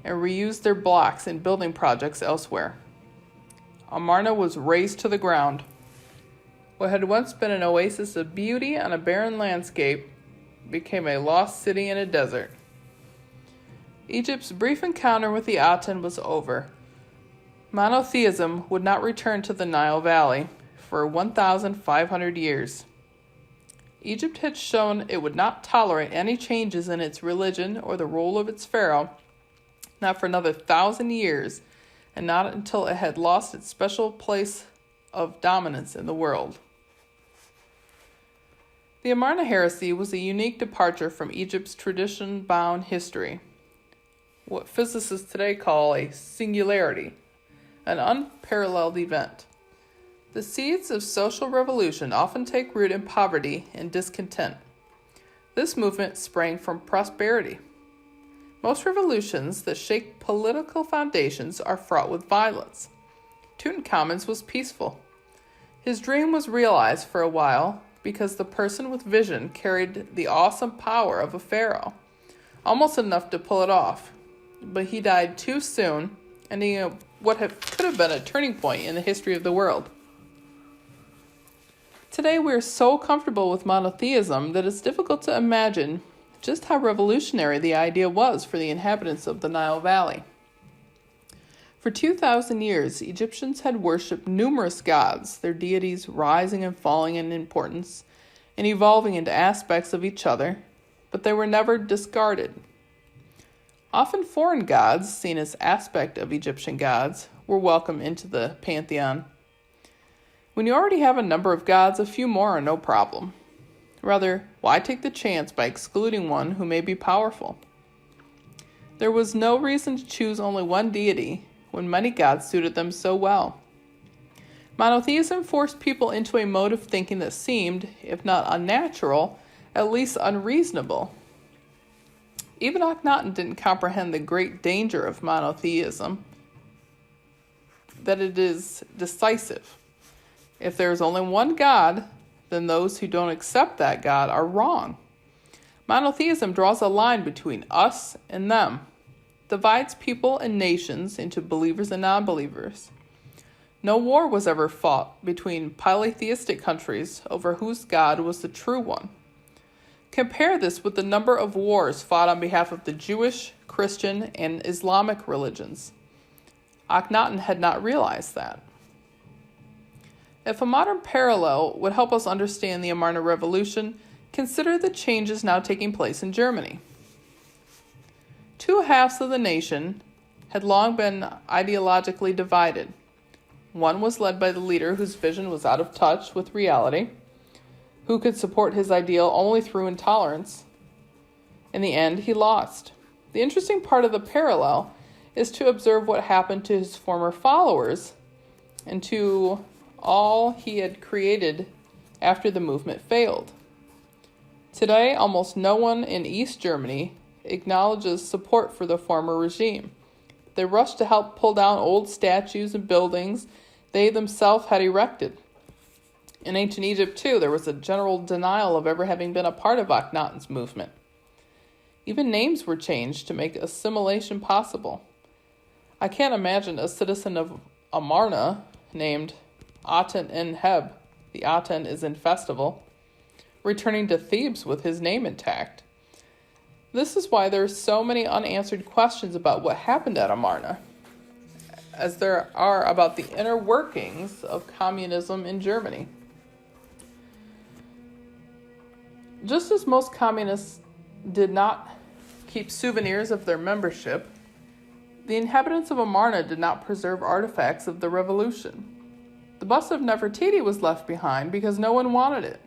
and reuse their blocks in building projects elsewhere. Amarna was razed to the ground. What had once been an oasis of beauty on a barren landscape became a lost city in a desert. Egypt's brief encounter with the Aten was over. Monotheism would not return to the Nile Valley for 1,500 years. Egypt had shown it would not tolerate any changes in its religion or the role of its pharaoh, not for another 1,000 years, and not until it had lost its special place of dominance in the world. The Amarna heresy was a unique departure from Egypt's tradition-bound history, what physicists today call a singularity, an unparalleled event. The seeds of social revolution often take root in poverty and discontent. This movement sprang from prosperity. Most revolutions that shake political foundations are fraught with violence. Tutankhamun's was peaceful. His dream was realized for a while because the person with vision carried the awesome power of a pharaoh, almost enough to pull it off. But he died too soon, ending could have been a turning point in the history of the world. Today we are so comfortable with monotheism that it's difficult to imagine just how revolutionary the idea was for the inhabitants of the Nile Valley. For 2,000 years, Egyptians had worshipped numerous gods, their deities rising and falling in importance and evolving into aspects of each other, but they were never discarded. Often foreign gods, seen as aspect of Egyptian gods, were welcome into the pantheon. When you already have a number of gods, a few more are no problem. Rather, why take the chance by excluding one who may be powerful? There was no reason to choose only one deity when many gods suited them so well. Monotheism forced people into a mode of thinking that seemed, if not unnatural, at least unreasonable. Even Akhenaten didn't comprehend the great danger of monotheism, that it is decisive. If there is only one God, then those who don't accept that God are wrong. Monotheism draws a line between us and them, divides people and nations into believers and non-believers. No war was ever fought between polytheistic countries over whose god was the true one. Compare this with the number of wars fought on behalf of the Jewish, Christian, and Islamic religions. Akhenaten had not realized that. If a modern parallel would help us understand the Amarna Revolution, consider the changes now taking place in Germany. Two halves of the nation had long been ideologically divided. One was led by the leader whose vision was out of touch with reality, who could support his ideal only through intolerance. In the end, he lost. The interesting part of the parallel is to observe what happened to his former followers and to all he had created after the movement failed. Today, almost no one in East Germany acknowledges support for the former regime. They rush to help pull down old statues and buildings they themselves had erected. In ancient Egypt, too, there was a general denial of ever having been a part of Akhenaten's movement. Even names were changed to make assimilation possible. I can't imagine a citizen of Amarna named Aten-en-Heb, the Aten is in festival, returning to Thebes with his name intact. This is why there are so many unanswered questions about what happened at Amarna, as there are about the inner workings of communism in Germany. Just as most communists did not keep souvenirs of their membership, the inhabitants of Amarna did not preserve artifacts of the revolution. The bust of Nefertiti was left behind because no one wanted it.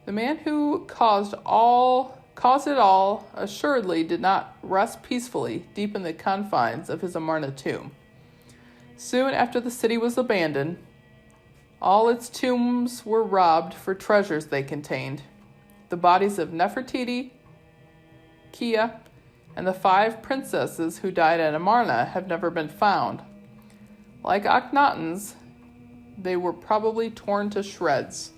The man who caused it all assuredly did not rest peacefully deep in the confines of his Amarna tomb. Soon after the city was abandoned, all its tombs were robbed for treasures they contained. The bodies of Nefertiti, Kia, and the 5 princesses who died at Amarna have never been found. Like Akhenaten's, they were probably torn to shreds.